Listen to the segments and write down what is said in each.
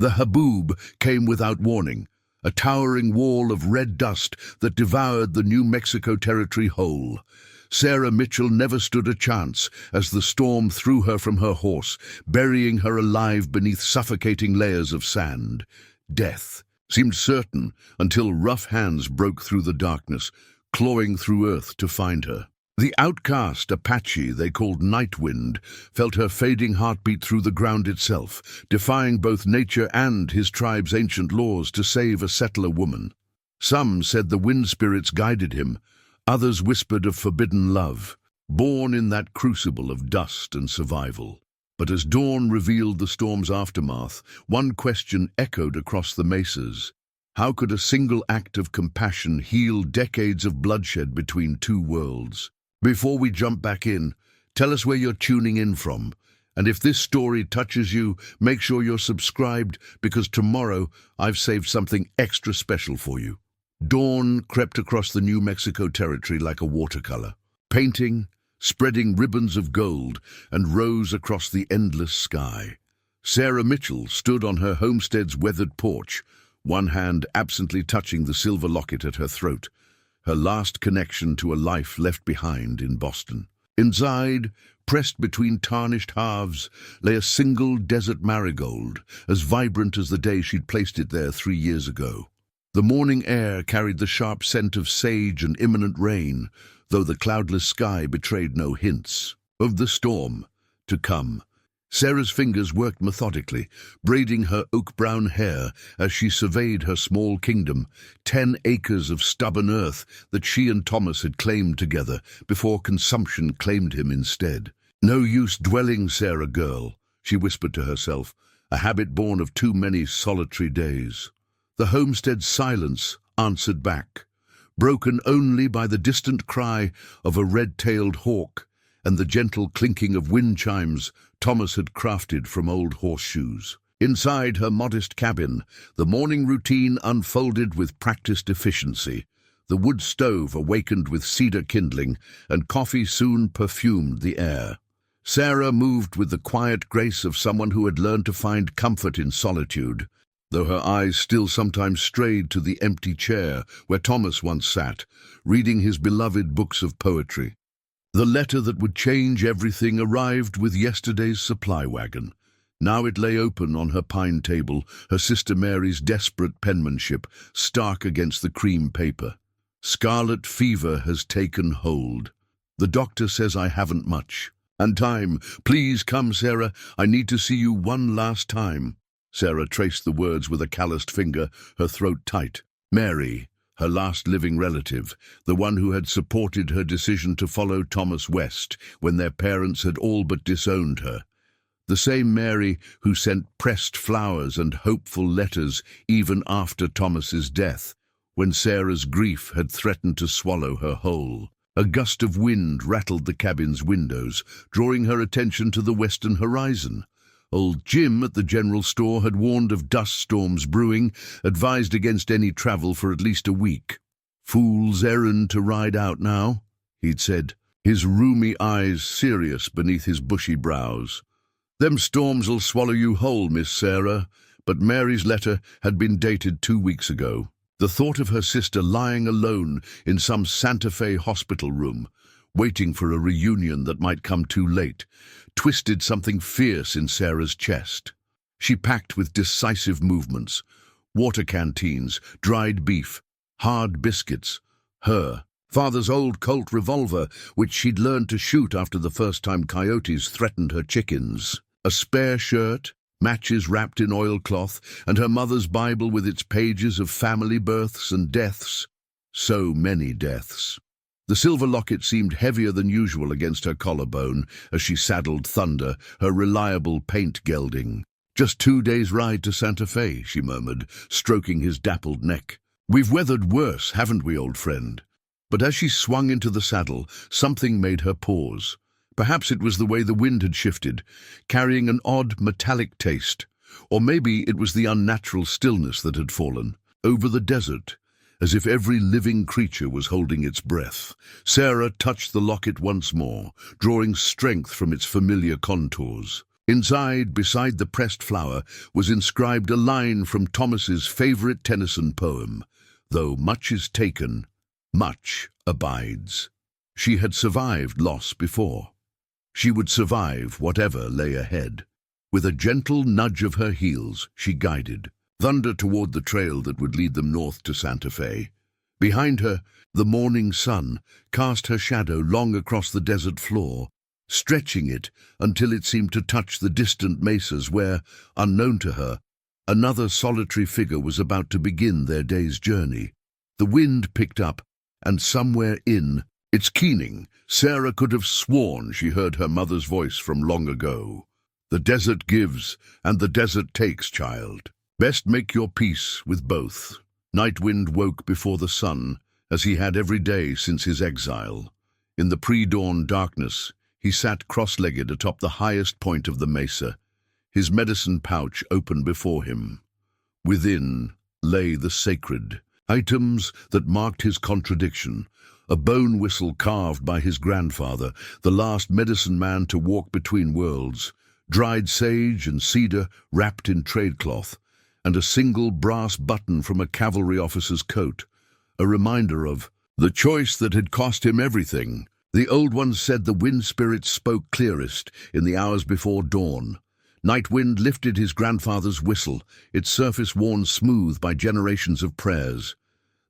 The haboob came without warning, a towering wall of red dust that devoured the New Mexico territory whole. Sarah Mitchell never stood a chance as the storm threw her from her horse, burying her alive beneath suffocating layers of sand. Death seemed certain until rough hands broke through the darkness, clawing through earth to find her. The outcast Apache they called Nightwind felt her fading heartbeat through the ground itself, defying both nature and his tribe's ancient laws to save a settler woman. Some said the wind spirits guided him, others whispered of forbidden love, born in that crucible of dust and survival. But as dawn revealed the storm's aftermath, one question echoed across the mesas. How could a single act of compassion heal decades of bloodshed between two worlds? Before we jump back in, tell us where you're tuning in from. And if this story touches you, make sure you're subscribed, because tomorrow I've saved something extra special for you. Dawn crept across the New Mexico territory like a watercolor, painting, spreading ribbons of gold, and rose across the endless sky. Sarah Mitchell stood on her homestead's weathered porch, one hand absently touching the silver locket at her throat, her last connection to a life left behind in Boston. Inside, pressed between tarnished halves, lay a single desert marigold, as vibrant as the day she'd placed it there 3 years ago. The morning air carried the sharp scent of sage and imminent rain, though the cloudless sky betrayed no hints of the storm to come. Sarah's fingers worked methodically, braiding her oak-brown hair as she surveyed her small kingdom, 10 acres of stubborn earth that she and Thomas had claimed together before consumption claimed him instead. "No use dwelling, Sarah girl," she whispered to herself, a habit born of too many solitary days. The homestead's silence answered back, broken only by the distant cry of a red-tailed hawk and the gentle clinking of wind chimes Thomas had crafted from old horseshoes. Inside her modest cabin, the morning routine unfolded with practiced efficiency. The wood stove awakened with cedar kindling, and coffee soon perfumed the air. Sarah moved with the quiet grace of someone who had learned to find comfort in solitude, though her eyes still sometimes strayed to the empty chair where Thomas once sat, reading his beloved books of poetry. The letter that would change everything arrived with yesterday's supply wagon. Now it lay open on her pine table, her sister Mary's desperate penmanship stark against the cream paper. "Scarlet fever has taken hold. The doctor says I haven't much. And time. Please come, Sarah. I need to see you one last time." Sarah traced the words with a calloused finger, her throat tight. Mary, her last living relative, the one who had supported her decision to follow Thomas west when their parents had all but disowned her. The same Mary who sent pressed flowers and hopeful letters even after Thomas's death, when Sarah's grief had threatened to swallow her whole. A gust of wind rattled the cabin's windows, drawing her attention to the western horizon. Old Jim at the general store had warned of dust storms brewing, advised against any travel for at least a week. "Fool's errand to ride out now," he'd said, his rheumy eyes serious beneath his bushy brows. "Them storms'll swallow you whole, Miss Sarah," but Mary's letter had been dated 2 weeks ago. The thought of her sister lying alone in some Santa Fe hospital room, waiting for a reunion that might come too late, twisted something fierce in Sarah's chest. She packed with decisive movements: water canteens, dried beef, hard biscuits, her father's old Colt revolver, which she'd learned to shoot after the first time coyotes threatened her chickens, a spare shirt, matches wrapped in oilcloth, and her mother's Bible with its pages of family births and deaths. So many deaths. The silver locket seemed heavier than usual against her collarbone as she saddled Thunder, her reliable paint gelding. "Just 2 days' ride to Santa Fe," she murmured, stroking his dappled neck. "We've weathered worse, haven't we, old friend?" But as she swung into the saddle, something made her pause. Perhaps it was the way the wind had shifted, carrying an odd metallic taste. Or maybe it was the unnatural stillness that had fallen over the desert, as if every living creature was holding its breath. Sarah touched the locket once more, drawing strength from its familiar contours. Inside, beside the pressed flower, was inscribed a line from Thomas's favorite Tennyson poem, "Though much is taken, much abides." She had survived loss before. She would survive whatever lay ahead. With a gentle nudge of her heels, she guided Thunder toward the trail that would lead them north to Santa Fe. Behind her, the morning sun cast her shadow long across the desert floor, stretching it until it seemed to touch the distant mesas where, unknown to her, another solitary figure was about to begin their day's journey. The wind picked up, and somewhere in its keening, Sarah could have sworn she heard her mother's voice from long ago. "The desert gives, and the desert takes, child. Best make your peace with both." Nightwind woke before the sun, as he had every day since his exile. In the pre-dawn darkness, he sat cross-legged atop the highest point of the mesa, his medicine pouch open before him. Within lay the sacred items that marked his contradiction: a bone whistle carved by his grandfather, the last medicine man to walk between worlds, dried sage and cedar wrapped in trade cloth, and a single brass button from a cavalry officer's coat, a reminder of the choice that had cost him everything. The old ones said the wind spirits spoke clearest in the hours before dawn. Nightwind lifted his grandfather's whistle, its surface worn smooth by generations of prayers.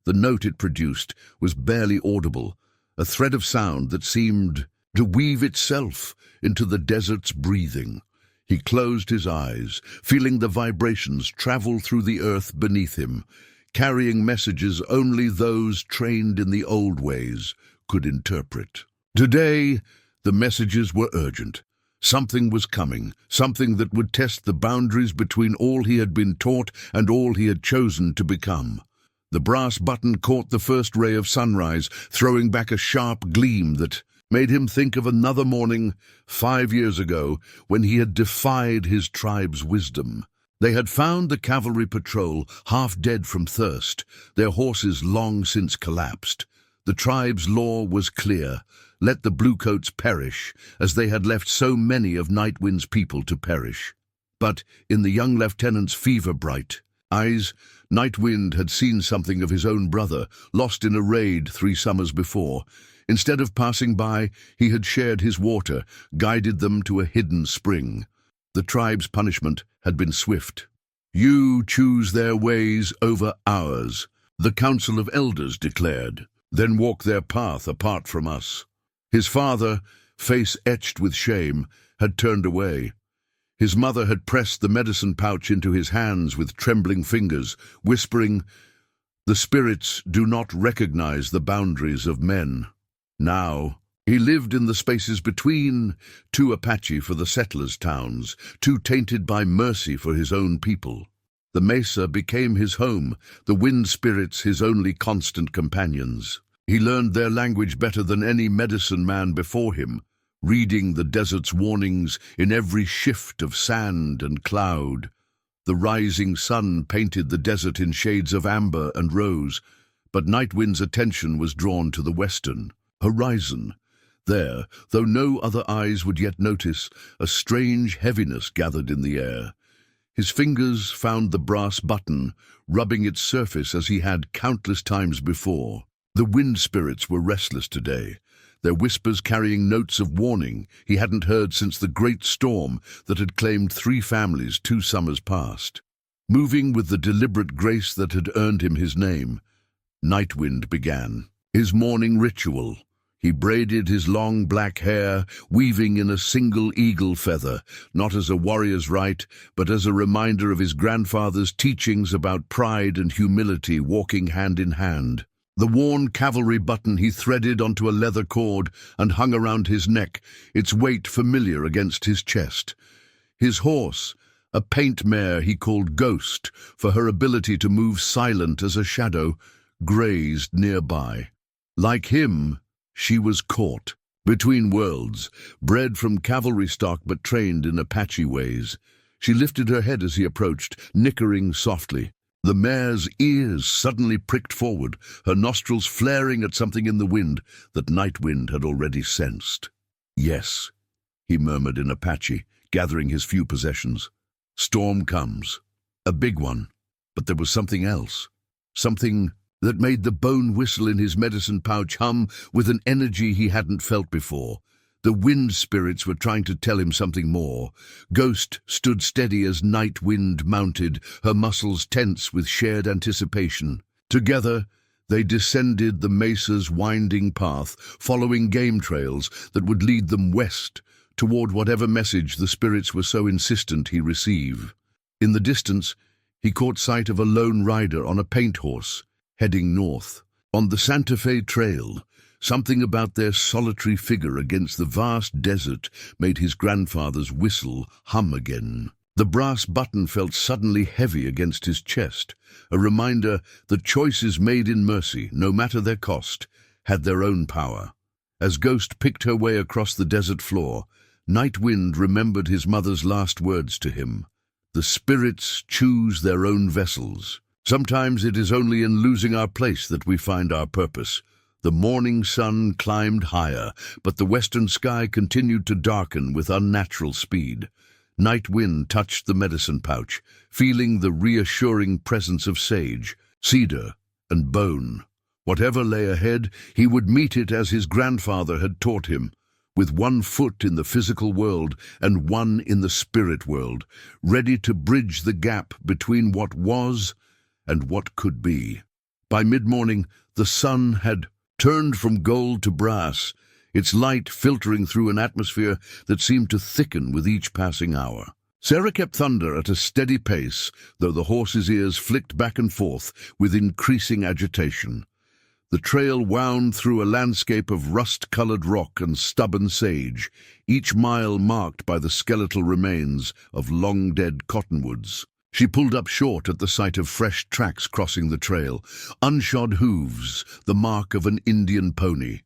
The note it produced was barely audible, a thread of sound that seemed to weave itself into the desert's breathing. He closed his eyes, feeling the vibrations travel through the earth beneath him, carrying messages only those trained in the old ways could interpret. Today, the messages were urgent. Something was coming, something that would test the boundaries between all he had been taught and all he had chosen to become. The brass button caught the first ray of sunrise, throwing back a sharp gleam that made him think of another morning 5 years ago when he had defied his tribe's wisdom. They had found the cavalry patrol half dead from thirst, their horses long since collapsed. The tribe's law was clear: let the bluecoats perish, as they had left so many of Nightwind's people to perish. But in the young lieutenant's fever-bright eyes, Nightwind had seen something of his own brother, lost in a raid 3 summers before. Instead of passing by, he had shared his water, guided them to a hidden spring. The tribe's punishment had been swift. "You choose their ways over ours," the Council of Elders declared, "then walk their path apart from us." His father, face etched with shame, had turned away. His mother had pressed the medicine pouch into his hands with trembling fingers, whispering, "The spirits do not recognize the boundaries of men." Now, he lived in the spaces between, too Apache for the settlers' towns, too tainted by mercy for his own people. The mesa became his home, the wind spirits his only constant companions. He learned their language better than any medicine man before him, reading the desert's warnings in every shift of sand and cloud. The rising sun painted the desert in shades of amber and rose, but Nightwind's attention was drawn to the western horizon. There, though no other eyes would yet notice, a strange heaviness gathered in the air. His fingers found the brass button, rubbing its surface as he had countless times before. The wind spirits were restless today, their whispers carrying notes of warning he hadn't heard since the great storm that had claimed 3 families 2 summers past. Moving with the deliberate grace that had earned him his name, Nightwind began his morning ritual. He braided his long black hair, weaving in a single eagle feather, not as a warrior's rite, but as a reminder of his grandfather's teachings about pride and humility walking hand in hand. The worn cavalry button he threaded onto a leather cord and hung around his neck, its weight familiar against his chest. His horse, a paint mare he called Ghost for her ability to move silent as a shadow, grazed nearby. Like him, she was caught between worlds, bred from cavalry stock but trained in Apache ways. She lifted her head as he approached, nickering softly. The mare's ears suddenly pricked forward, her nostrils flaring at something in the wind that Nightwind had already sensed. "Yes," he murmured in Apache, gathering his few possessions. Storm comes. A big one. But there was something else. Something that made the bone whistle in his medicine pouch hum with an energy he hadn't felt before. The wind spirits were trying to tell him something more. Ghost stood steady as Night Wind mounted, her muscles tense with shared anticipation. Together, they descended the mesa's winding path, following game trails that would lead them west, toward whatever message the spirits were so insistent he receive. In the distance, he caught sight of a lone rider on a paint horse, heading north. On the Santa Fe Trail, something about their solitary figure against the vast desert made his grandfather's whistle hum again. The brass button felt suddenly heavy against his chest, a reminder that choices made in mercy, no matter their cost, had their own power. As Ghost picked her way across the desert floor, Night Wind remembered his mother's last words to him. The spirits choose their own vessels. Sometimes it is only in losing our place that we find our purpose. The morning sun climbed higher, but the western sky continued to darken with unnatural speed. Night Wind touched the medicine pouch, feeling the reassuring presence of sage, cedar, and bone. Whatever lay ahead, he would meet it as his grandfather had taught him, with one foot in the physical world and one in the spirit world, ready to bridge the gap between what was and what could be. By mid-morning, the sun had turned from gold to brass, its light filtering through an atmosphere that seemed to thicken with each passing hour. Sarah kept Thunder at a steady pace, though the horse's ears flicked back and forth with increasing agitation. The trail wound through a landscape of rust-colored rock and stubborn sage, each mile marked by the skeletal remains of long-dead cottonwoods. She pulled up short at the sight of fresh tracks crossing the trail, unshod hooves, the mark of an Indian pony.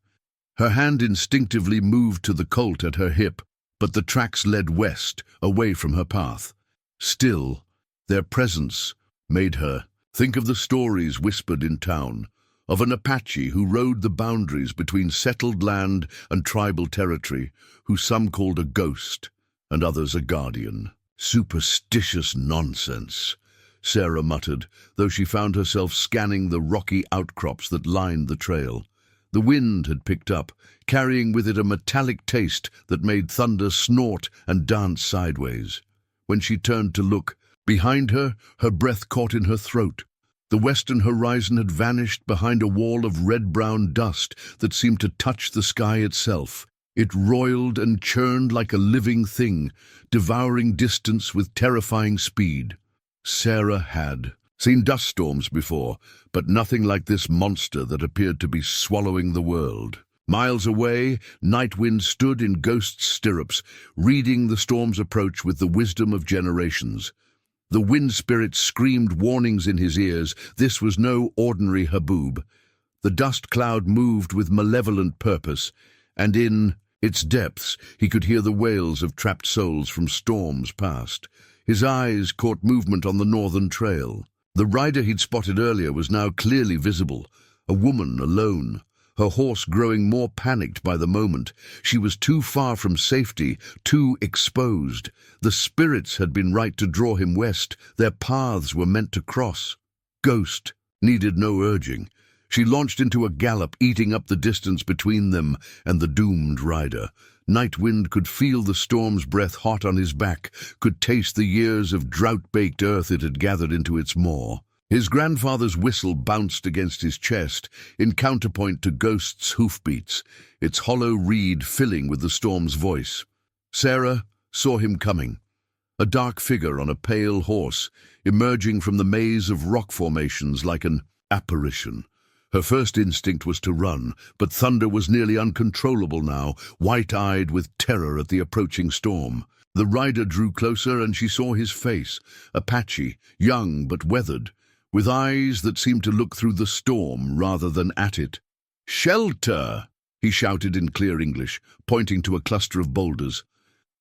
Her hand instinctively moved to the colt at her hip, but the tracks led west, away from her path. Still, their presence made her think of the stories whispered in town, of an Apache who rode the boundaries between settled land and tribal territory, who some called a ghost and others a guardian. Superstitious nonsense, Sarah muttered, though she found herself scanning the rocky outcrops that lined the trail. The wind had picked up, carrying with it a metallic taste that made Thunder snort and dance sideways. When she turned to look, behind her, her breath caught in her throat. The western horizon had vanished behind a wall of red-brown dust that seemed to touch the sky itself. It roiled and churned like a living thing, devouring distance with terrifying speed. Sarah had seen dust storms before, but nothing like this monster that appeared to be swallowing the world. Miles away, Night Wind stood in Ghost's stirrups, reading the storm's approach with the wisdom of generations. The wind spirit screamed warnings in his ears. This was no ordinary haboob. The dust cloud moved with malevolent purpose, and in its depths he could hear the wails of trapped souls from storms past. His eyes caught movement on the northern trail. The rider he'd spotted earlier was now clearly visible, a woman alone, her horse growing more panicked by the moment. She was too far from safety, too exposed. The spirits had been right to draw him west. Their paths were meant to cross. Ghost needed no urging. She launched into a gallop, eating up the distance between them and the doomed rider. Night Wind could feel the storm's breath hot on his back, could taste the years of drought-baked earth it had gathered into its maw. His grandfather's whistle bounced against his chest, in counterpoint to Ghost's hoofbeats, its hollow reed filling with the storm's voice. Sarah saw him coming, a dark figure on a pale horse, emerging from the maze of rock formations like an apparition. Her first instinct was to run, but Thunder was nearly uncontrollable now, white-eyed with terror at the approaching storm. The rider drew closer and she saw his face, Apache, young but weathered, with eyes that seemed to look through the storm rather than at it. "Shelter!" he shouted in clear English, pointing to a cluster of boulders.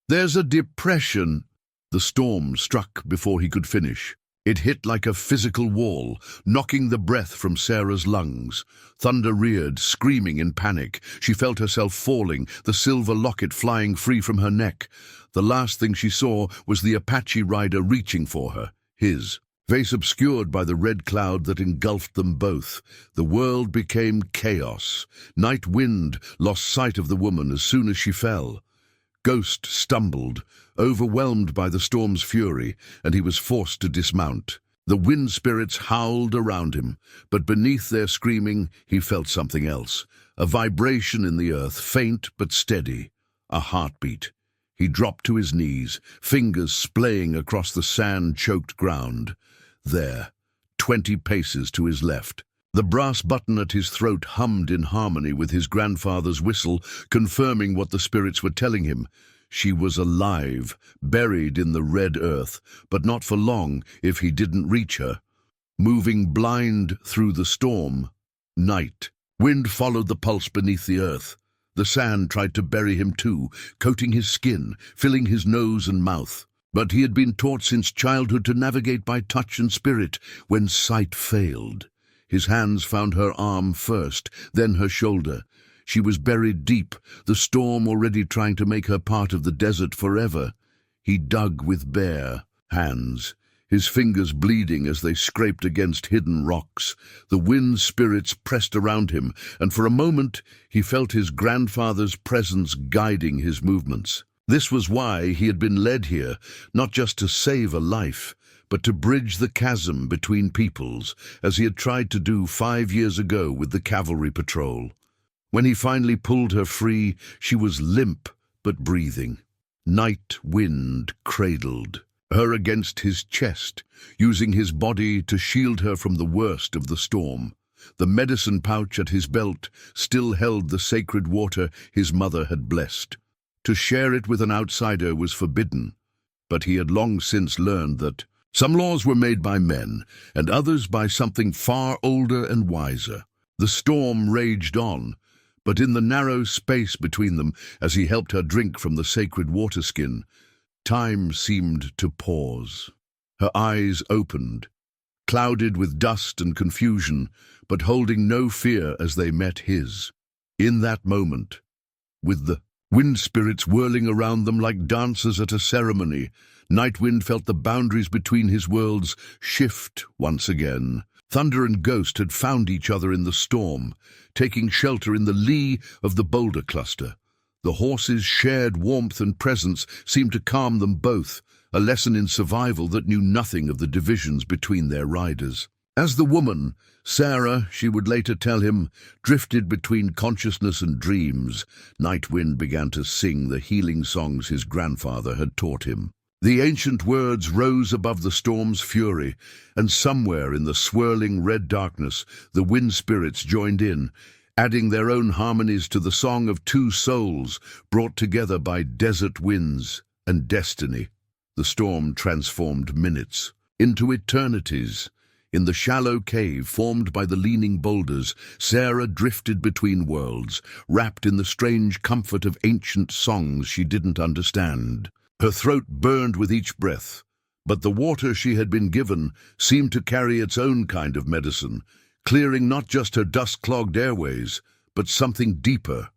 "There's a depression." The storm struck before he could finish. It hit like a physical wall, knocking the breath from Sarah's lungs. Thunder reared, screaming in panic. She felt herself falling, the silver locket flying free from her neck. The last thing she saw was the Apache rider reaching for her, his face obscured by the red cloud that engulfed them both. The world became chaos. Night Wind lost sight of the woman as soon as she fell. Ghost stumbled, overwhelmed by the storm's fury, and he was forced to dismount. The wind spirits howled around him, but beneath their screaming he felt something else. A vibration in the earth, faint but steady. A heartbeat. He dropped to his knees, fingers splaying across the sand-choked ground. There, 20 paces to his left. The brass button at his throat hummed in harmony with his grandfather's whistle, confirming what the spirits were telling him. She was alive, buried in the red earth, but not for long if he didn't reach her. Moving blind through the storm, Night Wind followed the pulse beneath the earth. The sand tried to bury him too, coating his skin, filling his nose and mouth. But he had been taught since childhood to navigate by touch and spirit when sight failed. His hands found her arm first, then her shoulder. She was buried deep, the storm already trying to make her part of the desert forever. He dug with bare hands, his fingers bleeding as they scraped against hidden rocks. The wind spirits pressed around him, and for a moment he felt his grandfather's presence guiding his movements. This was why he had been led here, not just to save a life, but to bridge the chasm between peoples, as he had tried to do 5 years ago with the cavalry patrol. When he finally pulled her free, she was limp but breathing. Night Wind cradled her against his chest, using his body to shield her from the worst of the storm. The medicine pouch at his belt still held the sacred water his mother had blessed. To share it with an outsider was forbidden, but he had long since learned that some laws were made by men, and others by something far older and wiser. The storm raged on, but in the narrow space between them, as he helped her drink from the sacred water skin, time seemed to pause. Her eyes opened, clouded with dust and confusion, but holding no fear as they met his. In that moment, with the wind spirits whirling around them like dancers at a ceremony, Night Wind felt the boundaries between his worlds shift once again. Thunder and Ghost had found each other in the storm, taking shelter in the lee of the boulder cluster. The horses' shared warmth and presence seemed to calm them both, a lesson in survival that knew nothing of the divisions between their riders. As the woman, Sarah, she would later tell him, drifted between consciousness and dreams, Night Wind began to sing the healing songs his grandfather had taught him. The ancient words rose above the storm's fury, and somewhere in the swirling red darkness the wind spirits joined in, adding their own harmonies to the song of two souls brought together by desert winds and destiny. The storm transformed minutes into eternities. In the shallow cave formed by the leaning boulders, Sarah drifted between worlds, wrapped in the strange comfort of ancient songs she didn't understand. Her throat burned with each breath, but the water she had been given seemed to carry its own kind of medicine, clearing not just her dust-clogged airways, but something deeper,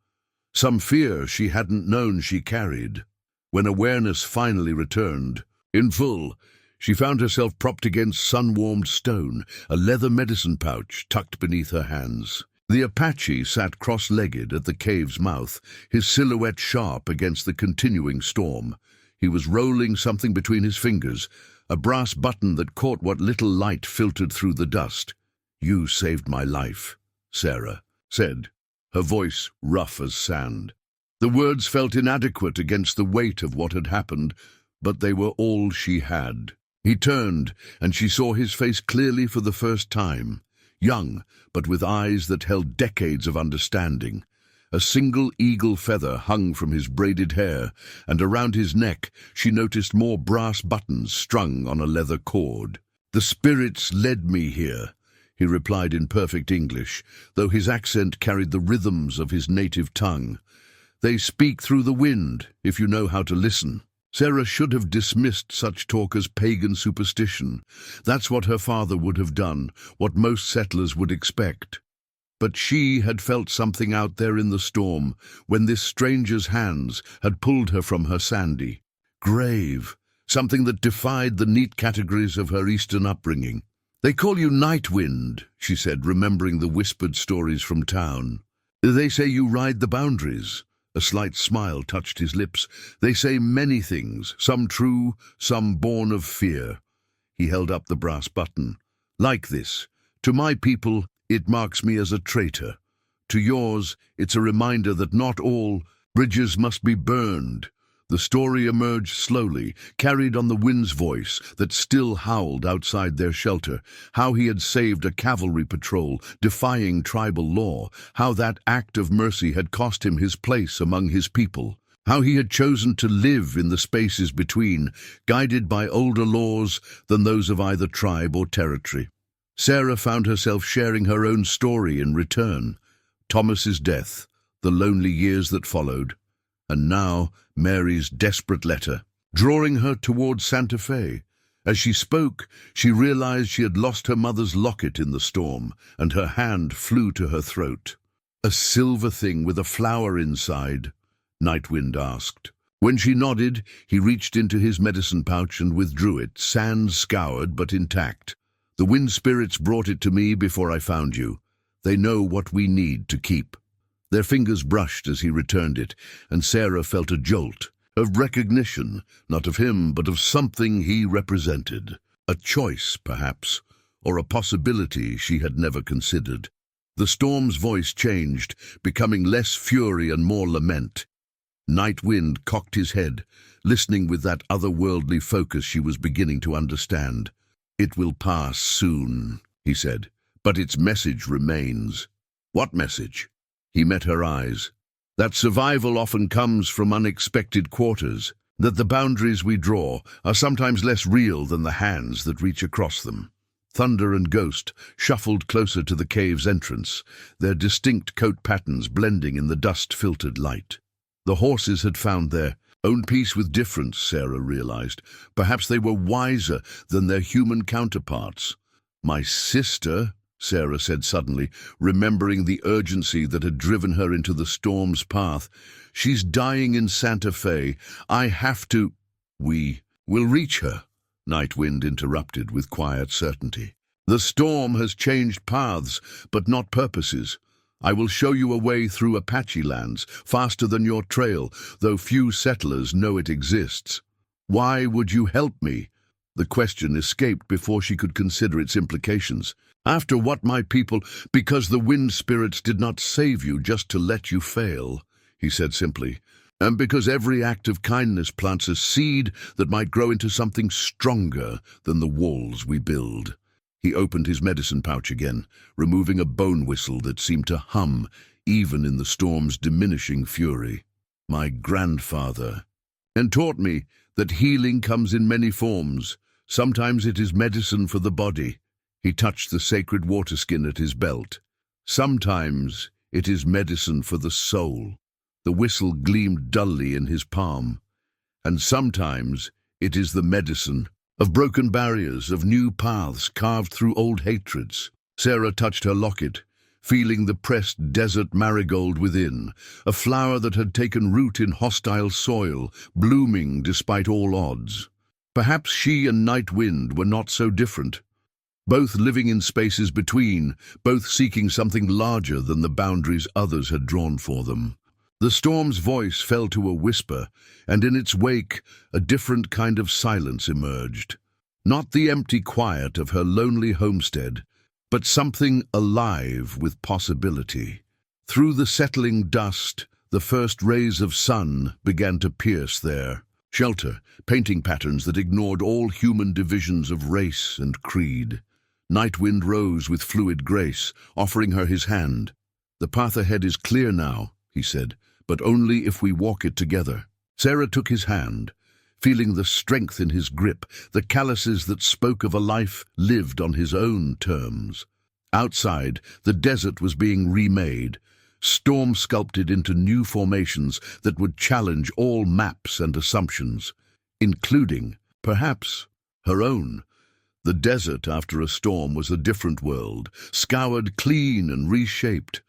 some fear she hadn't known she carried. When awareness finally returned, in full, she found herself propped against sun-warmed stone, a leather medicine pouch tucked beneath her hands. The Apache sat cross-legged at the cave's mouth, his silhouette sharp against the continuing storm. He was rolling something between his fingers, a brass button that caught what little light filtered through the dust. "You saved my life," Sarah said, her voice rough as sand. The words felt inadequate against the weight of what had happened, but they were all she had. He turned, and she saw his face clearly for the first time, young, but with eyes that held decades of understanding. A single eagle feather hung from his braided hair, and around his neck she noticed more brass buttons strung on a leather cord. "The spirits led me here," he replied in perfect English, though his accent carried the rhythms of his native tongue. "They speak through the wind, if you know how to listen." Sarah should have dismissed such talk as pagan superstition. That's what her father would have done, what most settlers would expect. But she had felt something out there in the storm when this stranger's hands had pulled her from her sandy grave, something that defied the neat categories of her Eastern upbringing. "They call you Night Wind," she said, remembering the whispered stories from town. "They say you ride the boundaries." A slight smile touched his lips. "They say many things, some true, some born of fear." He held up the brass button. "Like this. To my people, it marks me as a traitor. To yours, it's a reminder that not all bridges must be burned." The story emerged slowly, carried on the wind's voice that still howled outside their shelter, how he had saved a cavalry patrol, defying tribal law, how that act of mercy had cost him his place among his people, how he had chosen to live in the spaces between, guided by older laws than those of either tribe or territory. Sarah found herself sharing her own story in return. Thomas's death, the lonely years that followed, and now Mary's desperate letter, drawing her toward Santa Fe. As she spoke, she realized she had lost her mother's locket in the storm, and her hand flew to her throat. "A silver thing with a flower inside?" Nightwind asked. When she nodded, he reached into his medicine pouch and withdrew it, sand scoured but intact. "The wind spirits brought it to me before I found you. They know what we need to keep." Their fingers brushed as he returned it, and Sarah felt a jolt of recognition, not of him, but of something he represented. A choice, perhaps, or a possibility she had never considered. The storm's voice changed, becoming less fury and more lament. Night Wind cocked his head, listening with that otherworldly focus she was beginning to understand. "It will pass soon," he said, "but its message remains." "What message?" He met her eyes. "That survival often comes from unexpected quarters, that the boundaries we draw are sometimes less real than the hands that reach across them." Thunder and Ghost shuffled closer to the cave's entrance, their distinct coat patterns blending in the dust-filtered light. The horses had found their own peace with difference, Sarah realized. Perhaps they were wiser than their human counterparts. "My sister," Sarah said suddenly, remembering the urgency that had driven her into the storm's path. "She's dying in Santa Fe. I have to—" "We will reach her," Night Wind interrupted with quiet certainty. "The storm has changed paths, but not purposes. I will show you a way through Apache lands, faster than your trail, though few settlers know it exists." "Why would you help me?" The question escaped before she could consider its implications. "After what my people—" "Because the wind spirits did not save you just to let you fail," he said simply. "And because every act of kindness plants a seed that might grow into something stronger than the walls we build." He opened his medicine pouch again, removing a bone whistle that seemed to hum even in the storm's diminishing fury. "My grandfather," and taught me that healing comes in many forms. Sometimes it is medicine for the body. He touched the sacred water skin at his belt. "Sometimes it is medicine for the soul." The whistle gleamed dully in his palm. "And sometimes it is the medicine of broken barriers, of new paths carved through old hatreds." Sarah touched her locket, feeling the pressed desert marigold within, a flower that had taken root in hostile soil, blooming despite all odds. Perhaps she and Night Wind were not so different. Both living in spaces between, both seeking something larger than the boundaries others had drawn for them. The storm's voice fell to a whisper, and in its wake a different kind of silence emerged. Not the empty quiet of her lonely homestead, but something alive with possibility. Through the settling dust, the first rays of sun began to pierce their shelter, painting patterns that ignored all human divisions of race and creed. Night Wind rose with fluid grace, offering her his hand. "The path ahead is clear now," he said, "but only if we walk it together." Sarah took his hand, feeling the strength in his grip, the calluses that spoke of a life lived on his own terms. Outside, the desert was being remade, storm-sculpted into new formations that would challenge all maps and assumptions. including, perhaps, her own. The desert after a storm was a different world, scoured clean and reshaped.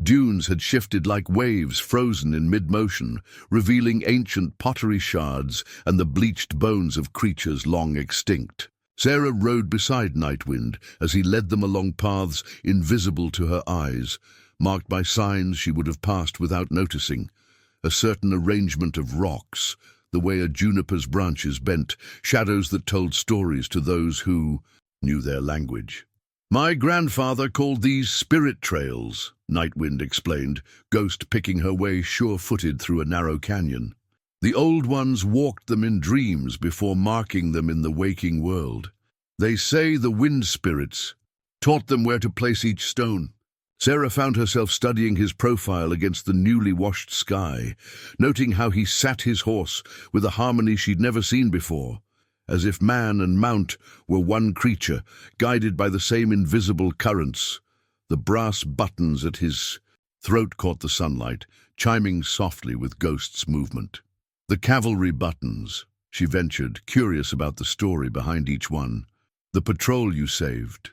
Dunes had shifted like waves frozen in mid-motion, revealing ancient pottery shards and the bleached bones of creatures long extinct. Sarah rode beside Nightwind as he led them along paths invisible to her eyes, marked by signs she would have passed without noticing. A certain arrangement of rocks, the way a juniper's branches bent, shadows that told stories to those who knew their language. "My grandfather called these spirit trails," Nightwind explained, Ghost picking her way sure-footed through a narrow canyon. "The old ones walked them in dreams before marking them in the waking world. They say the wind spirits taught them where to place each stone." Sarah found herself studying his profile against the newly washed sky, noting how he sat his horse with a harmony she'd never seen before, as if man and mount were one creature, guided by the same invisible currents. The brass buttons at his throat caught the sunlight, chiming softly with Ghost's movement. "The cavalry buttons," she ventured, curious about the story behind each one. "The patrol you saved.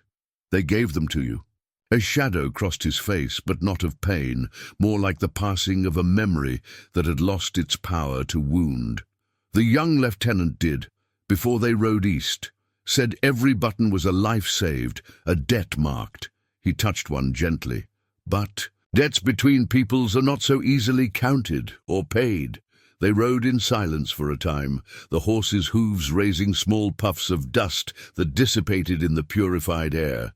They gave them to you." A shadow crossed his face, but not of pain, more like the passing of a memory that had lost its power to wound. "The young lieutenant did, before they rode east. Said every button was a life saved, a debt marked." He touched one gently. "But debts between peoples are not so easily counted or paid." They rode in silence for a time, the horses' hooves raising small puffs of dust that dissipated in the purified air.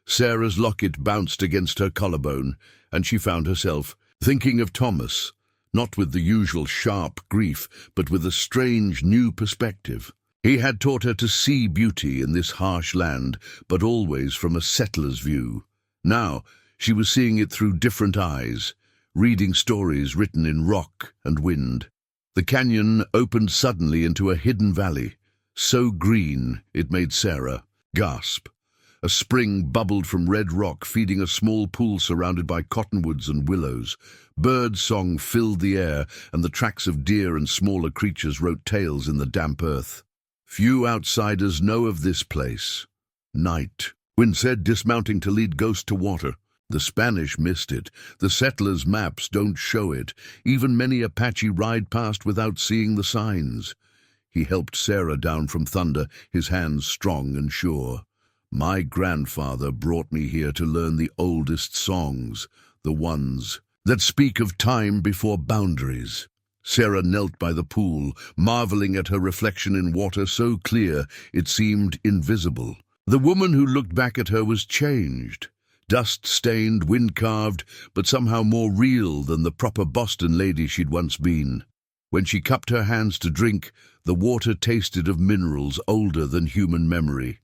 Sarah's locket bounced against her collarbone, and she found herself thinking of Thomas, not with the usual sharp grief, but with a strange new perspective. He had taught her to see beauty in this harsh land, but always from a settler's view. Now she was seeing it through different eyes, reading stories written in rock and wind. The canyon opened suddenly into a hidden valley, so green it made Sarah gasp. A spring bubbled from red rock, feeding a small pool surrounded by cottonwoods and willows. Bird song filled the air, and the tracks of deer and smaller creatures wrote tales in the damp earth. "Few outsiders know of this place." Nightwind said, dismounting to lead Ghost to water. "The Spanish missed it. The settlers' maps don't show it. Even many Apache ride past without seeing the signs." He helped Sarah down from Thunder, his hands strong and sure. "My grandfather brought me here to learn the oldest songs, the ones that speak of time before boundaries." Sarah knelt by the pool, marveling at her reflection in water so clear it seemed invisible. The woman who looked back at her was changed, dust-stained, wind-carved, but somehow more real than the proper Boston lady she'd once been. When she cupped her hands to drink, the water tasted of minerals older than human memory.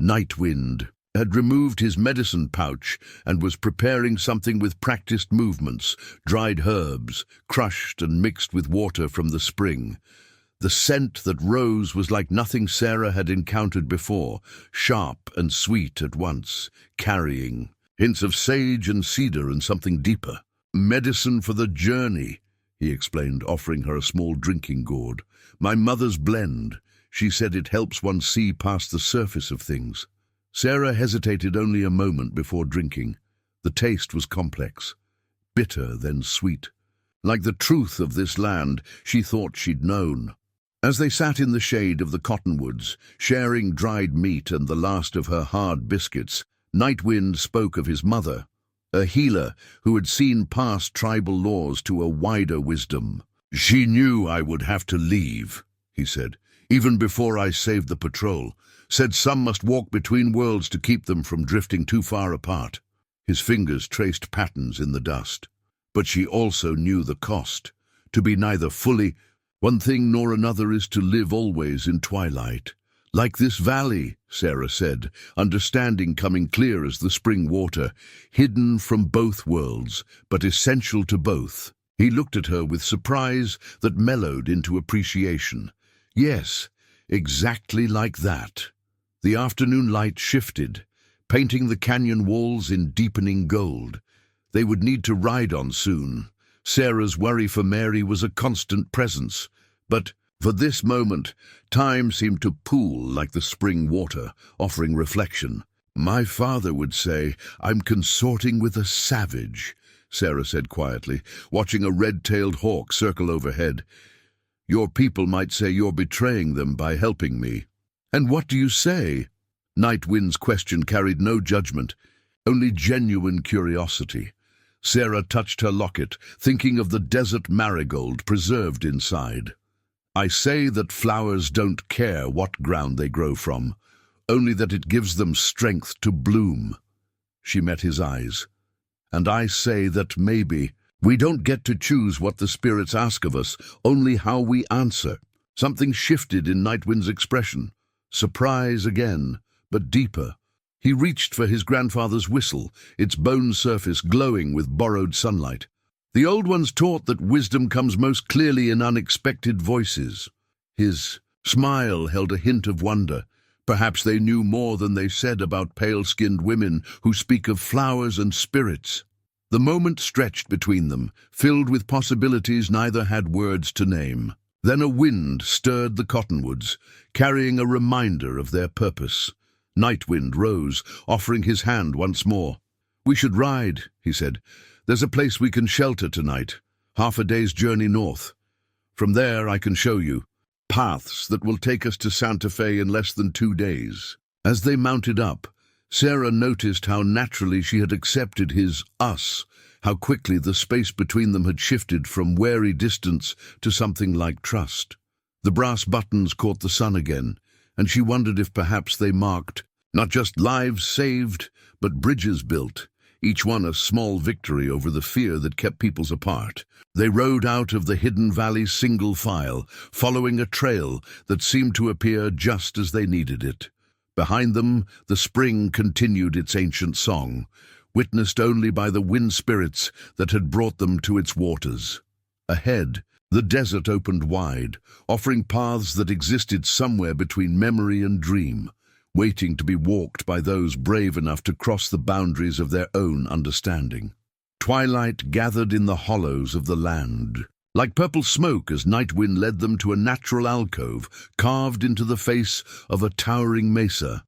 Nightwind had removed his medicine pouch and was preparing something with practiced movements, dried herbs, crushed and mixed with water from the spring. The scent that rose was like nothing Sarah had encountered before, sharp and sweet at once, carrying hints of sage and cedar and something deeper. "Medicine for the journey," he explained, offering her a small drinking gourd. "My mother's blend. She said it helps one see past the surface of things." Sarah hesitated only a moment before drinking. The taste was complex, bitter then sweet. Like the truth of this land she thought she'd known. As they sat in the shade of the cottonwoods, sharing dried meat and the last of her hard biscuits, Nightwind spoke of his mother, a healer who had seen past tribal laws to a wider wisdom. "She knew I would have to leave," he said. "Even before I saved the patrol, said some must walk between worlds to keep them from drifting too far apart." His fingers traced patterns in the dust. "But she also knew the cost. To be neither fully one thing nor another is to live always in twilight. Like this valley," Sarah said, understanding coming clear as the spring water, hidden from both worlds, but essential to both. He looked at her with surprise that mellowed into appreciation. Yes, exactly like that. The afternoon light shifted, painting the canyon walls in deepening gold. They would need to ride on soon. Sarah's worry for Mary was a constant presence, but For this moment, time seemed to pool like the spring water, offering reflection. "My father would say, 'I'm consorting with a savage,'" Sarah said quietly, watching a red-tailed hawk circle overhead. "Your people might say you're betraying them by helping me." "And what do you say?" Nightwind's question carried no judgment, only genuine curiosity. Sarah touched her locket, thinking of the desert marigold preserved inside. "I say that flowers don't care what ground they grow from, only that it gives them strength to bloom." She met his eyes. "And I say that maybe we don't get to choose what the spirits ask of us, only how we answer." Something shifted in Nightwind's expression. Surprise again, but deeper. He reached for his grandfather's whistle, its bone surface glowing with borrowed sunlight. The old ones taught that wisdom comes most clearly in unexpected voices. His smile held a hint of wonder. Perhaps they knew more than they said about pale-skinned women who speak of flowers and spirits. The moment stretched between them, filled with possibilities neither had words to name. Then a wind stirred the cottonwoods, carrying a reminder of their purpose. Nightwind rose, offering his hand once more. "We should ride," he said. "There's a place we can shelter tonight, half a day's journey north. From there I can show you paths that will take us to Santa Fe in less than 2 days." As they mounted up, Sarah noticed how naturally she had accepted his us, how quickly the space between them had shifted from wary distance to something like trust. The brass buttons caught the sun again, and she wondered if perhaps they marked not just lives saved, but bridges built, each one a small victory over the fear that kept peoples apart. They rode out of the hidden valley single file, following a trail that seemed to appear just as they needed it. Behind them, the spring continued its ancient song, witnessed only by the wind spirits that had brought them to its waters. Ahead, the desert opened wide, offering paths that existed somewhere between memory and dream, waiting to be walked by those brave enough to cross the boundaries of their own understanding. Twilight gathered in the hollows of the land, like purple smoke as Nightwind led them to a natural alcove carved into the face of a towering mesa.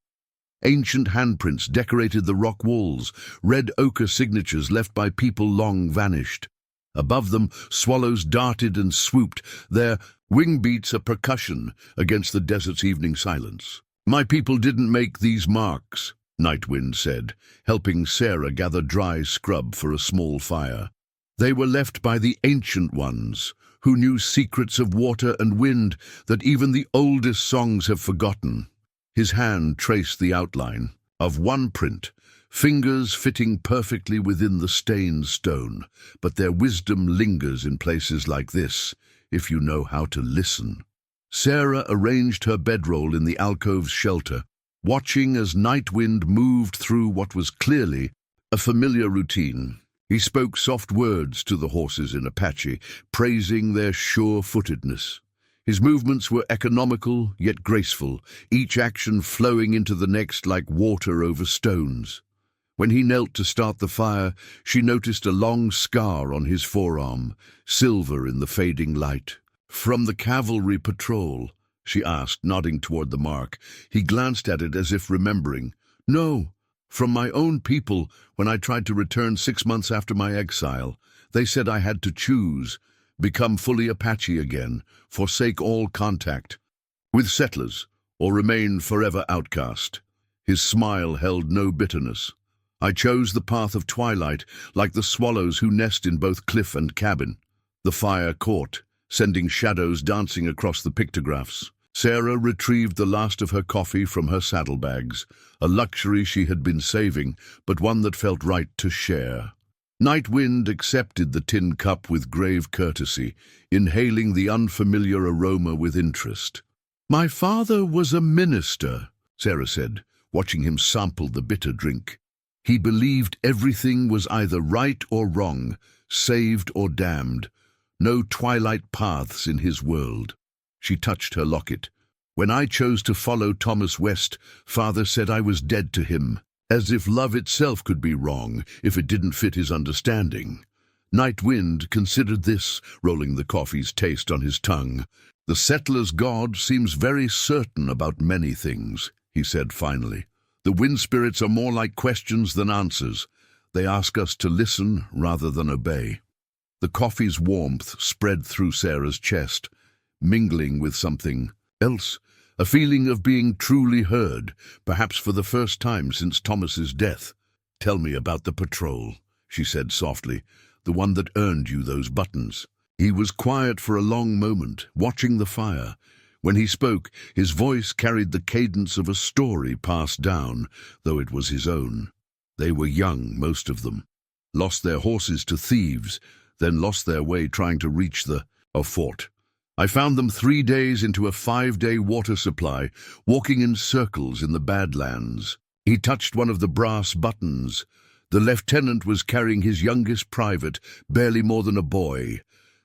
Ancient handprints decorated the rock walls, red ochre signatures left by people long vanished. Above them, swallows darted and swooped, their wing beats a percussion against the desert's evening silence. "My people didn't make these marks," Nightwind said, helping Sarah gather dry scrub for a small fire. "They were left by the ancient ones, who knew secrets of water and wind that even the oldest songs have forgotten." His hand traced the outline of one print, fingers fitting perfectly within the stained stone, but their wisdom lingers in places like this, if you know how to listen. Sarah arranged her bedroll in the alcove's shelter, watching as Nightwind moved through what was clearly a familiar routine. He spoke soft words to the horses in Apache, praising their sure-footedness. His movements were economical yet graceful, each action flowing into the next like water over stones. When he knelt to start the fire, she noticed a long scar on his forearm, silver in the fading light. "From the cavalry patrol?" she asked, nodding toward the mark. He glanced at it as if remembering. "No, from my own people when I tried to return 6 months after my exile. They said I had to choose, become fully Apache again, forsake all contact with settlers, or remain forever outcast." His smile held no bitterness. "I chose the path of twilight, like the swallows who nest in both cliff and cabin." The fire caught, sending shadows dancing across the pictographs. Sarah retrieved the last of her coffee from her saddlebags, a luxury she had been saving, but one that felt right to share. Nightwind accepted the tin cup with grave courtesy, inhaling the unfamiliar aroma with interest. "My father was a minister," Sarah said, watching him sample the bitter drink. "He believed everything was either right or wrong, saved or damned. No twilight paths in his world." She touched her locket. "When I chose to follow Thomas West, Father said I was dead to him, as if love itself could be wrong if it didn't fit his understanding." Nightwind considered this, rolling the coffee's taste on his tongue. "The settler's god seems very certain about many things," he said finally. "The wind spirits are more like questions than answers. They ask us to listen rather than obey." The coffee's warmth spread through Sarah's chest, mingling with something else, a feeling of being truly heard, perhaps for the first time since Thomas's death. "Tell me about the patrol," she said softly, "the one that earned you those buttons." He was quiet for a long moment, watching the fire. When he spoke, his voice carried the cadence of a story passed down, though it was his own. They were young, most of them, lost their horses to thieves, then lost their way trying to reach the fort. "I found them 3 days into a 5-day water supply, walking in circles in the Badlands." He touched one of the brass buttons. The lieutenant was carrying his youngest private, barely more than a boy.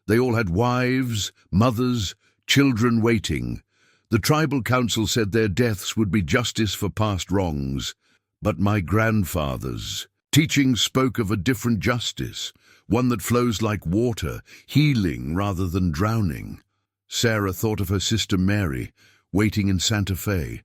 They all had wives, mothers, children waiting. The tribal council said their deaths would be justice for past wrongs. But my grandfather's teaching spoke of a different justice, one that flows like water, healing rather than drowning. Sarah thought of her sister Mary, waiting in Santa Fe,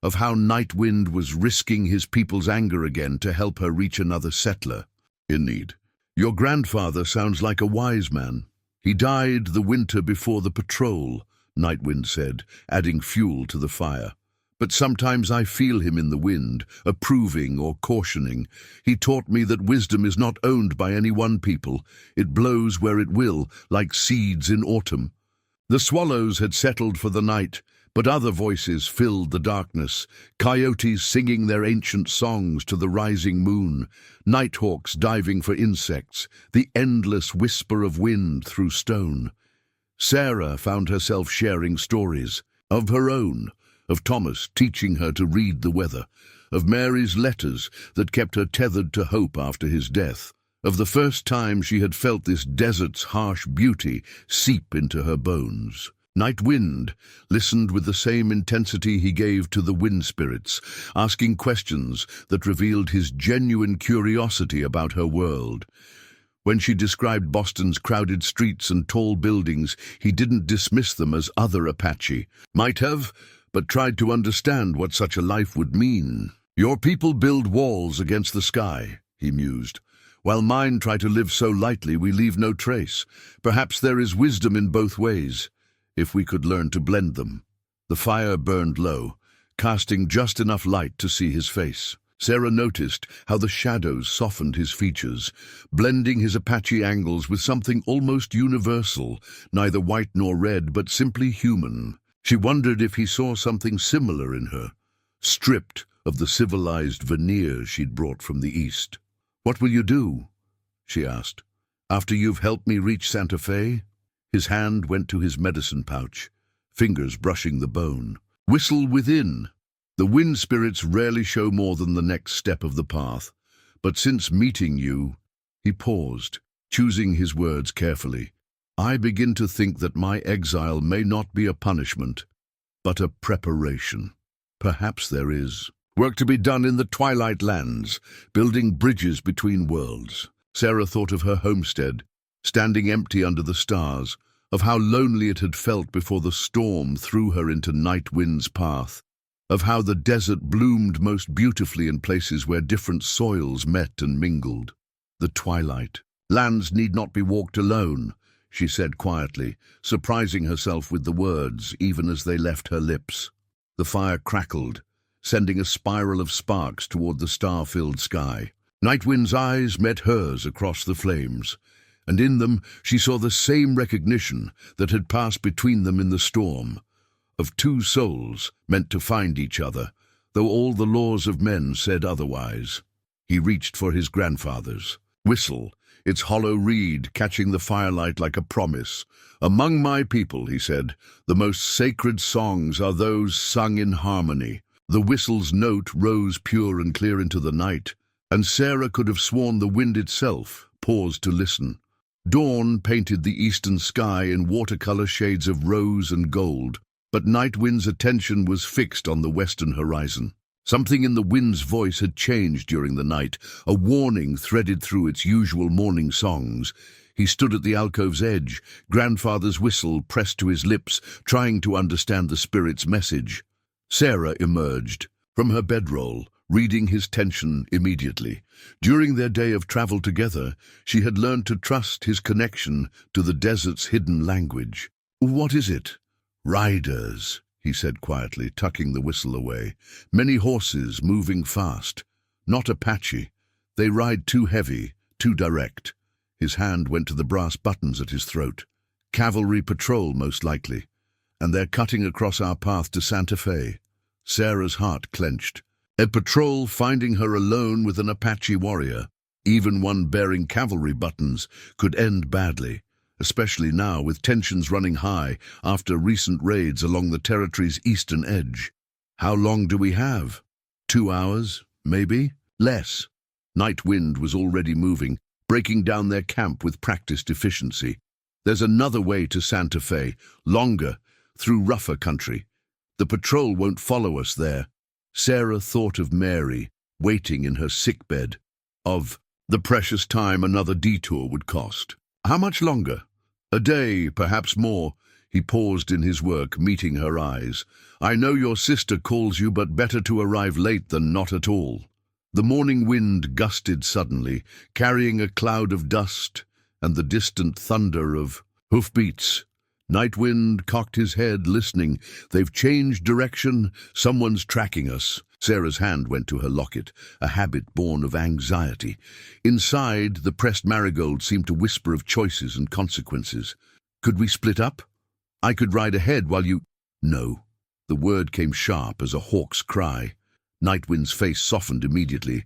of how Nightwind was risking his people's anger again to help her reach another settler in need. "Your grandfather sounds like a wise man. He died the winter before the patrol," Nightwind said, adding fuel to the fire. "But sometimes I feel him in the wind, approving or cautioning. He taught me that wisdom is not owned by any one people. It blows where it will, like seeds in autumn." The swallows had settled for the night, but other voices filled the darkness. Coyotes singing their ancient songs to the rising moon, nighthawks diving for insects, the endless whisper of wind through stone. Sarah found herself sharing stories of her own, of Thomas teaching her to read the weather, of Mary's letters that kept her tethered to hope after his death, of the first time she had felt this desert's harsh beauty seep into her bones. Nightwind listened with the same intensity he gave to the wind spirits, asking questions that revealed his genuine curiosity about her world. When she described Boston's crowded streets and tall buildings, he didn't dismiss them as other Apache might have, but tried to understand what such a life would mean. "Your people build walls against the sky," he mused. "While mine try to live so lightly we leave no trace. Perhaps there is wisdom in both ways, if we could learn to blend them." The fire burned low, casting just enough light to see his face. Sarah noticed how the shadows softened his features, blending his Apache angles with something almost universal, neither white nor red, but simply human. She wondered if he saw something similar in her, stripped of the civilized veneer she'd brought from the East. "What will you do?" she asked. "After you've helped me reach Santa Fe?" His hand went to his medicine pouch, fingers brushing the bone. "Whistle within." "The wind spirits rarely show more than the next step of the path, but since meeting you—" He paused, choosing his words carefully. "I begin to think that my exile may not be a punishment, but a preparation. Perhaps there is work to be done in the Twilight Lands, building bridges between worlds." Sarah thought of her homestead, standing empty under the stars, of how lonely it had felt before the storm threw her into Nightwind's path, of how the desert bloomed most beautifully in places where different soils met and mingled. "The Twilight Lands need not be walked alone," she said quietly, surprising herself with the words even as they left her lips. The fire crackled, sending a spiral of sparks toward the star-filled sky. Nightwind's eyes met hers across the flames, and in them she saw the same recognition that had passed between them in the storm, of two souls meant to find each other, though all the laws of men said otherwise. He reached for his grandfather's whistle, its hollow reed catching the firelight like a promise. "Among my people," he said, "the most sacred songs are those sung in harmony." The whistle's note rose pure and clear into the night, and Sarah could have sworn the wind itself paused to listen. Dawn painted the eastern sky in watercolor shades of rose and gold, but Nightwind's attention was fixed on the western horizon. Something in the wind's voice had changed during the night, a warning threaded through its usual morning songs. He stood at the alcove's edge, grandfather's whistle pressed to his lips, trying to understand the spirit's message. Sarah emerged from her bedroll, reading his tension immediately. During their day of travel together, she had learned to trust his connection to the desert's hidden language. "What is it?" "Riders," he said quietly, tucking the whistle away. "Many horses moving fast. Not Apache. They ride too heavy, too direct." His hand went to the brass buttons at his throat. "Cavalry patrol, most likely. And they're cutting across our path to Santa Fe." Sarah's heart clenched. A patrol finding her alone with an Apache warrior, even one bearing cavalry buttons, could end badly, especially now with tensions running high after recent raids along the territory's eastern edge. "How long do we have? 2 hours, maybe? Less." Night wind was already moving, breaking down their camp with practiced efficiency. "There's another way to Santa Fe, longer, through rougher country. The patrol won't follow us there." Sarah thought of Mary, waiting in her sickbed, of the precious time another detour would cost. "How much longer?" "A day, perhaps more." He paused in his work, meeting her eyes. "I know your sister calls you, but better to arrive late than not at all." The morning wind gusted suddenly, carrying a cloud of dust and the distant thunder of hoofbeats. Night wind cocked his head, listening. "They've changed direction. Someone's tracking us." Sarah's hand went to her locket, a habit born of anxiety. Inside, the pressed marigold seemed to whisper of choices and consequences. "Could we split up? I could ride ahead while you—" "No." The word came sharp as a hawk's cry. Nightwind's face softened immediately,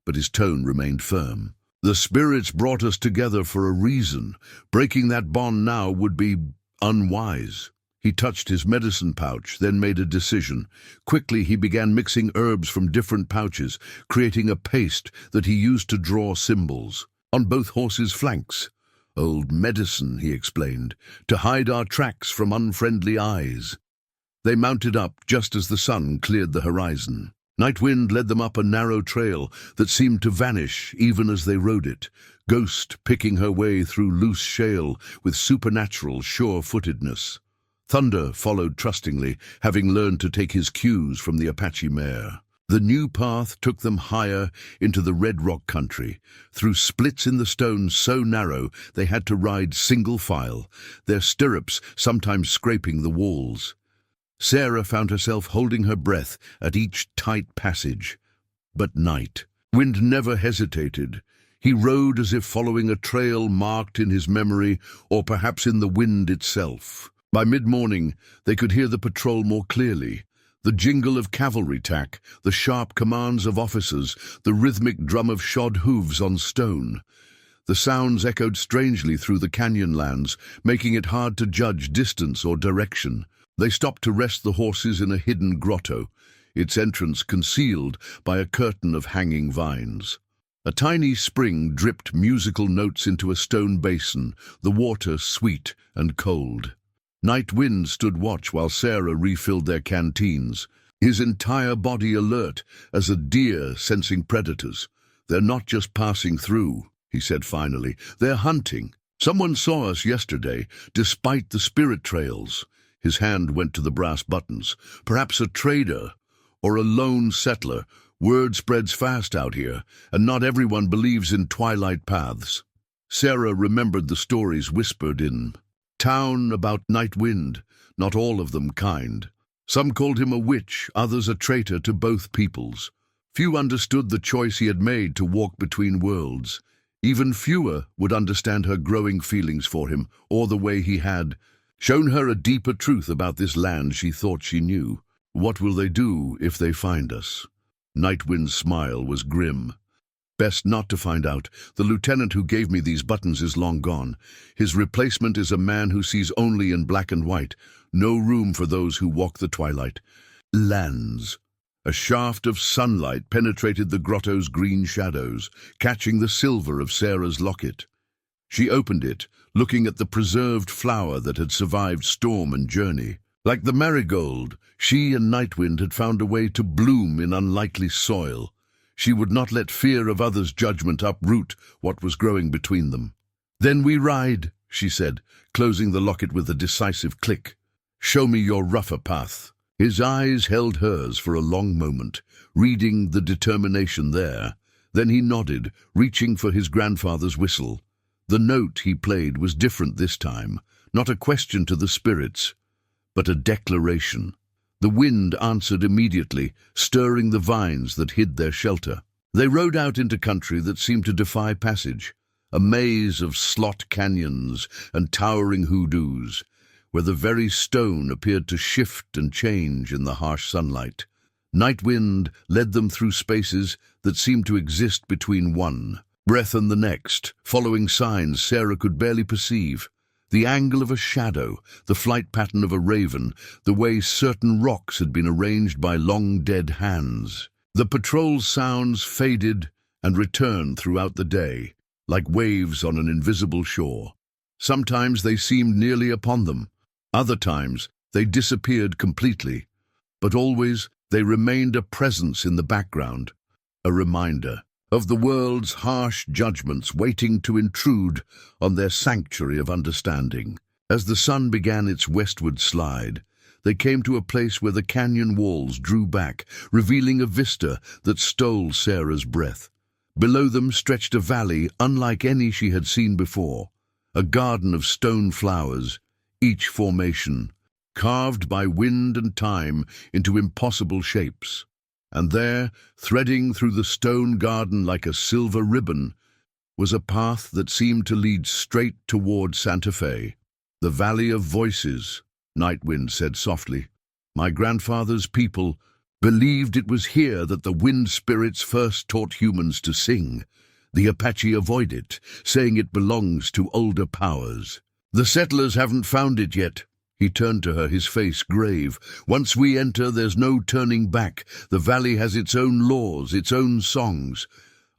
but his tone remained firm. "The spirits brought us together for a reason. Breaking that bond now would be unwise." He touched his medicine pouch, then made a decision. Quickly he began mixing herbs from different pouches, creating a paste that he used to draw symbols. "On both horses' flanks." "Old medicine," he explained, "to hide our tracks from unfriendly eyes." They mounted up just as the sun cleared the horizon. Night wind led them up a narrow trail that seemed to vanish even as they rode it, Ghost picking her way through loose shale with supernatural sure-footedness. Thunder followed trustingly, having learned to take his cues from the Apache mare. The new path took them higher into the red rock country, through splits in the stone so narrow they had to ride single file, their stirrups sometimes scraping the walls. Sarah found herself holding her breath at each tight passage. But Night Wind never hesitated. He rode as if following a trail marked in his memory, or perhaps in the wind itself. By mid-morning, they could hear the patrol more clearly. The jingle of cavalry tack, the sharp commands of officers, the rhythmic drum of shod hooves on stone. The sounds echoed strangely through the canyon lands, making it hard to judge distance or direction. They stopped to rest the horses in a hidden grotto, its entrance concealed by a curtain of hanging vines. A tiny spring dripped musical notes into a stone basin, the water sweet and cold. Night Wind stood watch while Sarah refilled their canteens, his entire body alert as a deer sensing predators. "They're not just passing through," he said finally. "They're hunting. Someone saw us yesterday, despite the spirit trails." His hand went to the brass buttons. "Perhaps a trader or a lone settler. Word spreads fast out here, and not everyone believes in twilight paths." Sarah remembered the stories whispered in town about Night Wind, not all of them kind. Some called him a witch, others a traitor to both peoples. Few understood the choice he had made to walk between worlds. Even fewer would understand her growing feelings for him, or the way he had shown her a deeper truth about this land she thought she knew. "What will they do if they find us?" Nightwind's smile was grim. "Best not to find out. The lieutenant who gave me these buttons is long gone. His replacement is a man who sees only in black and white. No room for those who walk the twilight." Lands. A shaft of sunlight penetrated the grotto's green shadows, catching the silver of Sarah's locket. She opened it, looking at the preserved flower that had survived storm and journey. Like the marigold, she and Nightwind had found a way to bloom in unlikely soil. She would not let fear of others' judgment uproot what was growing between them. Then we ride, she said, closing the locket with a decisive click. Show me your rougher path. His eyes held hers for a long moment, reading the determination there. Then he nodded, reaching for his grandfather's whistle. The note he played was different this time, not a question to the spirits, but a declaration. The wind answered immediately, stirring the vines that hid their shelter. They rode out into country that seemed to defy passage, a maze of slot canyons and towering hoodoos, where the very stone appeared to shift and change in the harsh sunlight. Night wind led them through spaces that seemed to exist between one breath and the next, following signs Sarah could barely perceive. The angle of a shadow, the flight pattern of a raven, the way certain rocks had been arranged by long dead hands. The patrol sounds faded and returned throughout the day, like waves on an invisible shore. Sometimes they seemed nearly upon them. Other times they disappeared completely. But always they remained a presence in the background, a reminder of the world's harsh judgments waiting to intrude on their sanctuary of understanding. As the sun began its westward slide, they came to a place where the canyon walls drew back, revealing a vista that stole Sarah's breath. Below them stretched a valley unlike any she had seen before, a garden of stone flowers, each formation carved by wind and time into impossible shapes. And there, threading through the stone garden like a silver ribbon, was a path that seemed to lead straight toward Santa Fe. The Valley of Voices, Nightwind said softly. My grandfather's people believed it was here that the wind spirits first taught humans to sing. The Apache avoid it, saying it belongs to older powers. The settlers haven't found it yet. He turned to her, his face grave. Once we enter, there's no turning back. The valley has its own laws, its own songs.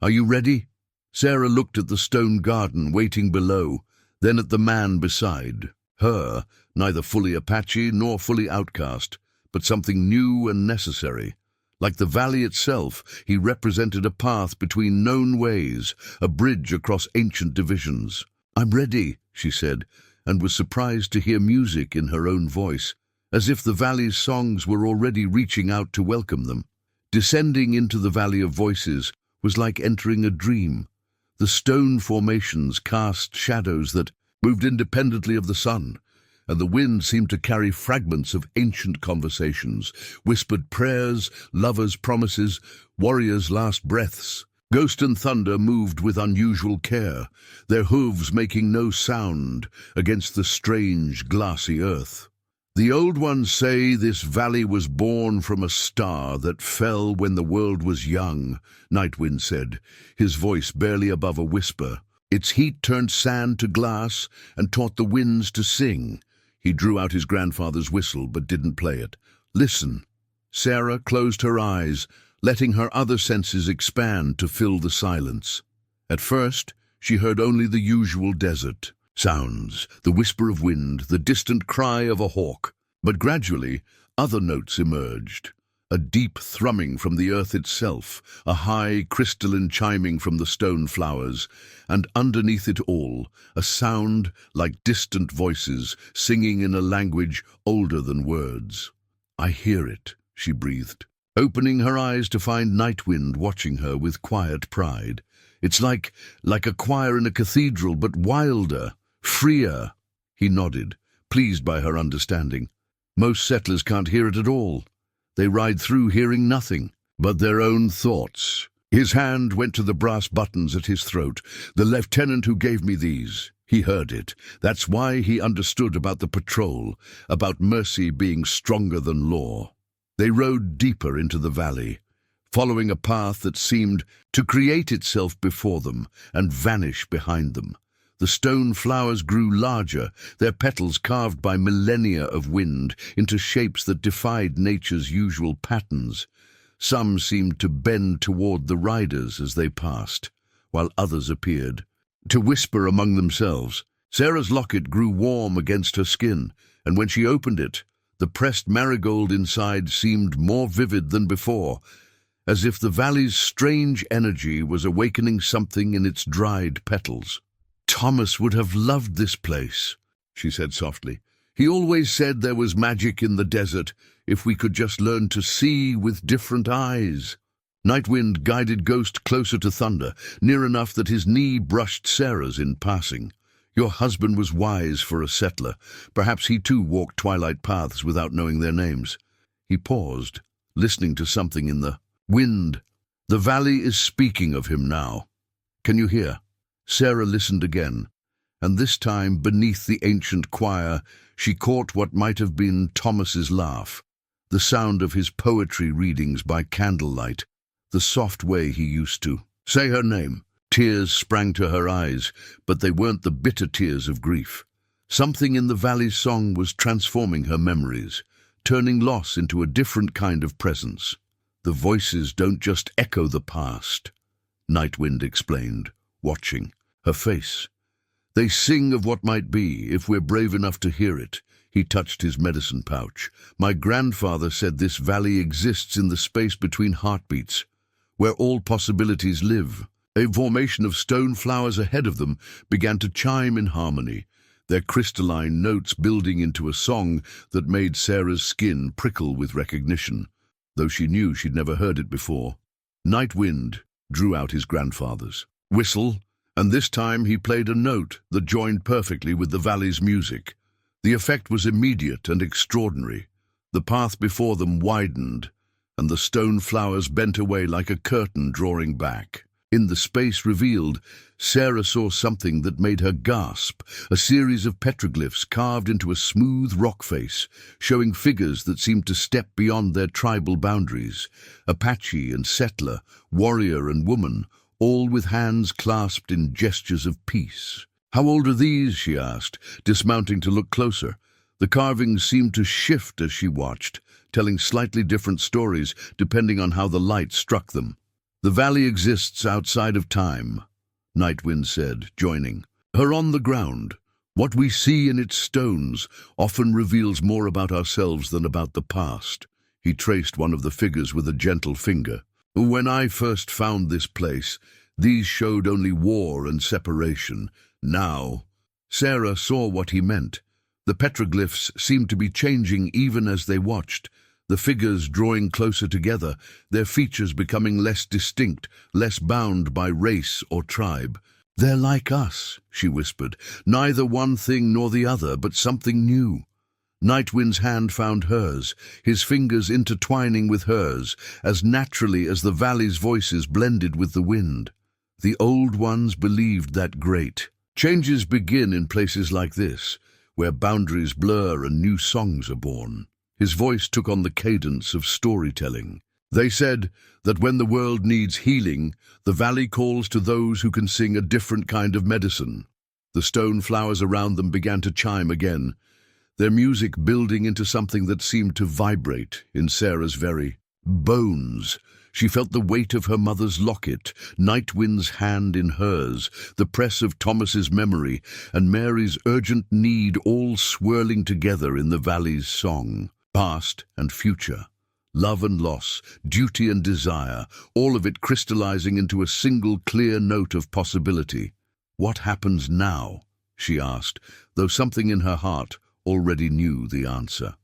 Are you ready? Sarah looked at the stone garden waiting below, then at the man beside her, neither fully Apache nor fully outcast, but something new and necessary. Like the valley itself, he represented a path between known ways, a bridge across ancient divisions. I'm ready, she said, and was surprised to hear music in her own voice, as if the valley's songs were already reaching out to welcome them. Descending into the Valley of Voices was like entering a dream. The stone formations cast shadows that moved independently of the sun, and the wind seemed to carry fragments of ancient conversations, whispered prayers, lovers' promises, warriors' last breaths. Ghost and thunder moved with unusual care, their hooves making no sound against the strange, glassy earth. The old ones say this valley was born from a star that fell when the world was young, Nightwind said, his voice barely above a whisper. Its heat turned sand to glass and taught the winds to sing. He drew out his grandfather's whistle but didn't play it. Listen. Sarah closed her eyes, letting her other senses expand to fill the silence. At first, she heard only the usual desert sounds, the whisper of wind, the distant cry of a hawk. But gradually, other notes emerged. A deep thrumming from the earth itself, a high crystalline chiming from the stone flowers, and underneath it all, a sound like distant voices singing in a language older than words. I hear it, she breathed, opening her eyes to find Nightwind watching her with quiet pride. It's like a choir in a cathedral, but wilder, freer. He nodded, pleased by her understanding. Most settlers can't hear it at all. They ride through hearing nothing but their own thoughts. His hand went to the brass buttons at his throat. The lieutenant who gave me these. He heard it. That's why he understood about the patrol, about mercy being stronger than law. They rode deeper into the valley, following a path that seemed to create itself before them and vanish behind them. The stone flowers grew larger, their petals carved by millennia of wind into shapes that defied nature's usual patterns. Some seemed to bend toward the riders as they passed, while others appeared to whisper among themselves. Sarah's locket grew warm against her skin, and when she opened it, the pressed marigold inside seemed more vivid than before, as if the valley's strange energy was awakening something in its dried petals. Thomas would have loved this place, she said softly. He always said there was magic in the desert if we could just learn to see with different eyes. Nightwind guided Ghost closer to Thunder, near enough that his knee brushed Sarah's in passing. Your husband was wise for a settler. Perhaps he too walked twilight paths without knowing their names. He paused, listening to something in the wind. The valley is speaking of him now. Can you hear? Sarah listened again, and this time, beneath the ancient choir, she caught what might have been Thomas's laugh, the sound of his poetry readings by candlelight, the soft way he used to say her name. Tears sprang to her eyes, but they weren't the bitter tears of grief. Something in the valley's song was transforming her memories, turning loss into a different kind of presence. The voices don't just echo the past, Nightwind explained, watching her face. They sing of what might be, if we're brave enough to hear it. He touched his medicine pouch. My grandfather said this valley exists in the space between heartbeats, where all possibilities live. A formation of stone flowers ahead of them began to chime in harmony, their crystalline notes building into a song that made Sarah's skin prickle with recognition, though she knew she'd never heard it before. Nightwind drew out his grandfather's whistle, and this time he played a note that joined perfectly with the valley's music. The effect was immediate and extraordinary. The path before them widened, and the stone flowers bent away like a curtain drawing back. In the space revealed, Sarah saw something that made her gasp, a series of petroglyphs carved into a smooth rock face, showing figures that seemed to step beyond their tribal boundaries. Apache and settler, warrior and woman, all with hands clasped in gestures of peace. How old are these? She asked, dismounting to look closer. The carvings seemed to shift as she watched, telling slightly different stories depending on how the light struck them. The valley exists outside of time, Nightwind said, joining her on the ground. What we see in its stones often reveals more about ourselves than about the past. He traced one of the figures with a gentle finger. When I first found this place, these showed only war and separation. Now, Sarah saw what he meant. The petroglyphs seemed to be changing even as they watched, the figures drawing closer together, their features becoming less distinct, less bound by race or tribe. They're like us, she whispered, neither one thing nor the other, but something new. Nightwind's hand found hers, his fingers intertwining with hers, as naturally as the valley's voices blended with the wind. The old ones believed that great changes begin in places like this, where boundaries blur and new songs are born. His voice took on the cadence of storytelling. They said that when the world needs healing, the valley calls to those who can sing a different kind of medicine. The stone flowers around them began to chime again, their music building into something that seemed to vibrate in Sarah's very bones. She felt the weight of her mother's locket, Nightwind's hand in hers, the press of Thomas's memory, and Mary's urgent need all swirling together in the valley's song. Past and future, love and loss, duty and desire, all of it crystallizing into a single clear note of possibility. What happens now? She asked, though something in her heart already knew the answer.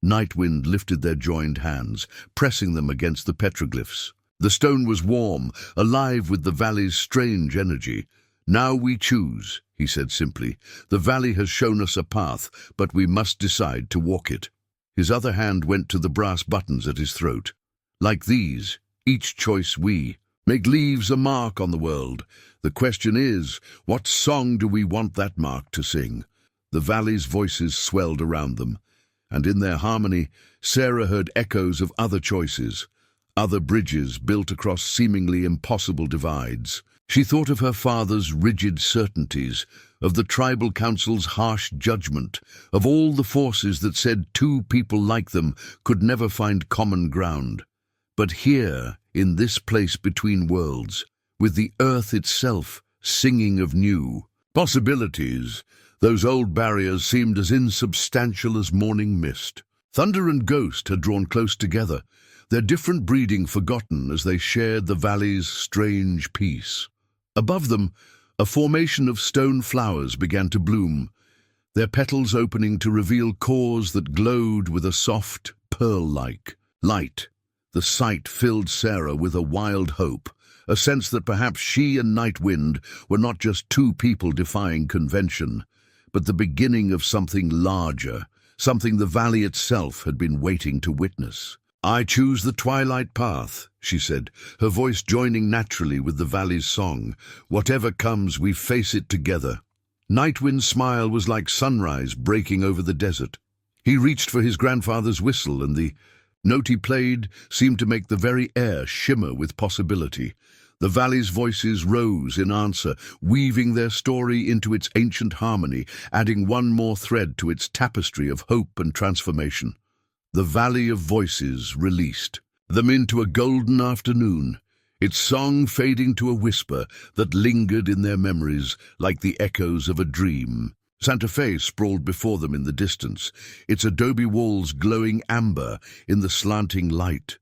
Nightwind lifted their joined hands, pressing them against the petroglyphs. The stone was warm, alive with the valley's strange energy. Now we choose, he said simply. The valley has shown us a path, but we must decide to walk it. His other hand went to the brass buttons at his throat. Like these, each choice we make leaves a mark on the world. The question is, what song do we want that mark to sing? The valley's voices swelled around them, and in their harmony, Sarah heard echoes of other choices, other bridges built across seemingly impossible divides. She thought of her father's rigid certainties, of the tribal council's harsh judgment, of all the forces that said two people like them could never find common ground. But here, in this place between worlds, with the earth itself singing of new possibilities, those old barriers seemed as insubstantial as morning mist. Thunder and Ghost had drawn close together, their different breeding forgotten as they shared the valley's strange peace. Above them, A formation of stone flowers began to bloom, their petals opening to reveal cores that glowed with a soft, pearl-like light. The sight filled Sarah with a wild hope, a sense that perhaps she and Night Wind were not just two people defying convention, but the beginning of something larger, something the valley itself had been waiting to witness. "I choose the twilight path," she said, her voice joining naturally with the valley's song. "Whatever comes, we face it together." Nightwind's smile was like sunrise breaking over the desert. He reached for his grandfather's whistle, and the note he played seemed to make the very air shimmer with possibility. The valley's voices rose in answer, weaving their story into its ancient harmony, adding one more thread to its tapestry of hope and transformation. The Valley of Voices released them into a golden afternoon, its song fading to a whisper that lingered in their memories like the echoes of a dream. Santa Fe sprawled before them in the distance, its adobe walls glowing amber in the slanting light.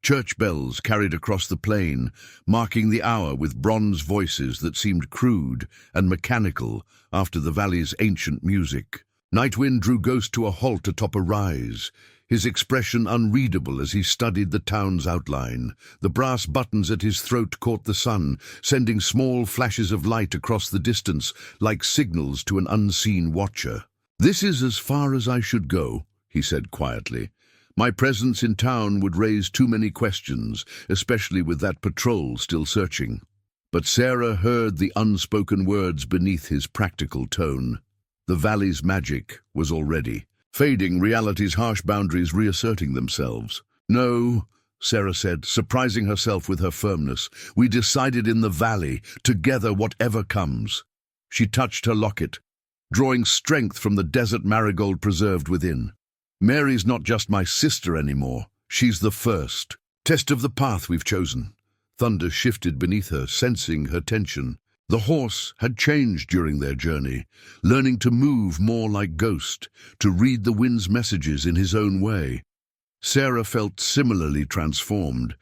Church bells carried across the plain, marking the hour with bronze voices that seemed crude and mechanical after the valley's ancient music. Nightwind drew Ghost to a halt atop a rise, his expression unreadable as he studied the town's outline. The brass buttons at his throat caught the sun, sending small flashes of light across the distance like signals to an unseen watcher. "This is as far as I should go," he said quietly. "My presence in town would raise too many questions, especially with that patrol still searching." But Sarah heard the unspoken words beneath his practical tone. The valley's magic was already fading, reality's harsh boundaries reasserting themselves. "No," Sarah said, surprising herself with her firmness. "We decided in the valley, together whatever comes." She touched her locket, drawing strength from the desert marigold preserved within. "Mary's not just my sister anymore. She's the first test of the path we've chosen." Thunder shifted beneath her, sensing her tension. The horse had changed during their journey, learning to move more like Ghost, to read the wind's messages in his own way. Sarah felt similarly transformed,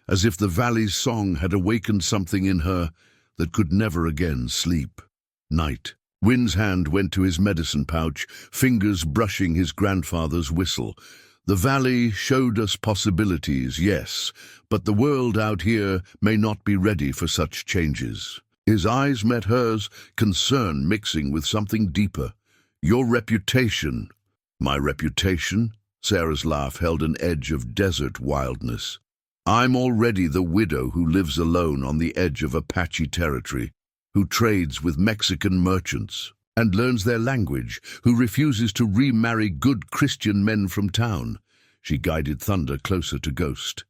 as if the valley's song had awakened something in her that could never again sleep. Night. Wind's hand went to his medicine pouch, fingers brushing his grandfather's whistle. "The valley showed us possibilities, yes, but the world out here may not be ready for such changes." His eyes met hers, concern mixing with something deeper. "Your reputation." "My reputation?" Sarah's laugh held an edge of desert wildness. "I'm already the widow who lives alone on the edge of Apache territory, who trades with Mexican merchants and learns their language, who refuses to remarry good Christian men from town." She guided Thunder closer to Ghost.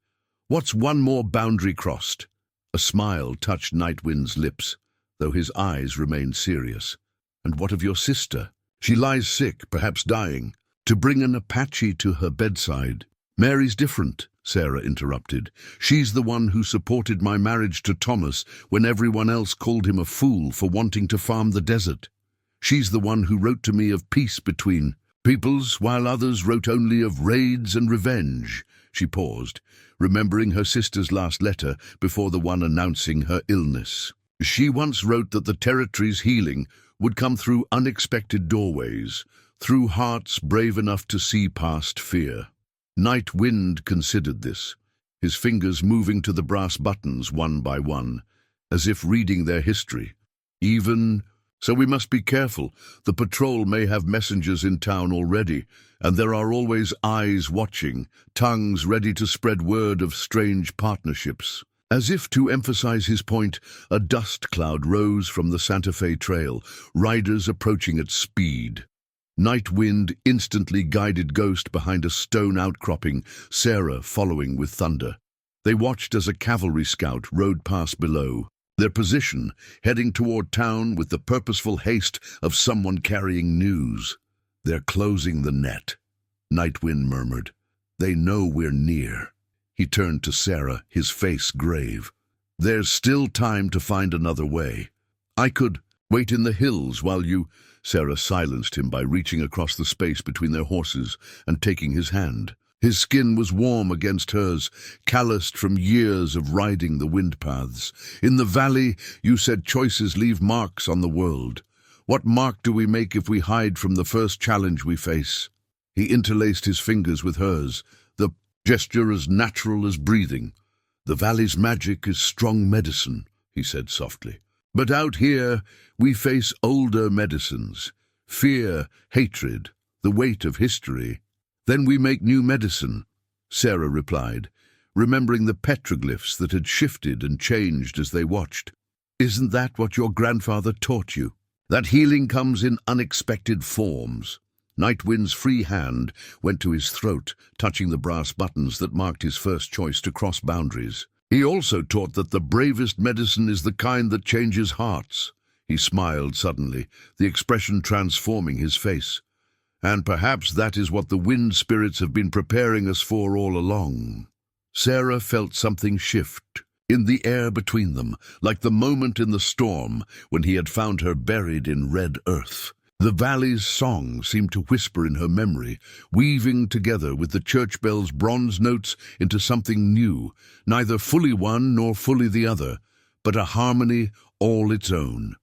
"What's one more boundary crossed?" A smile touched Nightwind's lips, though his eyes remained serious. "And what of your sister? She lies sick, perhaps dying. To bring an Apache to her bedside." "Mary's different," Sarah interrupted. "She's the one who supported my marriage to Thomas when everyone else called him a fool for wanting to farm the desert. She's the one who wrote to me of peace between peoples, while others wrote only of raids and revenge." She paused, remembering her sister's last letter before the one announcing her illness. She once wrote that the territory's healing would come through unexpected doorways, through hearts brave enough to see past fear. Night Wind considered this, his fingers moving to the brass buttons one by one, as if reading their history. So we must be careful. The patrol may have messengers in town already, and there are always eyes watching, tongues ready to spread word of strange partnerships." As if to emphasize his point, a dust cloud rose from the Santa Fe trail, riders approaching at speed. Night Wind instantly guided Ghost behind a stone outcropping, Sarah following with Thunder. They watched as a cavalry scout rode past below, their position heading toward town with the purposeful haste of someone carrying news. "They're closing the net," Nightwind murmured. "They know we're near." He turned to Sarah, his face grave. "There's still time to find another way. I could wait in the hills while you—" Sarah silenced him by reaching across the space between their horses and taking his hand. His skin was warm against hers, calloused from years of riding the wind paths. In the valley, you said choices leave marks on the world. What mark do we make if we hide from the first challenge we face? He interlaced his fingers with hers, the gesture as natural as breathing. The valley's magic is strong medicine, he said softly. But out here, we face older medicines. Fear, hatred, the weight of history. Then we make new medicine, Sarah replied, remembering the petroglyphs that had shifted and changed as they watched. Isn't that what your grandfather taught you? That healing comes in unexpected forms. Nightwind's free hand went to his throat, touching the brass buttons that marked his first choice to cross boundaries. He also taught that the bravest medicine is the kind that changes hearts. He smiled suddenly, the expression transforming his face. And perhaps that is what the wind spirits have been preparing us for all along. Sarah felt something shift in the air between them, like the moment in the storm when he had found her buried in red earth. The valley's song seemed to whisper in her memory, weaving together with the church bell's bronze notes into something new, neither fully one nor fully the other, but a harmony all its own.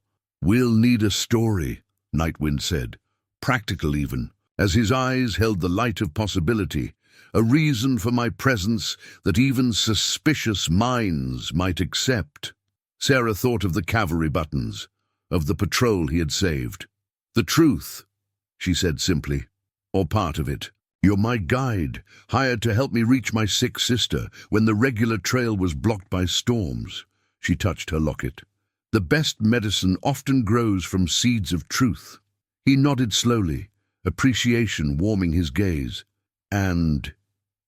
We'll need a story, Nightwind said, practical even, as his eyes held the light of possibility, a reason for my presence that even suspicious minds might accept. Sarah thought of the cavalry buttons, of the patrol he had saved. The truth, she said simply, or part of it. You're my guide, hired to help me reach my sick sister when the regular trail was blocked by storms. She touched her locket. The best medicine often grows from seeds of truth. He nodded slowly, appreciation warming his gaze. And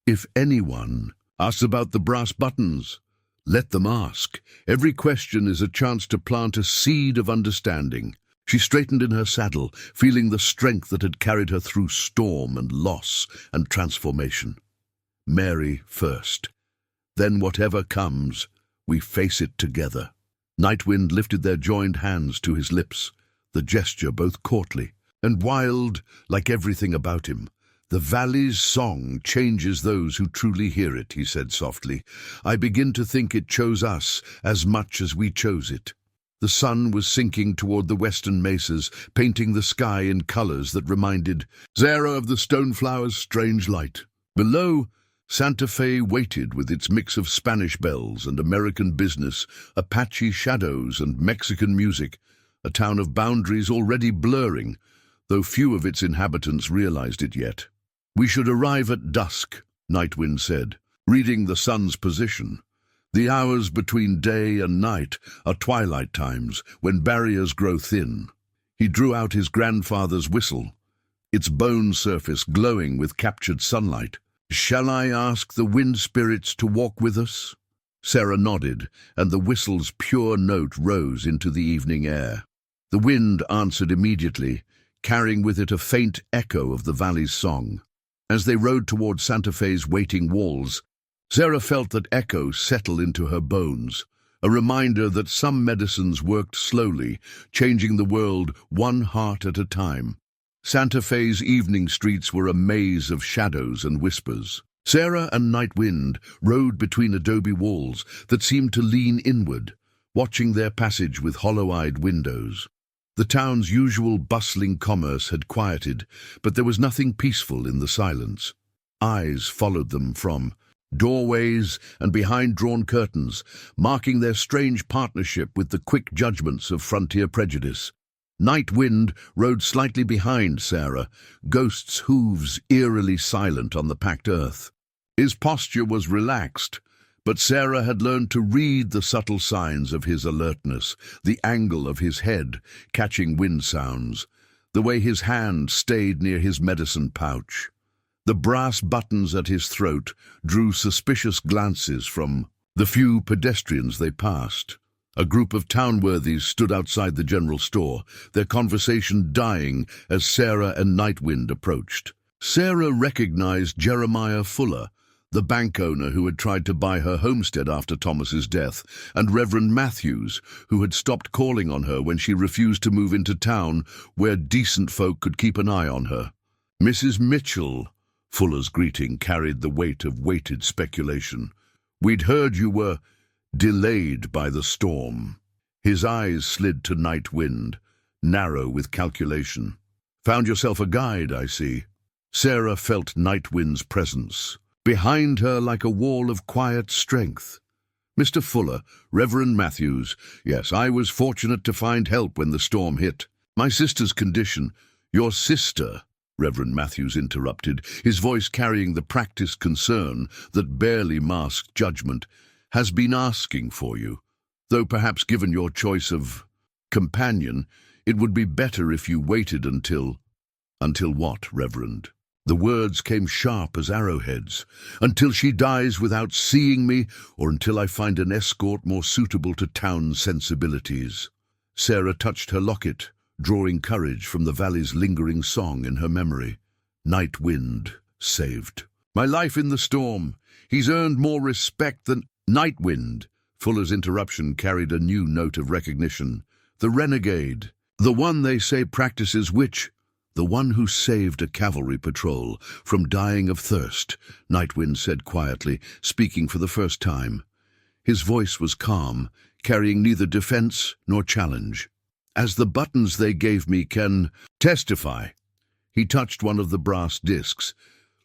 if anyone asks about the brass buttons, let them ask. Every question is a chance to plant a seed of understanding. She straightened in her saddle, feeling the strength that had carried her through storm and loss and transformation. Mary first. Then whatever comes, we face it together. Nightwind lifted their joined hands to his lips, the gesture both courtly and wild like everything about him. The valley's song changes those who truly hear it, he said softly. I begin to think it chose us as much as we chose it. The sun was sinking toward the western mesas, painting the sky in colors that reminded Sarah of the stoneflower's strange light. Below, Santa Fe waited with its mix of Spanish bells and American business, Apache shadows and Mexican music, a town of boundaries already blurring, though few of its inhabitants realized it yet. We should arrive at dusk, Nightwind said, reading the sun's position. The hours between day and night are twilight times, when barriers grow thin. He drew out his grandfather's whistle, its bone surface glowing with captured sunlight. Shall I ask the wind spirits to walk with us? Sarah nodded, and the whistle's pure note rose into the evening air. The wind answered immediately, carrying with it a faint echo of the valley's song. As they rode toward Santa Fe's waiting walls, Sarah felt that echo settle into her bones, a reminder that some medicines worked slowly, changing the world one heart at a time. Santa Fe's evening streets were a maze of shadows and whispers. Sarah and Nightwind rode between adobe walls that seemed to lean inward, watching their passage with hollow-eyed windows. The town's usual bustling commerce had quieted, but there was nothing peaceful in the silence. Eyes followed them from doorways and behind drawn curtains, marking their strange partnership with the quick judgments of frontier prejudice. Nightwind rode slightly behind Sarah, Ghost's hooves eerily silent on the packed earth. His posture was relaxed, but Sarah had learned to read the subtle signs of his alertness, the angle of his head, catching wind sounds, the way his hand stayed near his medicine pouch. The brass buttons at his throat drew suspicious glances from the few pedestrians they passed. A group of town worthies stood outside the general store, their conversation dying as Sarah and Nightwind approached. Sarah recognized Jeremiah Fuller, the bank owner who had tried to buy her homestead after Thomas's death, and Reverend Matthews, who had stopped calling on her when she refused to move into town where decent folk could keep an eye on her. Mrs. Mitchell, Fuller's greeting carried the weight of weighted speculation. "We'd heard you were delayed by the storm." His eyes slid to Night Wind, narrow with calculation. "Found yourself a guide, I see." Sarah felt Night Wind's presence, behind her like a wall of quiet strength. "Mr. Fuller, Reverend Matthews, yes, I was fortunate to find help when the storm hit. My sister's condition—" "Your sister," Reverend Matthews interrupted, his voice carrying the practiced concern that barely masked judgment, "has been asking for you. Though perhaps given your choice of companion, it would be better if you waited until—" "Until what, Reverend?" The words came sharp as arrowheads. "Until she dies without seeing me, or until I find an escort more suitable to town sensibilities." Sarah touched her locket, drawing courage from the valley's lingering song in her memory. "Night Wind saved my life in the storm. He's earned more respect than—" "Night Wind!" Fuller's interruption carried a new note of recognition. "The renegade. The one they say practices witch. The one who saved a cavalry patrol from dying of thirst," Night Wind said quietly, speaking for the first time. His voice was calm, carrying neither defense nor challenge. "As the buttons they gave me can testify." He touched one of the brass discs.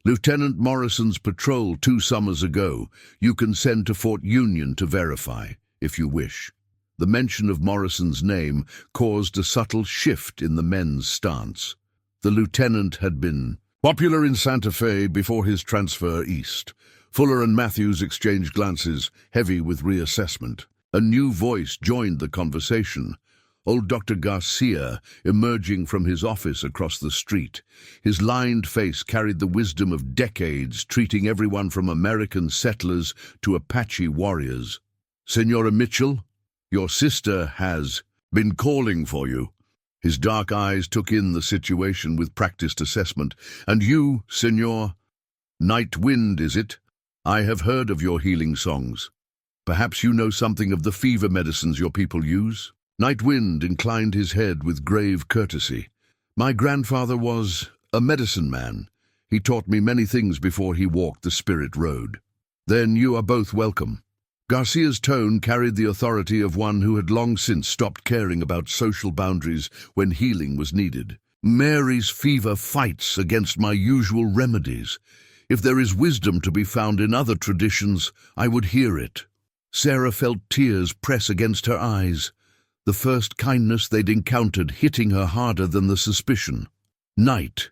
"Lieutenant Morrison's patrol 2 summers ago. You can send to Fort Union to verify, if you wish." The mention of Morrison's name caused a subtle shift in the men's stance. The lieutenant had been popular in Santa Fe before his transfer east. Fuller and Matthews exchanged glances, heavy with reassessment. A new voice joined the conversation. Old Dr. Garcia, emerging from his office across the street. His lined face carried the wisdom of decades, treating everyone from American settlers to Apache warriors. "Senora Mitchell, your sister has been calling for you." His dark eyes took in the situation with practiced assessment. "And you, Senor? Night Wind, is it? I have heard of your healing songs. Perhaps you know something of the fever medicines your people use?" Night Wind inclined his head with grave courtesy. "My grandfather was a medicine man. He taught me many things before he walked the spirit road." "Then you are both welcome." Garcia's tone carried the authority of one who had long since stopped caring about social boundaries when healing was needed. "Mary's fever fights against my usual remedies. If there is wisdom to be found in other traditions, I would hear it." Sarah felt tears press against her eyes, the first kindness they'd encountered hitting her harder than the suspicion. Night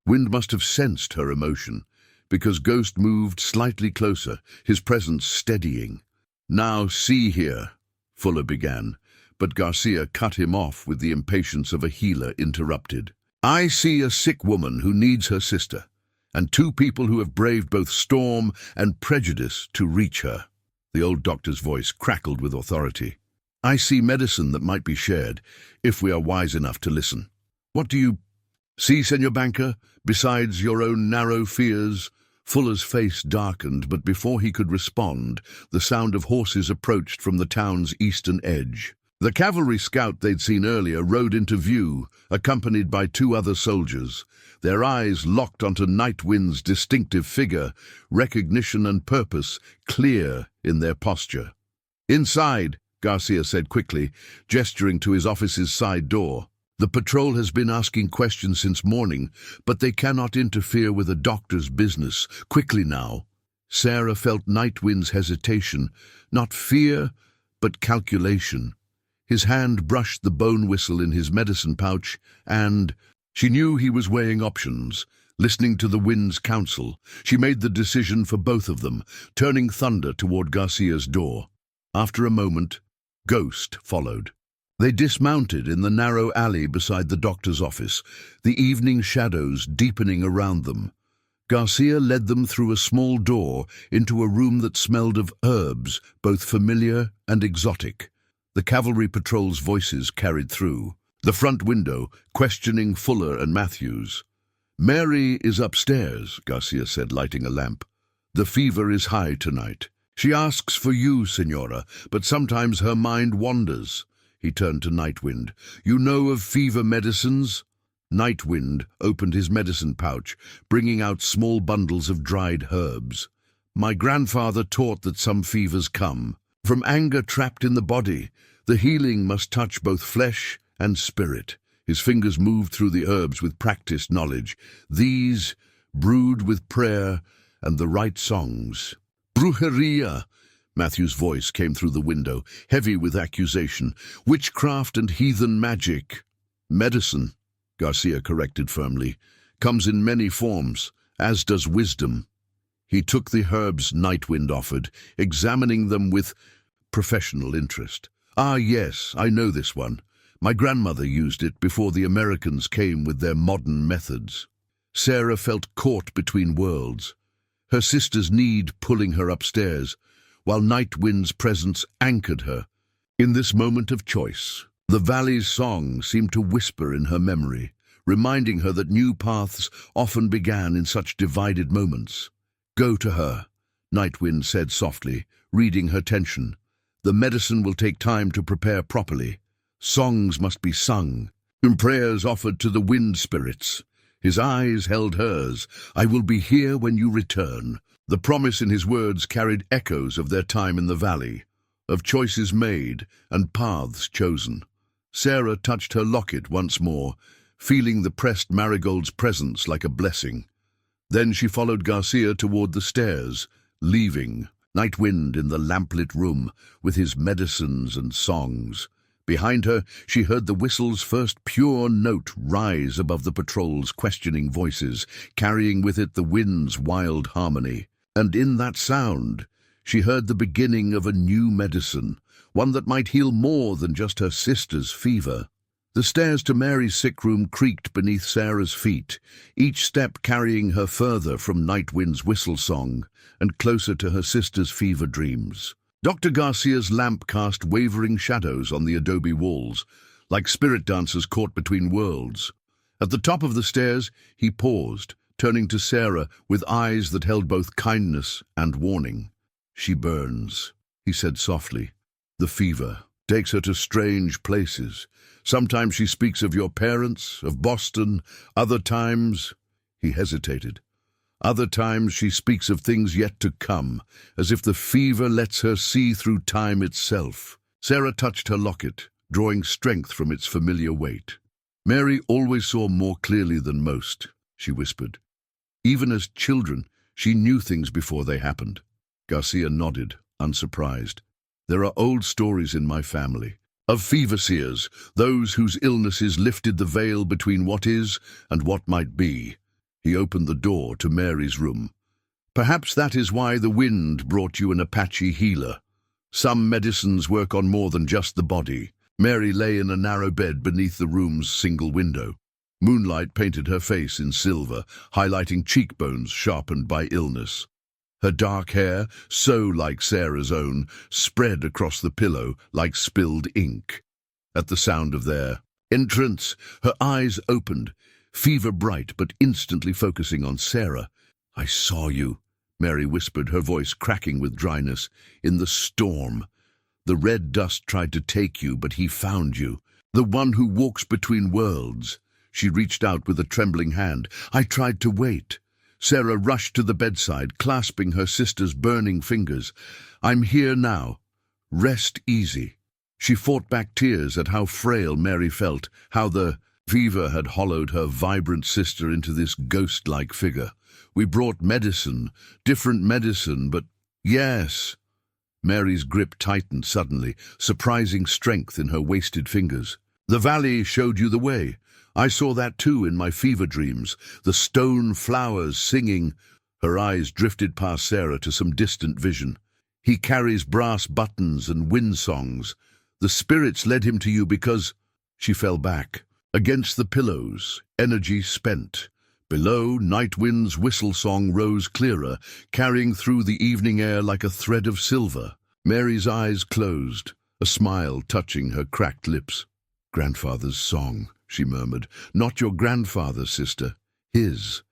Wind must have sensed her emotion, because Ghost moved slightly closer, his presence steadying. "Now see here," Fuller began, but Garcia cut him off with the impatience of a healer interrupted. "I see a sick woman who needs her sister, and 2 people who have braved both storm and prejudice to reach her." The old doctor's voice crackled with authority. "I see medicine that might be shared, if we are wise enough to listen." "What do you see, Senor Banker, besides your own narrow fears?" Fuller's face darkened, but before he could respond, the sound of horses approached from the town's eastern edge. The cavalry scout they'd seen earlier rode into view, accompanied by 2 other soldiers. Their eyes locked onto Night Wind's distinctive figure, recognition and purpose clear in their posture. "Inside," Garcia said quickly, gesturing to his office's side door. "The patrol has been asking questions since morning, but they cannot interfere with a doctor's business. Quickly now." Sarah felt Night Wind's hesitation, not fear, but calculation. His hand brushed the bone whistle in his medicine pouch, and she knew he was weighing options. Listening to the Wind's counsel, she made the decision for both of them, turning Thunder toward Garcia's door. After a moment, Ghost followed. They dismounted in the narrow alley beside the doctor's office, the evening shadows deepening around them. Garcia led them through a small door into a room that smelled of herbs, both familiar and exotic. The cavalry patrol's voices carried through. The front window, questioning Fuller and Matthews. "Mary is upstairs," Garcia said, lighting a lamp. "The fever is high tonight. She asks for you, Senora, but sometimes her mind wanders." He turned to Night Wind. "You know of fever medicines?" Nightwind opened his medicine pouch, bringing out small bundles of dried herbs. My grandfather taught that some fevers come from anger trapped in the body. The healing must touch both flesh and spirit. His fingers moved through the herbs with practiced knowledge. These, brewed with prayer and the right songs. Brujeria! Matthew's voice came through the window, heavy with accusation. Witchcraft and heathen magic. Medicine, Garcia corrected firmly, comes in many forms, as does wisdom. He took the herbs Nightwind offered, examining them with professional interest. Ah, yes, I know this one. My grandmother used it before the Americans came with their modern methods. Sarah felt caught between worlds, her sister's need pulling her upstairs, while Nightwind's presence anchored her. In this moment of choice, the valley's song seemed to whisper in her memory, reminding her that new paths often began in such divided moments. Go to her, Nightwind said softly, reading her tension. The medicine will take time to prepare properly. Songs must be sung, and prayers offered to the wind spirits. His eyes held hers. I will be here when you return. The promise in his words carried echoes of their time in the valley, of choices made and paths chosen. Sarah touched her locket once more, feeling the pressed marigold's presence like a blessing. Then she followed Garcia toward the stairs, leaving Nightwind in the lamplit room with his medicines and songs. Behind her, she heard the whistle's first pure note rise above the patrol's questioning voices, carrying with it the wind's wild harmony. And in that sound, she heard the beginning of a new medicine, one that might heal more than just her sister's fever. The stairs to Mary's sick room creaked beneath Sarah's feet, each step carrying her further from Nightwind's whistle song and closer to her sister's fever dreams. Dr. Garcia's lamp cast wavering shadows on the adobe walls, like spirit dancers caught between worlds. At the top of the stairs, he paused, turning to Sarah with eyes that held both kindness and warning. She burns, he said softly. The fever takes her to strange places. Sometimes she speaks of your parents, of Boston. Other times, he hesitated. Other times she speaks of things yet to come, as if the fever lets her see through time itself. Sarah touched her locket, drawing strength from its familiar weight. Mary always saw more clearly than most, she whispered. Even as children, she knew things before they happened. Garcia nodded, unsurprised. There are old stories in my family, of fever-seers, those whose illnesses lifted the veil between what is and what might be. He opened the door to Mary's room. Perhaps that is why the wind brought you an Apache healer. Some medicines work on more than just the body. Mary lay in a narrow bed beneath the room's single window. Moonlight painted her face in silver, highlighting cheekbones sharpened by illness. Her dark hair, so like Sarah's own, spread across the pillow like spilled ink. At the sound of their entrance, her eyes opened, fever-bright but instantly focusing on Sarah. I saw you, Mary whispered, her voice cracking with dryness. In the storm. The red dust tried to take you, but he found you. The one who walks between worlds. She reached out with a trembling hand. I tried to wait. Sarah rushed to the bedside, clasping her sister's burning fingers. I'm here now. Rest easy. She fought back tears at how frail Mary felt, how the fever had hollowed her vibrant sister into this ghost-like figure. We brought medicine, different medicine, but yes. Mary's grip tightened suddenly, surprising strength in her wasted fingers. The valley showed you the way. I saw that too in my fever dreams, the stone flowers singing. Her eyes drifted past Sarah to some distant vision. He carries brass buttons and wind songs. The spirits led him to you because... She fell back. Against the pillows, energy spent. Below, Nightwind's whistle song rose clearer, carrying through the evening air like a thread of silver. Mary's eyes closed, a smile touching her cracked lips. Grandfather's song, she murmured. Not your grandfather's, sister. His.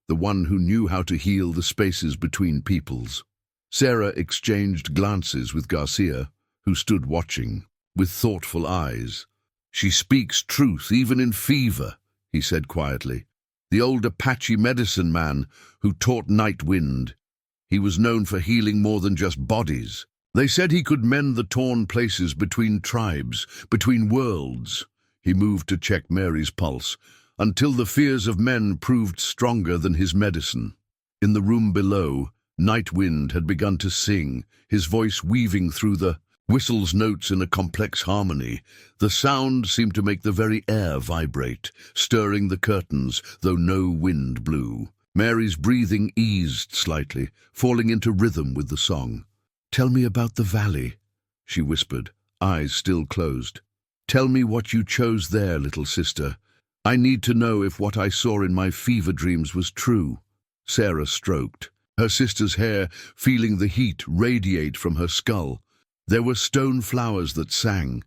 The one who knew how to heal the spaces between peoples. Sarah exchanged glances with Garcia, who stood watching, with thoughtful eyes. She speaks truth even in fever, he said quietly. "The old Apache medicine man who taught Night Wind. He was known for healing more than just bodies. They said he could mend the torn places between tribes, between worlds." He moved to check Mary's pulse, until the fears of men proved stronger than his medicine. In the room below, Night Wind had begun to sing, his voice weaving through the whistle's notes in a complex harmony. The sound seemed to make the very air vibrate, stirring the curtains, though no wind blew. Mary's breathing eased slightly, falling into rhythm with the song. "Tell me about the valley," she whispered, eyes still closed. "Tell me what you chose there, little sister. I need to know if what I saw in my fever dreams was true." Sarah stroked, her sister's hair feeling the heat radiate from her skull. There were stone flowers that sang,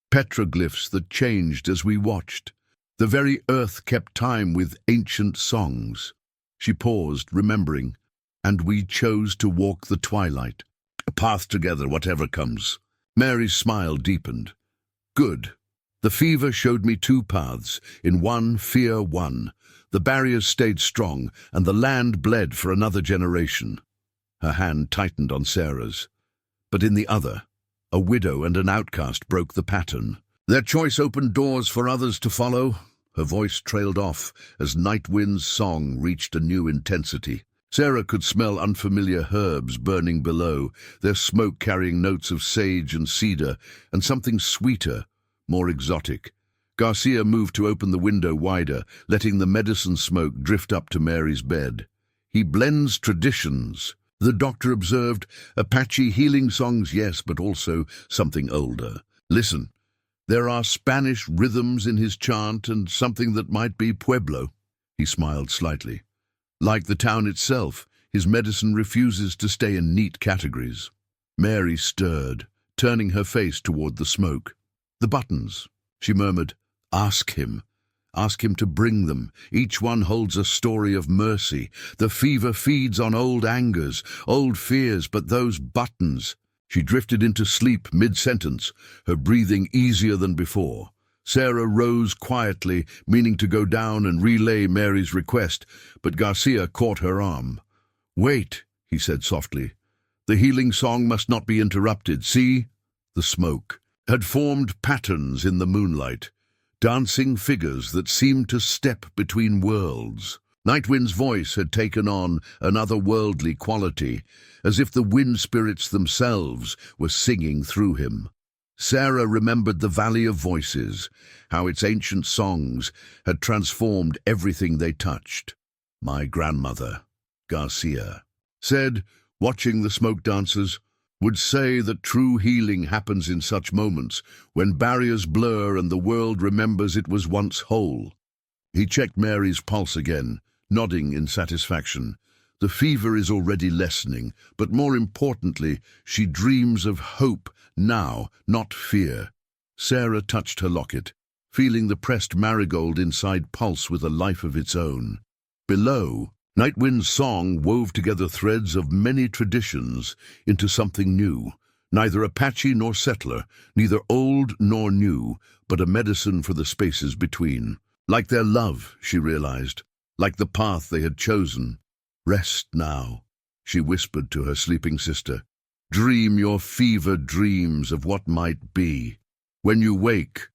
petroglyphs that changed as we watched. The very earth kept time with ancient songs. She paused, remembering, "And we chose to walk the twilight, a path together, whatever comes." Mary's smile deepened. "Good. The fever showed me two paths. In one, fear won. The barriers stayed strong, and the land bled for another generation." Her hand tightened on Sarah's. "But in the other, a widow and an outcast broke the pattern. Their choice opened doors for others to follow." Her voice trailed off as Night Wind's song reached a new intensity. Sarah could smell unfamiliar herbs burning below, their smoke carrying notes of sage and cedar, and something sweeter, more exotic. Garcia moved to open the window wider, letting the medicine smoke drift up to Mary's bed. "He blends traditions," the doctor observed. "Apache healing songs, yes, but also something older. Listen, there are Spanish rhythms in his chant and something that might be Pueblo." He smiled slightly. "Like the town itself, his medicine refuses to stay in neat categories." Mary stirred, turning her face toward the smoke. "The buttons," she murmured. "Ask him. Ask him to bring them. Each one holds a story of mercy. The fever feeds on old angers, old fears, but those buttons—" She drifted into sleep mid-sentence, her breathing easier than before. Sarah rose quietly, meaning to go down and relay Mary's request, but Garcia caught her arm. "Wait," he said softly. "The healing song must not be interrupted. See?" The smoke had formed patterns in the moonlight, dancing figures that seemed to step between worlds. Nightwind's voice had taken on an otherworldly quality, as if the wind spirits themselves were singing through him. Sarah remembered the Valley of Voices, how its ancient songs had transformed everything they touched. "My grandmother," Garcia said, watching the smoke dancers, would say that true healing happens in such moments, when barriers blur and the world remembers it was once whole. He checked Mary's pulse again, nodding in satisfaction. The fever is already lessening, but more importantly, she dreams of hope now, not fear. Sarah touched her locket, feeling the pressed marigold inside pulse with a life of its own. Below, Nightwind's song wove together threads of many traditions into something new, neither Apache nor settler, neither old nor new, but a medicine for the spaces between. Like their love, she realized, like the path they had chosen. "Rest now," she whispered to her sleeping sister. "Dream your fevered dreams of what might be. When you wake,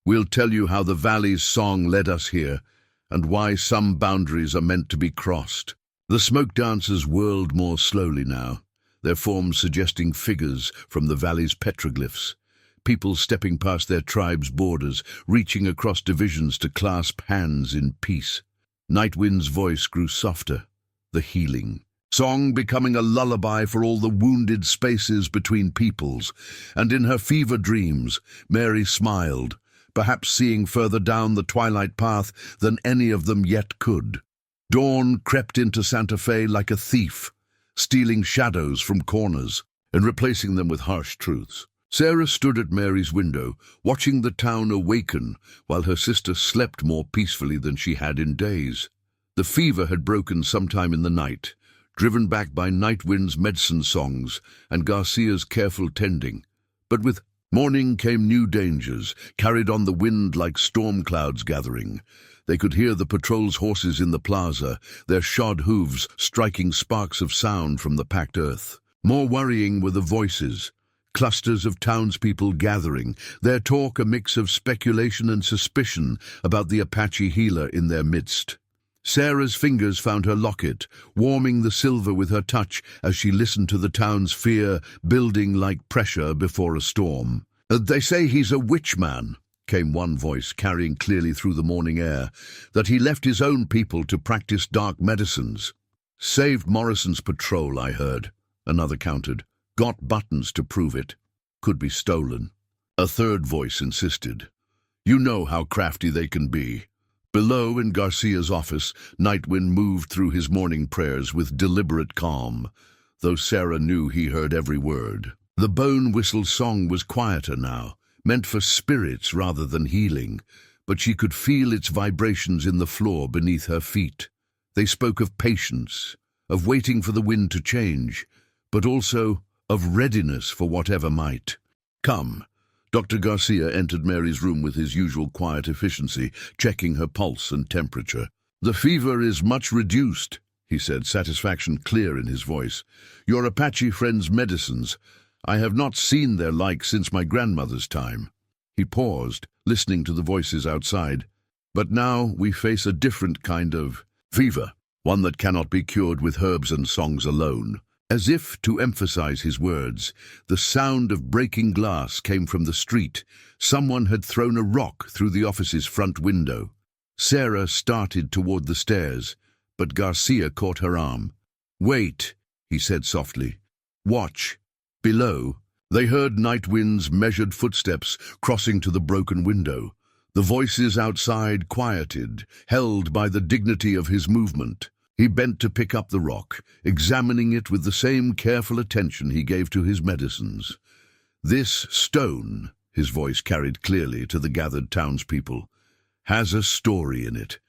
we'll tell you how the valley's song led us here, and why some boundaries are meant to be crossed." The smoke dancers whirled more slowly now, their forms suggesting figures from the valley's petroglyphs. People stepping past their tribe's borders, reaching across divisions to clasp hands in peace. Nightwind's voice grew softer, the healing song becoming a lullaby for all the wounded spaces between peoples. And in her fever dreams, Mary smiled, perhaps seeing further down the twilight path than any of them yet could. Dawn crept into Santa Fe like a thief, stealing shadows from corners and replacing them with harsh truths. Sarah stood at Mary's window, watching the town awaken, while her sister slept more peacefully than she had in days. The fever had broken sometime in the night, driven back by Nightwind's medicine songs and Garcia's careful tending. But with Morning came new dangers, carried on the wind like storm clouds gathering. They could hear the patrol's horses in the plaza, their shod hooves striking sparks of sound from the packed earth. More worrying were the voices, clusters of townspeople gathering, their talk a mix of speculation and suspicion about the Apache healer in their midst. Sarah's fingers found her locket, warming the silver with her touch as she listened to the town's fear building like pressure before a storm. "They say he's a witch man," came one voice, carrying clearly through the morning air, "that he left his own people to practice dark medicines." "Saved Morrison's patrol, I heard," another countered. "Got buttons to prove it. Could be stolen." A third voice insisted. "You know how crafty they can be." Below in Garcia's office, Nightwind moved through his morning prayers with deliberate calm, though Sarah knew he heard every word. The bone whistle song was quieter now, meant for spirits rather than healing, but she could feel its vibrations in the floor beneath her feet. They spoke of patience, of waiting for the wind to change, but also of readiness for whatever might. "Come." Dr. Garcia entered Mary's room with his usual quiet efficiency, checking her pulse and temperature. "The fever is much reduced," he said, satisfaction clear in his voice. "Your Apache friend's medicines. I have not seen their like since my grandmother's time." He paused, listening to the voices outside. "But now we face a different kind of fever, one that cannot be cured with herbs and songs alone." As if to emphasize his words, the sound of breaking glass came from the street. Someone had thrown a rock through the office's front window. Sarah started toward the stairs, but Garcia caught her arm. "Wait," he said softly. "Watch." Below, they heard Nightwind's measured footsteps crossing to the broken window. The voices outside quieted, held by the dignity of his movement. He bent to pick up the rock, examining it with the same careful attention he gave to his medicines. "This stone," his voice carried clearly to the gathered townspeople, "has a story in it.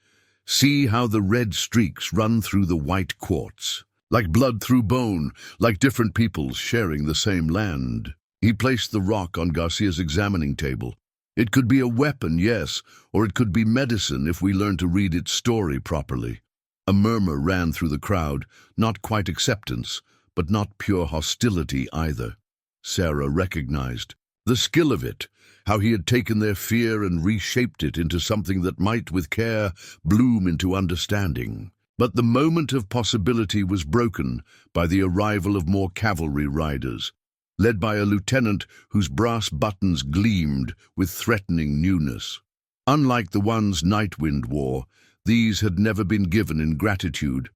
See how the red streaks run through the white quartz, like blood through bone, like different peoples sharing the same land." He placed the rock on Garcia's examining table. "It could be a weapon, yes, or it could be medicine if we learn to read its story properly." A murmur ran through the crowd, not quite acceptance, but not pure hostility either. Sarah recognized the skill of it, how he had taken their fear and reshaped it into something that might, with care, bloom into understanding. But the moment of possibility was broken by the arrival of more cavalry riders, led by a lieutenant whose brass buttons gleamed with threatening newness. Unlike the ones Nightwind wore, these had never been given in gratitude,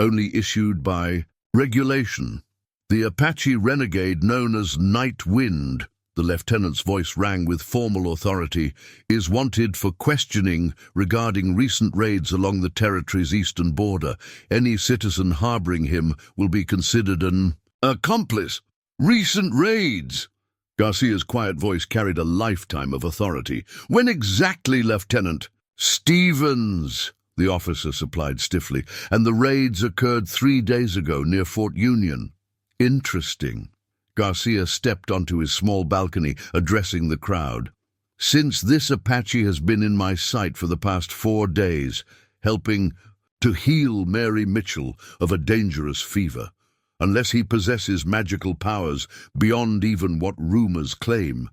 only issued by regulation. "The Apache renegade known as Nightwind," the lieutenant's voice rang with formal authority, "is wanted for questioning regarding recent raids along the territory's eastern border. Any citizen harboring him will be considered an accomplice." "Recent raids!" Garcia's quiet voice carried a lifetime of authority. "When exactly, Lieutenant?" "Stevens," the officer supplied stiffly, "and the raids occurred 3 days ago near Fort Union." "Interesting." Garcia stepped onto his small balcony, addressing the crowd. "Since this Apache has been in my sight for the past 4 days, helping to heal Mary Mitchell of a dangerous fever. Unless he possesses magical powers beyond even what rumors claim,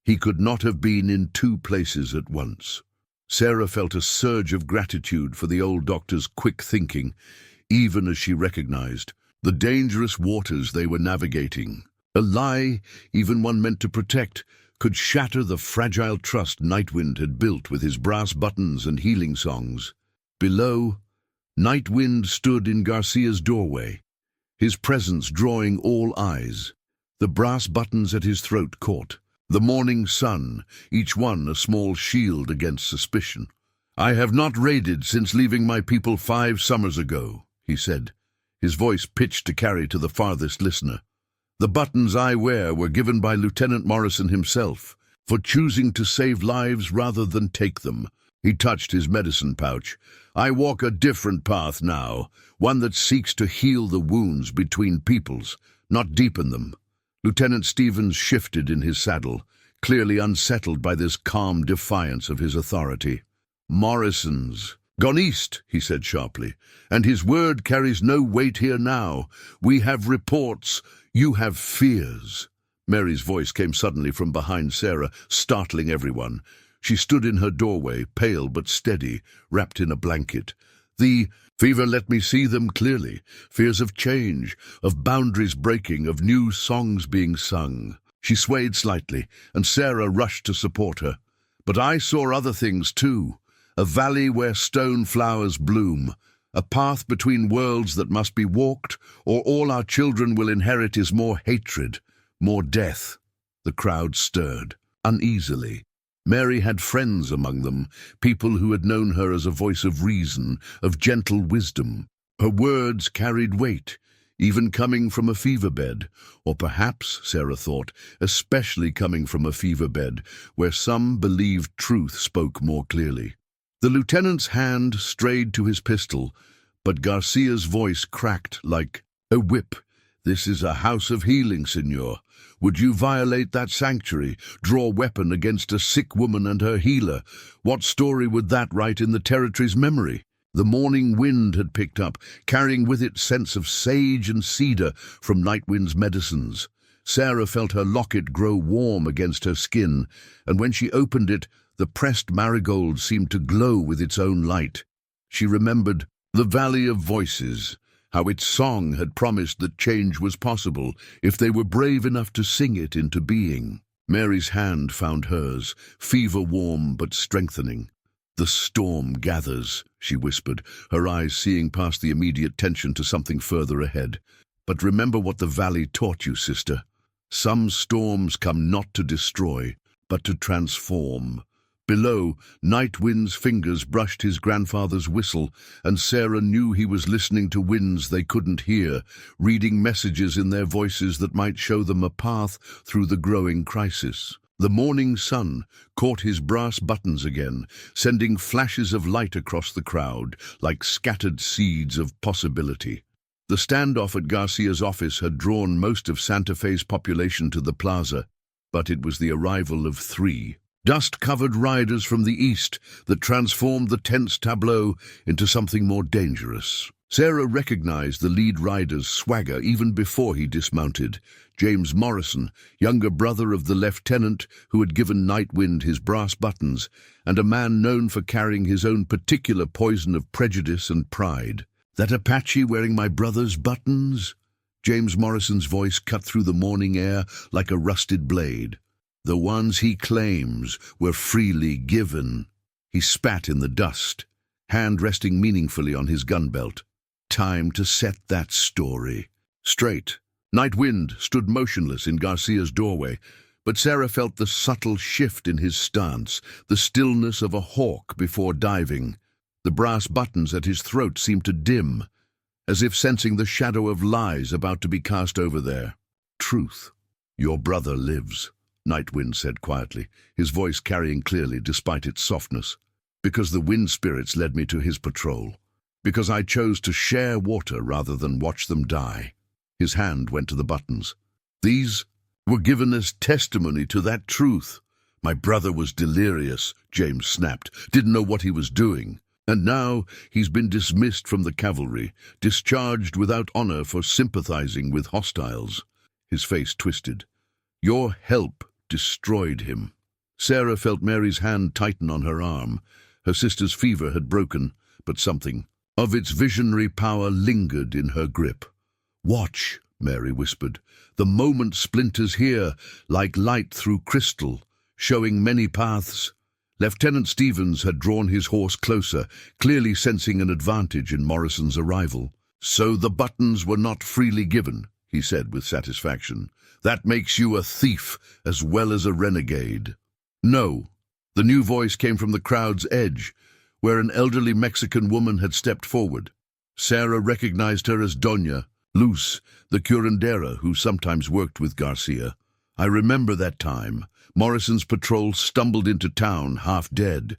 he could not have been in 2 places at once." Sarah felt a surge of gratitude for the old doctor's quick thinking, even as she recognized the dangerous waters they were navigating. A lie, even one meant to protect, could shatter the fragile trust Nightwind had built with his brass buttons and healing songs. Below, Nightwind stood in Garcia's doorway, his presence drawing all eyes. The brass buttons at his throat caught. The morning sun, each one a small shield against suspicion. "I have not raided since leaving my people 5 summers ago," he said, his voice pitched to carry to the farthest listener. "The buttons I wear were given by Lieutenant Morrison himself, for choosing to save lives rather than take them." He touched his medicine pouch. "I walk a different path now, one that seeks to heal the wounds between peoples, not deepen them." Lieutenant Stevens shifted in his saddle, clearly unsettled by this calm defiance of his authority. "Morrison's gone east," he said sharply, "and his word carries no weight here now. We have reports, you have fears." Mary's voice came suddenly from behind Sarah, startling everyone. She stood in her doorway, pale but steady, wrapped in a blanket. "The fever let me see them clearly. Fears of change, of boundaries breaking, of new songs being sung." She swayed slightly, and Sarah rushed to support her. "But I saw other things too. A valley where stone flowers bloom. A path between worlds that must be walked, or all our children will inherit is more hatred, more death." The crowd stirred, uneasily. Mary had friends among them, people who had known her as a voice of reason, of gentle wisdom. Her words carried weight, even coming from a fever bed, or perhaps, Sarah thought, especially coming from a fever bed, where some believed truth spoke more clearly. The lieutenant's hand strayed to his pistol, but Garcia's voice cracked like a whip. "This is a house of healing, Signor. Would you violate that sanctuary, draw weapon against a sick woman and her healer? What story would that write in the territory's memory?" The morning wind had picked up, carrying with it scents of sage and cedar from Nightwind's medicines. Sarah felt her locket grow warm against her skin, and when she opened it, the pressed marigold seemed to glow with its own light. She remembered the Valley of Voices, how its song had promised that change was possible if they were brave enough to sing it into being. Mary's hand found hers, fever-warm but strengthening. "The storm gathers," she whispered, her eyes seeing past the immediate tension to something further ahead. "But remember what the valley taught you, sister. Some storms come not to destroy, but to transform." Below, Nightwind's fingers brushed his grandfather's whistle, and Sarah knew he was listening to winds they couldn't hear, reading messages in their voices that might show them a path through the growing crisis. The morning sun caught his brass buttons again, sending flashes of light across the crowd, like scattered seeds of possibility. The standoff at Garcia's office had drawn most of Santa Fe's population to the plaza, but it was the arrival of 3 dust-covered riders from the east that transformed the tense tableau into something more dangerous. Sarah recognized the lead rider's swagger even before he dismounted. James Morrison, younger brother of the lieutenant who had given Nightwind his brass buttons, and a man known for carrying his own particular poison of prejudice and pride. "That Apache wearing my brother's buttons?" James Morrison's voice cut through the morning air like a rusted blade. "The ones he claims were freely given." He spat in the dust, hand resting meaningfully on his gun belt. Time to set that story straight. Nightwind stood motionless in Garcia's doorway, but Sarah felt the subtle shift in his stance, the stillness of a hawk before diving. The brass buttons at his throat seemed to dim, as if sensing the shadow of lies about to be cast over there. "Truth. Your brother lives," Nightwind said quietly, his voice carrying clearly despite its softness. "Because the wind spirits led me to his patrol. Because I chose to share water rather than watch them die." His hand went to the buttons. "These were given as testimony to that truth." "My brother was delirious," James snapped, "didn't know what he was doing. And now he's been dismissed from the cavalry, discharged without honor for sympathizing with hostiles." His face twisted. "Your help destroyed him." Sarah felt Mary's hand tighten on her arm. Her sister's fever had broken, but something of its visionary power lingered in her grip. "Watch," Mary whispered. "The moment splinters here, like light through crystal, showing many paths." Lieutenant Stevens had drawn his horse closer, clearly sensing an advantage in Morrison's arrival. "So the buttons were not freely given," he said with satisfaction. "That makes you a thief as well as a renegade." "No." The new voice came from the crowd's edge, where an elderly Mexican woman had stepped forward. Sarah recognized her as Doña Luz, the curandera who sometimes worked with Garcia. "I remember that time. Morrison's patrol stumbled into town, half dead.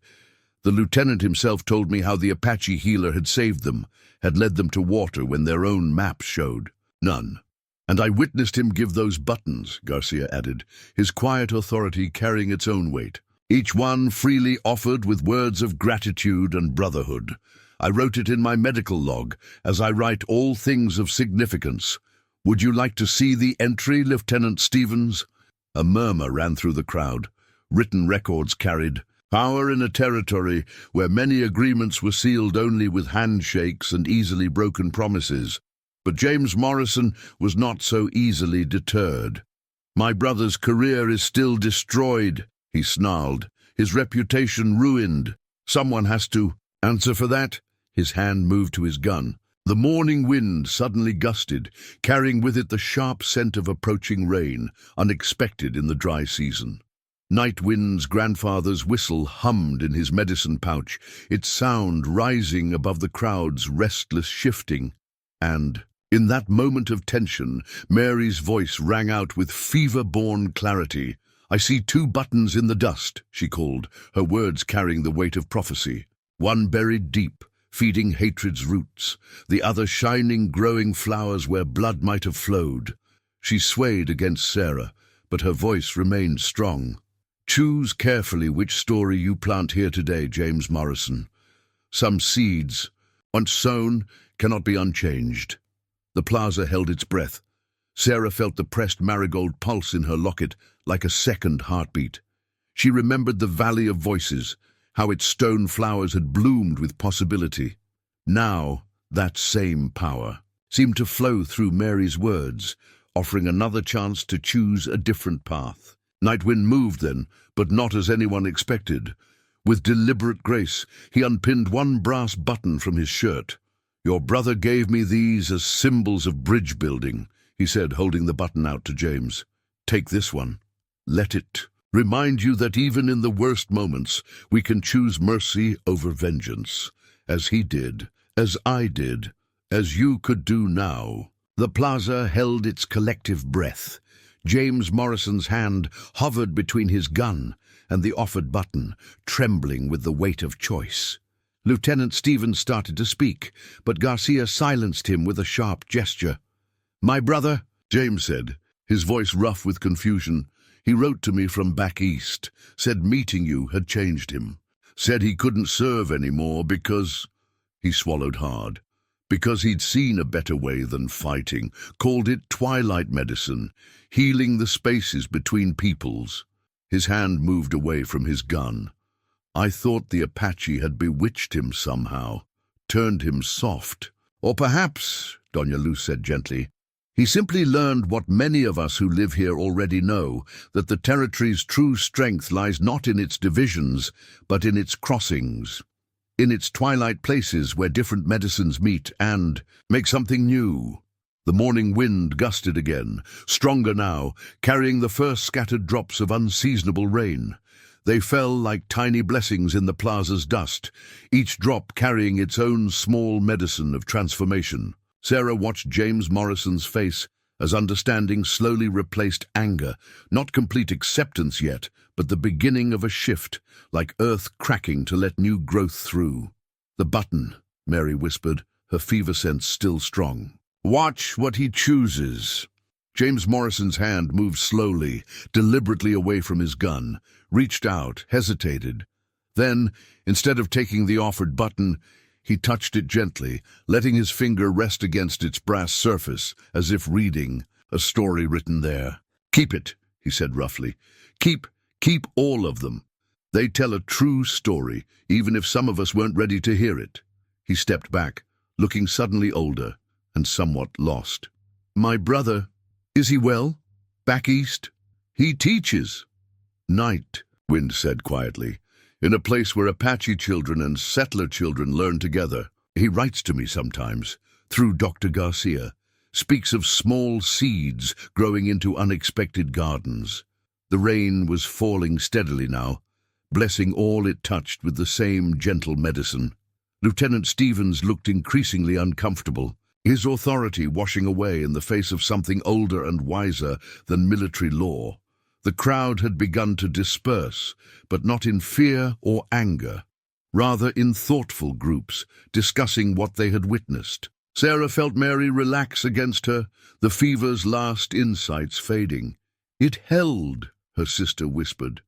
The lieutenant himself told me how the Apache healer had saved them, had led them to water when their own maps showed none. And I witnessed him give those buttons, Garcia added, his quiet authority carrying its own weight. Each one freely offered with words of gratitude and brotherhood. I wrote it in my medical log, as I write all things of significance. Would you like to see the entry, Lieutenant Stevens? A murmur ran through the crowd. Written records carried power in a territory where many agreements were sealed only with handshakes and easily broken promises. But James Morrison was not so easily deterred. My brother's career is still destroyed, he snarled, his reputation ruined. Someone has to answer for that. His hand moved to his gun. The morning wind suddenly gusted, carrying with it the sharp scent of approaching rain, unexpected in the dry season. Nightwind's grandfather's whistle hummed in his medicine pouch, its sound rising above the crowd's restless shifting. And, in that moment of tension, Mary's voice rang out with fever-born clarity. "I see 2 buttons in the dust," she called, her words carrying the weight of prophecy. One buried deep, feeding hatred's roots, the other shining, growing flowers where blood might have flowed. She swayed against Sarah, but her voice remained strong. "Choose carefully which story you plant here today, James Morrison. Some seeds, once sown, cannot be unchanged." The plaza held its breath. Sarah felt the pressed marigold pulse in her locket like a second heartbeat. She remembered the Valley of Voices, how its stone flowers had bloomed with possibility. Now, that same power seemed to flow through Mary's words, offering another chance to choose a different path. Nightwind moved then, but not as anyone expected. With deliberate grace, he unpinned one brass button from his shirt. "Your brother gave me these as symbols of bridge building," he said, holding the button out to James. "Take this one. Let it remind you that even in the worst moments, we can choose mercy over vengeance, as he did, as I did, as you could do now." The plaza held its collective breath. James Morrison's hand hovered between his gun and the offered button, trembling with the weight of choice. Lieutenant Stevens started to speak, but Garcia silenced him with a sharp gesture. "My brother," James said, his voice rough with confusion, "he wrote to me from back east, said meeting you had changed him, said he couldn't serve anymore because—" he swallowed hard, "because he'd seen a better way than fighting, called it twilight medicine, healing the spaces between peoples." His hand moved away from his gun. "I thought the Apache had bewitched him somehow, turned him soft. Or perhaps," Doña Luz said gently, "he simply learned what many of us who live here already know, that the territory's true strength lies not in its divisions, but in its crossings, in its twilight places where different medicines meet and make something new." The morning wind gusted again, stronger now, carrying the first scattered drops of unseasonable rain. They fell like tiny blessings in the plaza's dust, each drop carrying its own small medicine of transformation. Sarah watched James Morrison's face as understanding slowly replaced anger, not complete acceptance yet, but the beginning of a shift, like earth cracking to let new growth through. "The button," Mary whispered, her fever sense still strong. "Watch what he chooses." James Morrison's hand moved slowly, deliberately away from his gun, reached out, hesitated. Then, instead of taking the offered button, he touched it gently, letting his finger rest against its brass surface, as if reading a story written there. "Keep it," he said roughly. Keep all of them. They tell a true story, even if some of us weren't ready to hear it." He stepped back, looking suddenly older and somewhat lost. "My brother, is he well? Back east?" "He teaches." "Night," Wind said quietly, "in a place where Apache children and settler children learn together. He writes to me sometimes, through Dr. Garcia, speaks of small seeds growing into unexpected gardens." The rain was falling steadily now, blessing all it touched with the same gentle medicine. Lieutenant Stevens looked increasingly uncomfortable, his authority washing away in the face of something older and wiser than military law. The crowd had begun to disperse, but not in fear or anger, rather in thoughtful groups, discussing what they had witnessed. Sarah felt Mary relax against her, the fever's last insights fading. "It held," her sister whispered.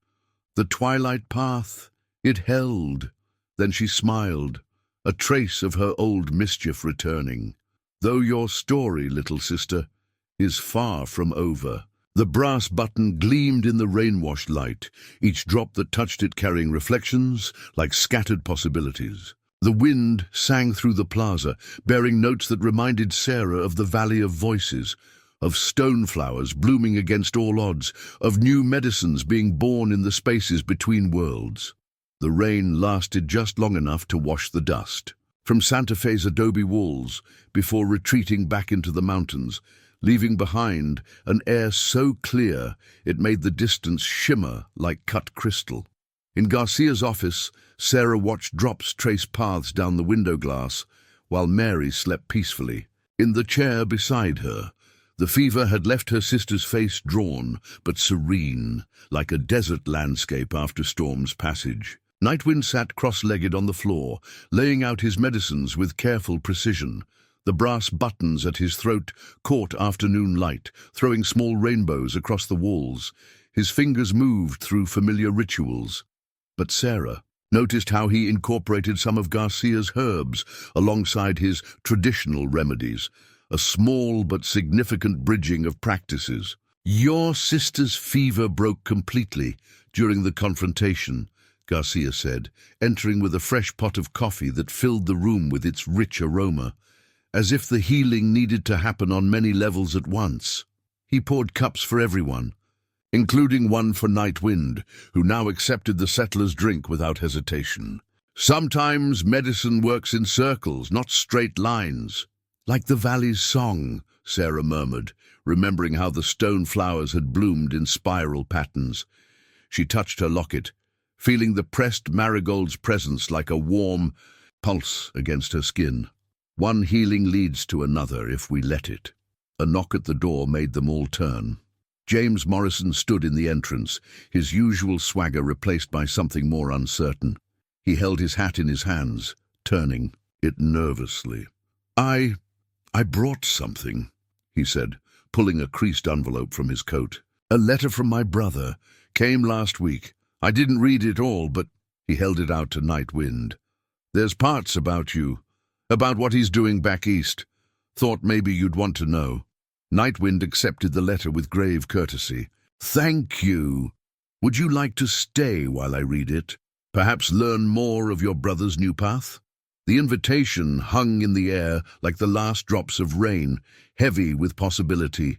"The twilight path, it held." Then she smiled, a trace of her old mischief returning. "Though your story, little sister, is far from over." The brass button gleamed in the rain-washed light, each drop that touched it carrying reflections like scattered possibilities. The wind sang through the plaza, bearing notes that reminded Sarah of the Valley of Voices, of stone flowers blooming against all odds, of new medicines being born in the spaces between worlds. The rain lasted just long enough to wash the dust from Santa Fe's adobe walls before retreating back into the mountains, leaving behind an air so clear it made the distance shimmer like cut crystal. In Garcia's office, Sarah watched drops trace paths down the window glass, while Mary slept peacefully. In the chair beside her, the fever had left her sister's face drawn, but serene, like a desert landscape after storm's passage. Nightwind sat cross-legged on the floor, laying out his medicines with careful precision. The brass buttons at his throat caught afternoon light, throwing small rainbows across the walls. His fingers moved through familiar rituals. But Sarah noticed how he incorporated some of Garcia's herbs alongside his traditional remedies, a small but significant bridging of practices. "Your sister's fever broke completely during the confrontation," Garcia said, entering with a fresh pot of coffee that filled the room with its rich aroma, as if the healing needed to happen on many levels at once. He poured cups for everyone, including one for Nightwind, who now accepted the settler's drink without hesitation. "Sometimes medicine works in circles, not straight lines." "Like the valley's song," Sarah murmured, remembering how the stone flowers had bloomed in spiral patterns. She touched her locket, feeling the pressed marigold's presence like a warm pulse against her skin. One healing leads to another if we let it. A knock at the door made them all turn. James Morrison stood in the entrance, his usual swagger replaced by something more uncertain. He held his hat in his hands, turning it nervously. I brought something," he said, pulling a creased envelope from his coat. "A letter from my brother. Came last week. I didn't read it all, but—" He held it out to Nightwind. "There's parts about you, about what he's doing back east. Thought maybe you'd want to know." Nightwind accepted the letter with grave courtesy. "Thank you. Would you like to stay while I read it? Perhaps learn more of your brother's new path?" The invitation hung in the air like the last drops of rain, heavy with possibility.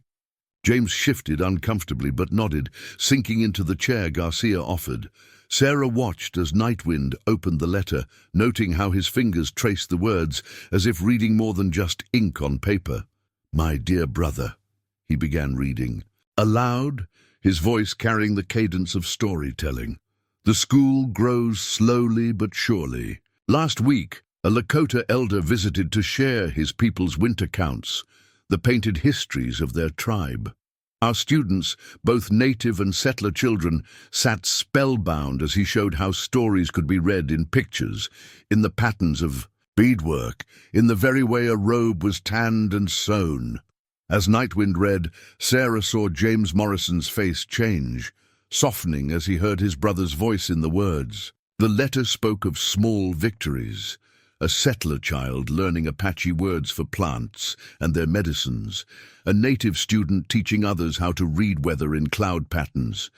James shifted uncomfortably but nodded, sinking into the chair Garcia offered. Sarah watched as Nightwind opened the letter, noting how his fingers traced the words, as if reading more than just ink on paper. "My dear brother," he began reading. Aloud, his voice carrying the cadence of storytelling. "The school grows slowly but surely. Last week, a Lakota elder visited to share his people's winter counts, the painted histories of their tribe. Our students, both native and settler children, sat spellbound as he showed how stories could be read in pictures, in the patterns of beadwork, in the very way a robe was tanned and sewn." As Nightwind read, Sarah saw James Morrison's face change, softening as he heard his brother's voice in the words. The letter spoke of small victories, a settler child learning Apache words for plants and their medicines, a native student teaching others how to read weather in cloud patterns,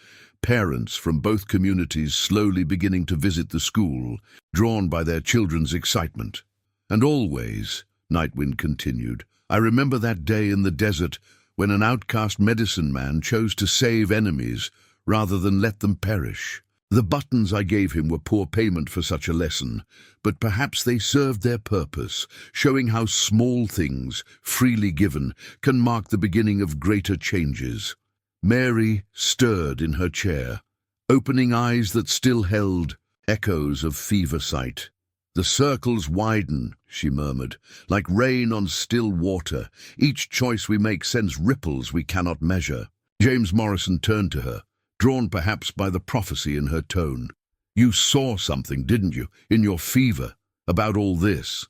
parents from both communities slowly beginning to visit the school, drawn by their children's excitement. "And always," Nightwind continued, "I remember that day in the desert when an outcast medicine man chose to save enemies rather than let them perish. The buttons I gave him were poor payment for such a lesson, but perhaps they served their purpose, showing how small things, freely given, can mark the beginning of greater changes." Mary stirred in her chair, opening eyes that still held echoes of fever sight. "The circles widen," she murmured, "like rain on still water. Each choice we make sends ripples we cannot measure." James Morrison turned to her, drawn perhaps by the prophecy in her tone. "You saw something, didn't you, in your fever, about all this?"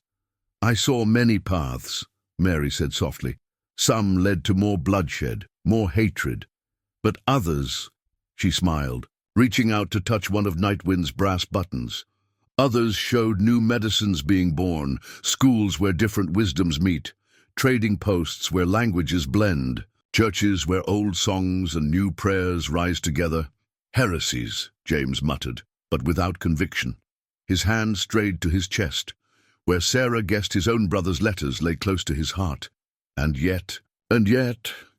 I saw many paths, Mary said softly. Some led to more bloodshed, more hatred. But others, she smiled, reaching out to touch one of Nightwind's brass buttons. Others showed new medicines being born, schools where different wisdoms meet, trading posts where languages blend, churches where old songs and new prayers rise together. Heresies, James muttered, but without conviction. His hand strayed to his chest, where Sarah guessed his own brother's letters lay close to his heart. And yet,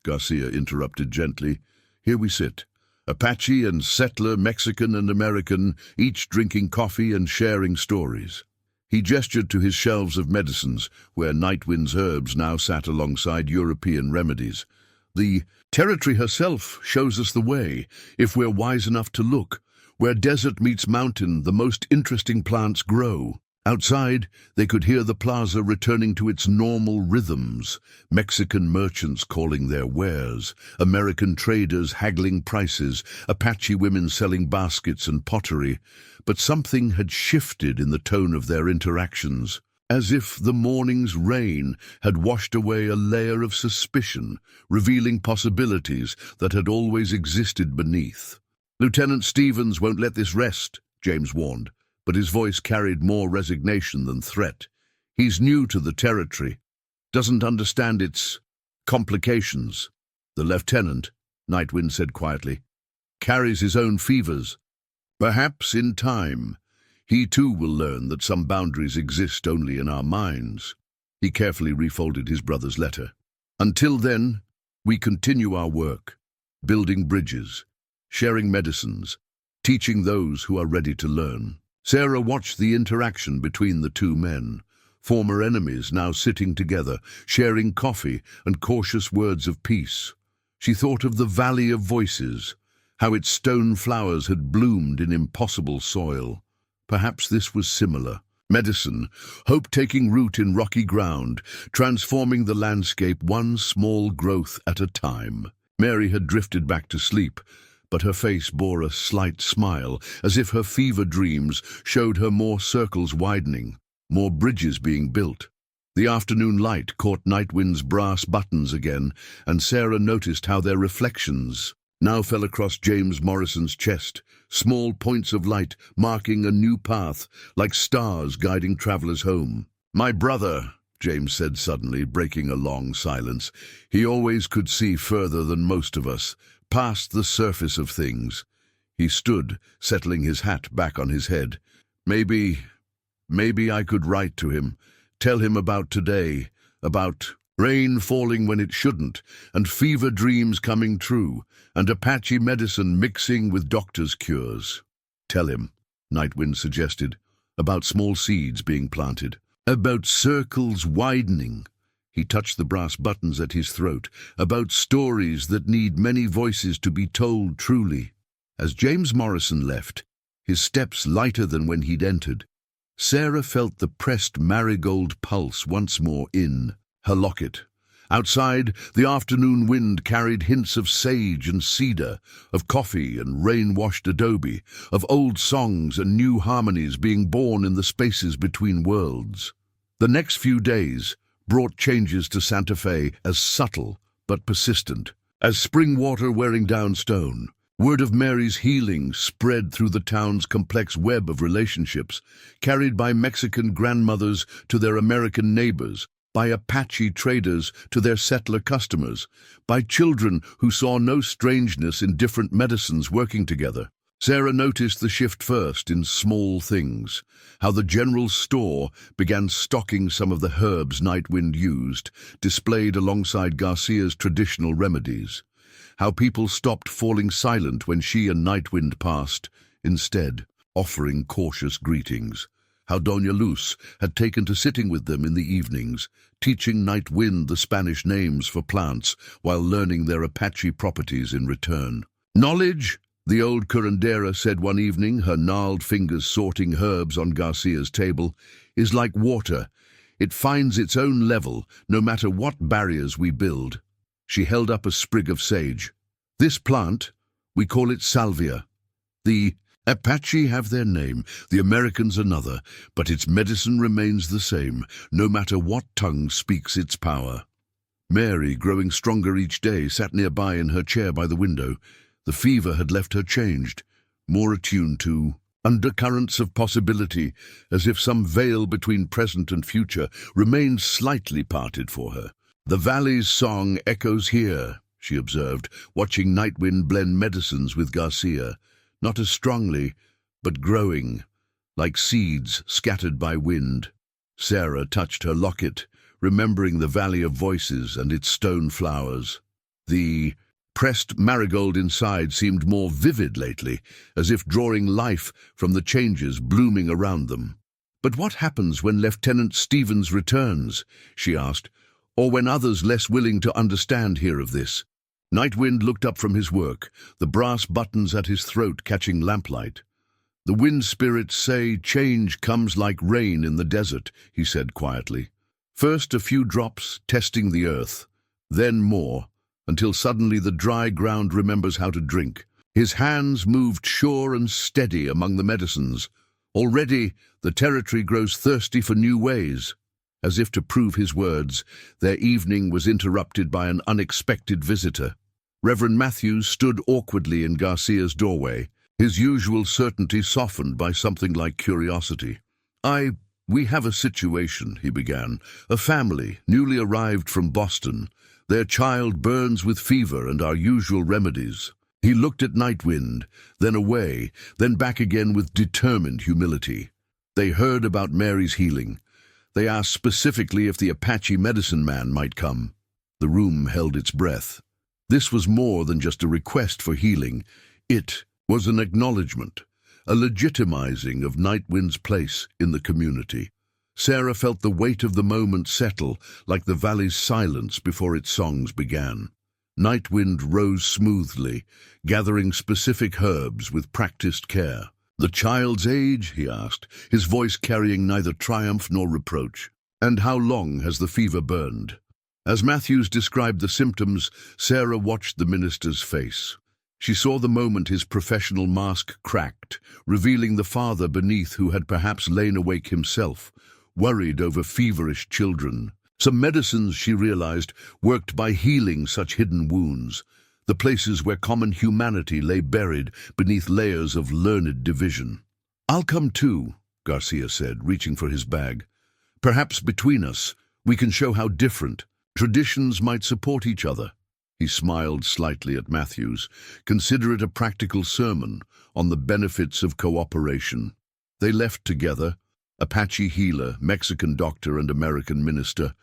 Garcia interrupted gently, here we sit, Apache and settler, Mexican and American, each drinking coffee and sharing stories. He gestured to his shelves of medicines, where Nightwind's herbs now sat alongside European remedies. The territory herself shows us the way, if we're wise enough to look. Where desert meets mountain, the most interesting plants grow. Outside, they could hear the plaza returning to its normal rhythms, Mexican merchants calling their wares, American traders haggling prices, Apache women selling baskets and pottery. But something had shifted in the tone of their interactions, as if the morning's rain had washed away a layer of suspicion, revealing possibilities that had always existed beneath. Lieutenant Stevens won't let this rest, James warned, but his voice carried more resignation than threat. He's new to the territory, doesn't understand its complications. The lieutenant, Nightwind said quietly, carries his own fevers. Perhaps in time, he too will learn that some boundaries exist only in our minds. He carefully refolded his brother's letter. Until then, we continue our work, building bridges, sharing medicines, teaching those who are ready to learn. Sarah watched the interaction between the two men, former enemies now sitting together, sharing coffee and cautious words of peace. She thought of the Valley of Voices, how its stone flowers had bloomed in impossible soil. Perhaps this was similar. Medicine, hope taking root in rocky ground, transforming the landscape one small growth at a time. Mary had drifted back to sleep, but her face bore a slight smile, as if her fever dreams showed her more circles widening, more bridges being built. The afternoon light caught Nightwind's brass buttons again, and Sarah noticed how their reflections now fell across James Morrison's chest, small points of light marking a new path, like stars guiding travelers home. "My brother," James said suddenly, breaking a long silence. He always could see further than most of us, past the surface of things. He stood, settling his hat back on his head. Maybe I could write to him, tell him about today, about rain falling when it shouldn't, and fever dreams coming true, and Apache medicine mixing with doctor's cures. Tell him, Nightwind suggested, about small seeds being planted, about circles widening. He touched the brass buttons at his throat, about stories that need many voices to be told truly. As James Morrison left, his steps lighter than when he'd entered, Sarah felt the pressed marigold pulse once more in her locket. Outside, the afternoon wind carried hints of sage and cedar, of coffee and rain-washed adobe, of old songs and new harmonies being born in the spaces between worlds. The next few days brought changes to Santa Fe as subtle but persistent, as spring water wearing down stone. Word of Mary's healing spread through the town's complex web of relationships, carried by Mexican grandmothers to their American neighbors, by Apache traders to their settler customers, by children who saw no strangeness in different medicines working together. Sarah noticed the shift first in small things, how the general store began stocking some of the herbs Nightwind used, displayed alongside Garcia's traditional remedies, how people stopped falling silent when she and Nightwind passed, instead offering cautious greetings, how Doña Luz had taken to sitting with them in the evenings, teaching Nightwind the Spanish names for plants while learning their Apache properties in return. Knowledge, the old curandera said one evening, her gnarled fingers sorting herbs on Garcia's table, is like water. It finds its own level, no matter what barriers we build. She held up a sprig of sage. This plant, we call it salvia. The Apache have their name, the Americans another, but its medicine remains the same, no matter what tongue speaks its power. Mary, growing stronger each day, sat nearby in her chair by the window. The fever had left her changed, more attuned to undercurrents of possibility, as if some veil between present and future remained slightly parted for her. "The valley's song echoes here," she observed, watching Nightwind blend medicines with Garcia, not as strongly, but growing, like seeds scattered by wind. Sarah touched her locket, remembering the Valley of Voices and its stone flowers. The pressed marigold inside seemed more vivid lately, as if drawing life from the changes blooming around them. "But what happens when Lieutenant Stevens returns?" she asked, "or when others less willing to understand hear of this?" Nightwind looked up from his work, the brass buttons at his throat catching lamplight. "The wind spirits say change comes like rain in the desert," he said quietly. "First a few drops, testing the earth, then more, until suddenly the dry ground remembers how to drink." His hands moved sure and steady among the medicines. Already the territory grows thirsty for new ways. As if to prove his words, their evening was interrupted by an unexpected visitor. Reverend Matthews stood awkwardly in Garcia's doorway, his usual certainty softened by something like curiosity. We have a situation," he began. "A family, newly arrived from Boston. Their child burns with fever and our usual remedies." He looked at Nightwind, then away, then back again with determined humility. They heard about Mary's healing. They asked specifically if the Apache medicine man might come. The room held its breath. This was more than just a request for healing. It was an acknowledgement, a legitimizing of Nightwind's place in the community. Sarah felt the weight of the moment settle, like the valley's silence before its songs began. Nightwind rose smoothly, gathering specific herbs with practiced care. "The child's age?" he asked, his voice carrying neither triumph nor reproach. "And how long has the fever burned?" As Matthews described the symptoms, Sarah watched the minister's face. She saw the moment his professional mask cracked, revealing the father beneath who had perhaps lain awake himself, worried over feverish children. Some medicines, she realized, worked by healing such hidden wounds, the places where common humanity lay buried beneath layers of learned division. "I'll come too," Garcia said, reaching for his bag. "Perhaps between us, we can show how different traditions might support each other." He smiled slightly at Matthews. "Consider it a practical sermon on the benefits of cooperation." They left together, Apache healer, Mexican doctor, and American minister,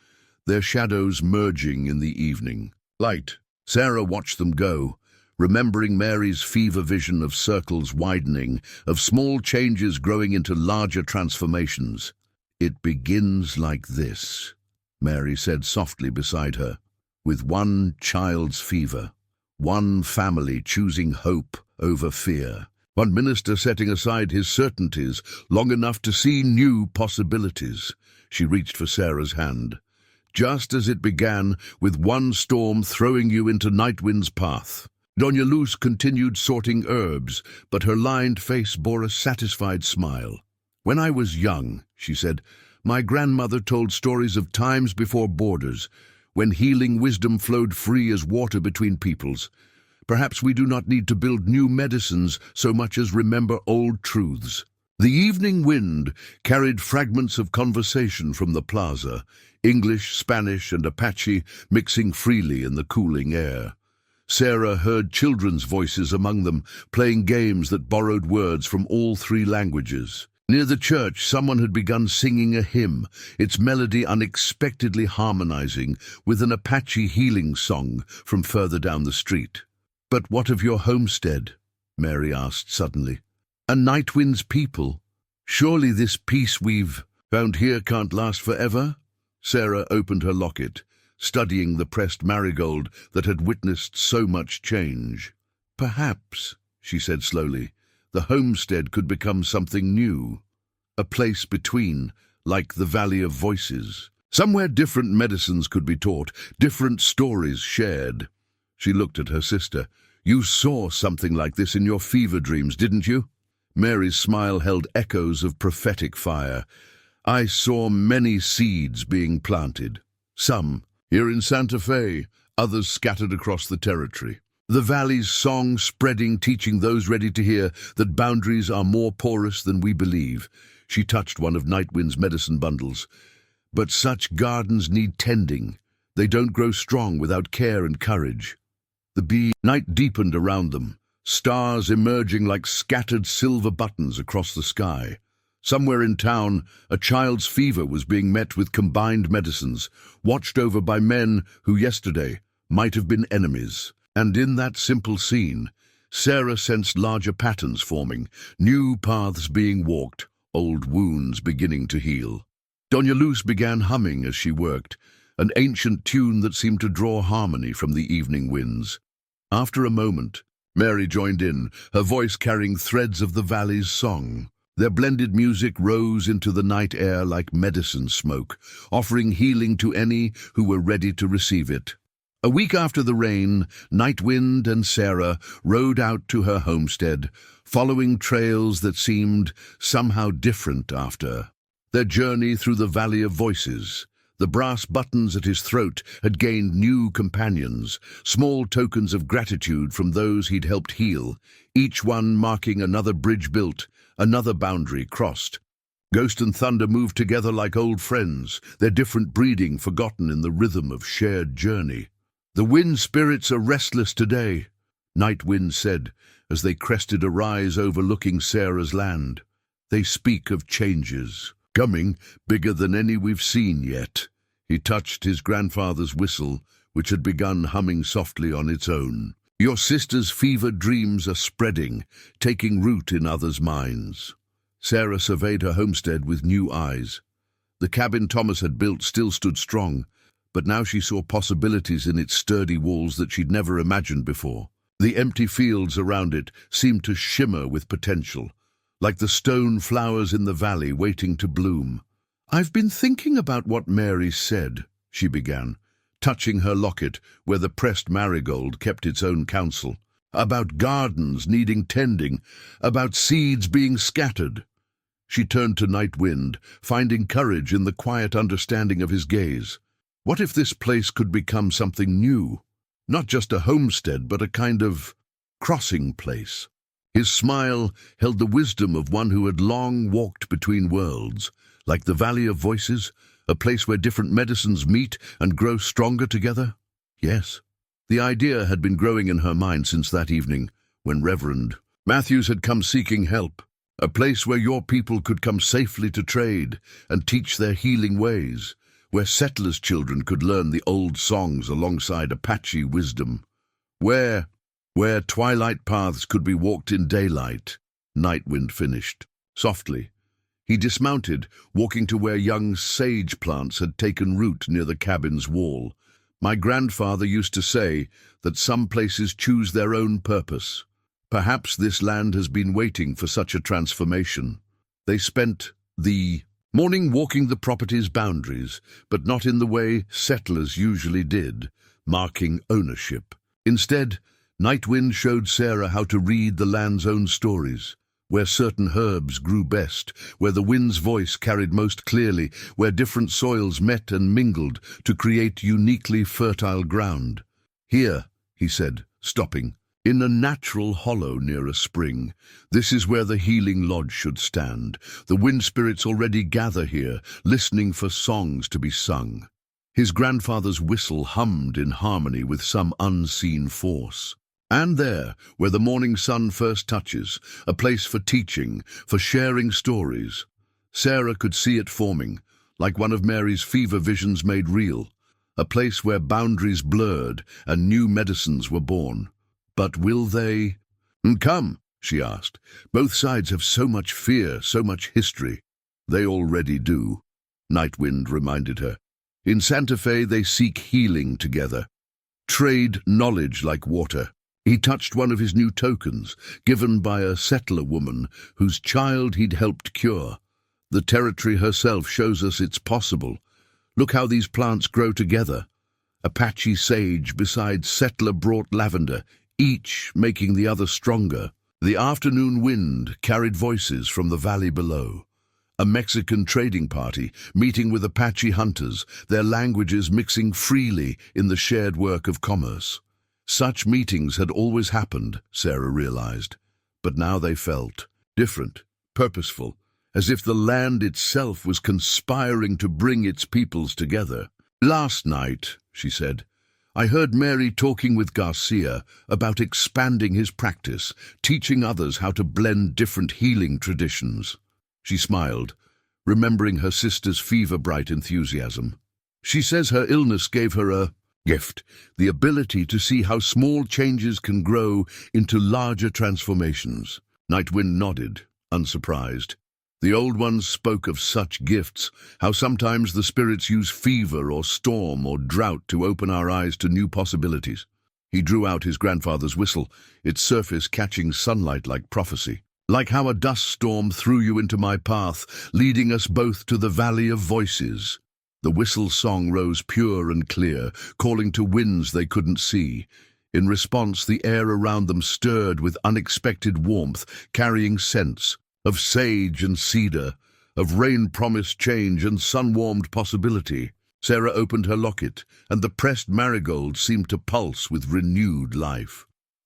their shadows merging in the evening light. Sarah watched them go, remembering Mary's fever vision of circles widening, of small changes growing into larger transformations. "It begins like this," Mary said softly beside her. "With one child's fever, one family choosing hope over fear, one minister setting aside his certainties long enough to see new possibilities." She reached for Sarah's hand. "Just as it began, with one storm throwing you into Nightwind's path." Doña Luz continued sorting herbs, but her lined face bore a satisfied smile. "When I was young," she said, "my grandmother told stories of times before borders, when healing wisdom flowed free as water between peoples. Perhaps we do not need to build new medicines so much as remember old truths." The evening wind carried fragments of conversation from the plaza, English, Spanish, and Apache mixing freely in the cooling air. Sarah heard children's voices among them, playing games that borrowed words from all three languages. Near the church, someone had begun singing a hymn, its melody unexpectedly harmonizing with an Apache healing song from further down the street. "But what of your homestead?" Mary asked suddenly. "And Nightwind's people? Surely this peace we've found here can't last forever?" Sarah opened her locket, studying the pressed marigold that had witnessed so much change. "Perhaps," she said slowly, "the homestead could become something new, a place between, like the Valley of Voices. Somewhere different medicines could be taught, different stories shared." She looked at her sister. "You saw something like this in your fever dreams, didn't you?" Mary's smile held echoes of prophetic fire. "I saw many seeds being planted. Some here in Santa Fe, others scattered across the territory. The valley's song spreading, teaching those ready to hear that boundaries are more porous than we believe." She touched one of Nightwind's medicine bundles. "But such gardens need tending. They don't grow strong without care and courage." Night deepened around them, stars emerging like scattered silver buttons across the sky. Somewhere in town, a child's fever was being met with combined medicines, watched over by men who yesterday might have been enemies. And in that simple scene, Sarah sensed larger patterns forming, new paths being walked, old wounds beginning to heal. Doña Luz began humming as she worked, an ancient tune that seemed to draw harmony from the evening winds. After a moment, Mary joined in, her voice carrying threads of the valley's song. Their blended music rose into the night air like medicine smoke, offering healing to any who were ready to receive it. A week after the rain, Nightwind and Sarah rode out to her homestead, following trails that seemed somehow different after their journey through the Valley of Voices. The brass buttons at his throat had gained new companions, small tokens of gratitude from those he'd helped heal, each one marking another bridge built, another boundary crossed. Ghost and Thunder moved together like old friends, their different breeding forgotten in the rhythm of shared journey. "The wind spirits are restless today," Nightwind said as they crested a rise overlooking Sarah's land. "They speak of changes coming, bigger than any we've seen yet." He touched his grandfather's whistle, which had begun humming softly on its own. "Your sister's fevered dreams are spreading, taking root in others' minds." Sarah surveyed her homestead with new eyes. The cabin Thomas had built still stood strong, but now she saw possibilities in its sturdy walls that she'd never imagined before. The empty fields around it seemed to shimmer with potential, like the stone flowers in the valley waiting to bloom. "I've been thinking about what Mary said," she began, touching her locket where the pressed marigold kept its own counsel. "About gardens needing tending, about seeds being scattered." She turned to Nightwind, finding courage in the quiet understanding of his gaze. What if this place could become something new? Not just a homestead, but a kind of crossing place. His smile held the wisdom of one who had long walked between worlds, like the Valley of Voices, a place where different medicines meet and grow stronger together. Yes, the idea had been growing in her mind since that evening, when Reverend Matthews had come seeking help. A place where your people could come safely to trade and teach their healing ways, where settlers' children could learn the old songs alongside Apache wisdom, where twilight paths could be walked in daylight. Nightwind finished. Softly, he dismounted, walking to where young sage plants had taken root near the cabin's wall. "My grandfather used to say that some places choose their own purpose. Perhaps this land has been waiting for such a transformation." They spent the morning walking the property's boundaries, but not in the way settlers usually did, marking ownership. Instead, Nightwind showed Sarah how to read the land's own stories, where certain herbs grew best, where the wind's voice carried most clearly, where different soils met and mingled to create uniquely fertile ground. "Here," he said, stopping, "in a natural hollow near a spring. This is where the healing lodge should stand. The wind spirits already gather here, listening for songs to be sung." His grandfather's whistle hummed in harmony with some unseen force. And there, where the morning sun first touches, a place for teaching, for sharing stories. Sarah could see it forming, like one of Mary's fever visions made real. A place where boundaries blurred and new medicines were born. But will they? "Come," she asked. "Both sides have so much fear, so much history." "They already do," Nightwind reminded her. "In Santa Fe they seek healing together. Trade knowledge like water." He touched one of his new tokens, given by a settler woman whose child he'd helped cure. "The territory herself shows us it's possible. Look how these plants grow together. Apache sage beside settler-brought lavender, each making the other stronger." The afternoon wind carried voices from the valley below. A Mexican trading party meeting with Apache hunters, their languages mixing freely in the shared work of commerce. Such meetings had always happened, Sarah realized, but now they felt different, purposeful, as if the land itself was conspiring to bring its peoples together. "Last night," she said, "I heard Mary talking with Garcia about expanding his practice, teaching others how to blend different healing traditions." She smiled, remembering her sister's fever-bright enthusiasm. "She says her illness gave her a gift, the ability to see how small changes can grow into larger transformations." Nightwind nodded, unsurprised. The Old Ones spoke of such gifts, how sometimes the spirits use fever or storm or drought to open our eyes to new possibilities. He drew out his grandfather's whistle, its surface catching sunlight like prophecy. "Like how a dust storm threw you into my path, leading us both to the Valley of Voices." The whistle song rose pure and clear, calling to winds they couldn't see. In response, the air around them stirred with unexpected warmth, carrying scents of sage and cedar, of rain-promised change and sun-warmed possibility. Sarah opened her locket, and the pressed marigold seemed to pulse with renewed life.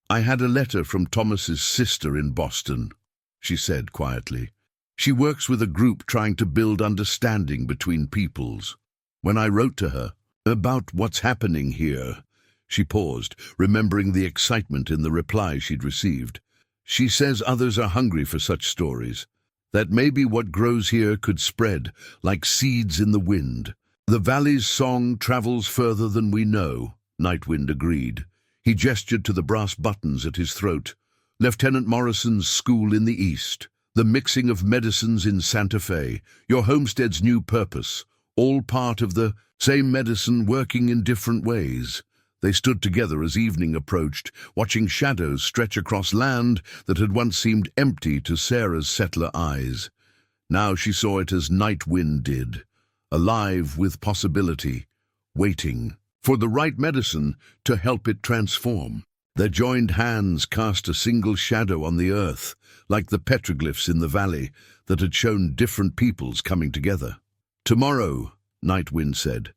"I had a letter from Thomas's sister in Boston," she said quietly. "She works with a group trying to build understanding between peoples. When I wrote to her about what's happening here," she paused, remembering the excitement in the reply she'd received. "She says others are hungry for such stories, that maybe what grows here could spread like seeds in the wind." "The valley's song travels further than we know," Nightwind agreed. He gestured to the brass buttons at his throat. "Lieutenant Morrison's school in the east, the mixing of medicines in Santa Fe, your homestead's new purpose, all part of the same medicine working in different ways." They stood together as evening approached, watching shadows stretch across land that had once seemed empty to Sarah's settler eyes. Now she saw it as Nightwind did, alive with possibility, waiting for the right medicine to help it transform. Their joined hands cast a single shadow on the earth, like the petroglyphs in the valley that had shown different peoples coming together. "Tomorrow," Nightwind said,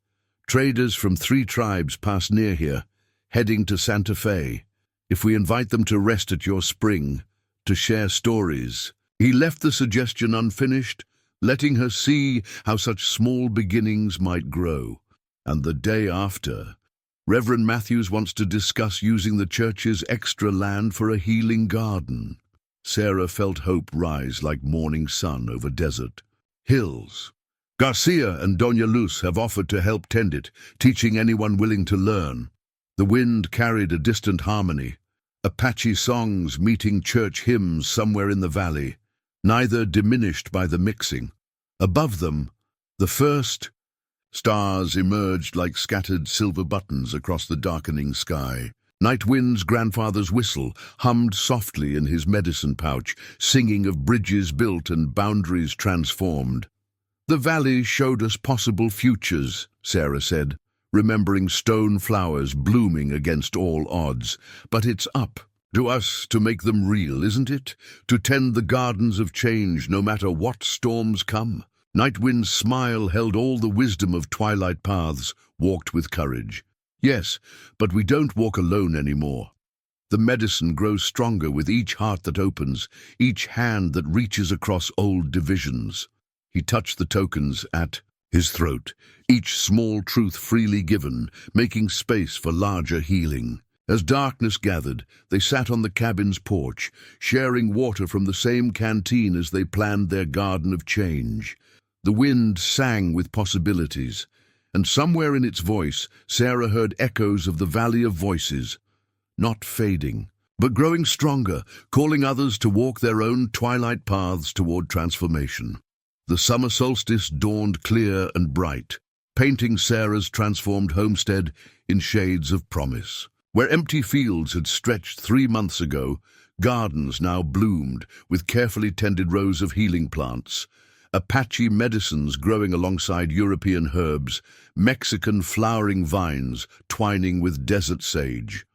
"traders from 3 tribes pass near here, heading to Santa Fe. If we invite them to rest at your spring, to share stories." He left the suggestion unfinished, letting her see how such small beginnings might grow. And the day after, Reverend Matthews wants to discuss using the church's extra land for a healing garden. Sarah felt hope rise like morning sun over desert hills. Garcia and Doña Luz have offered to help tend it, teaching anyone willing to learn. The wind carried a distant harmony, Apache songs meeting church hymns somewhere in the valley, neither diminished by the mixing. Above them, the first stars emerged like scattered silver buttons across the darkening sky. Nightwind's grandfather's whistle hummed softly in his medicine pouch, singing of bridges built and boundaries transformed. "The valley showed us possible futures," Sarah said, remembering stone flowers blooming against all odds. "But it's up to us to make them real, isn't it? To tend the gardens of change no matter what storms come." Nightwind's smile held all the wisdom of twilight paths, walked with courage. "Yes, but we don't walk alone anymore. The medicine grows stronger with each heart that opens, each hand that reaches across old divisions." He touched the tokens at his throat, each small truth freely given, making space for larger healing. As darkness gathered, they sat on the cabin's porch, sharing water from the same canteen as they planned their garden of change. The wind sang with possibilities, and somewhere in its voice, Sarah heard echoes of the Valley of Voices, not fading, but growing stronger, calling others to walk their own twilight paths toward transformation. The summer solstice dawned clear and bright, painting Sarah's transformed homestead in shades of promise. Where empty fields had stretched 3 months ago, gardens now bloomed with carefully tended rows of healing plants. Apache medicines growing alongside European herbs, Mexican flowering vines twining with desert sage.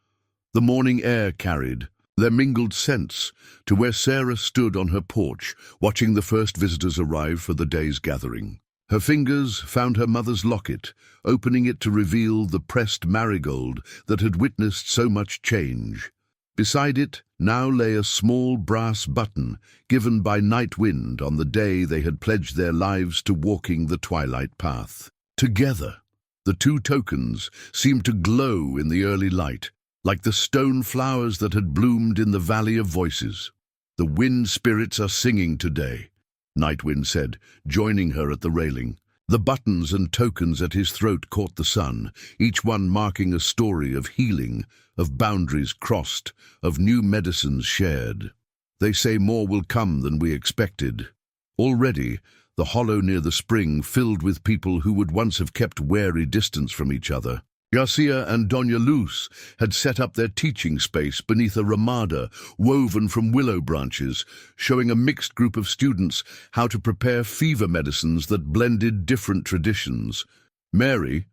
The morning air carried There mingled scents to where Sarah stood on her porch, watching the first visitors arrive for the day's gathering. Her fingers found her mother's locket, opening it to reveal the pressed marigold that had witnessed so much change. Beside it now lay a small brass button given by Night Wind on the day they had pledged their lives to walking the twilight path. Together, the two tokens seemed to glow in the early light, like the stone flowers that had bloomed in the Valley of Voices. "The wind spirits are singing today," Night Wind said, joining her at the railing. The buttons and tokens at his throat caught the sun, each one marking a story of healing, of boundaries crossed, of new medicines shared. "They say more will come than we expected." Already, the hollow near the spring filled with people who would once have kept wary distance from each other. Garcia and Doña Luz had set up their teaching space beneath a ramada woven from willow branches, showing a mixed group of students how to prepare fever medicines that blended different traditions. Mary,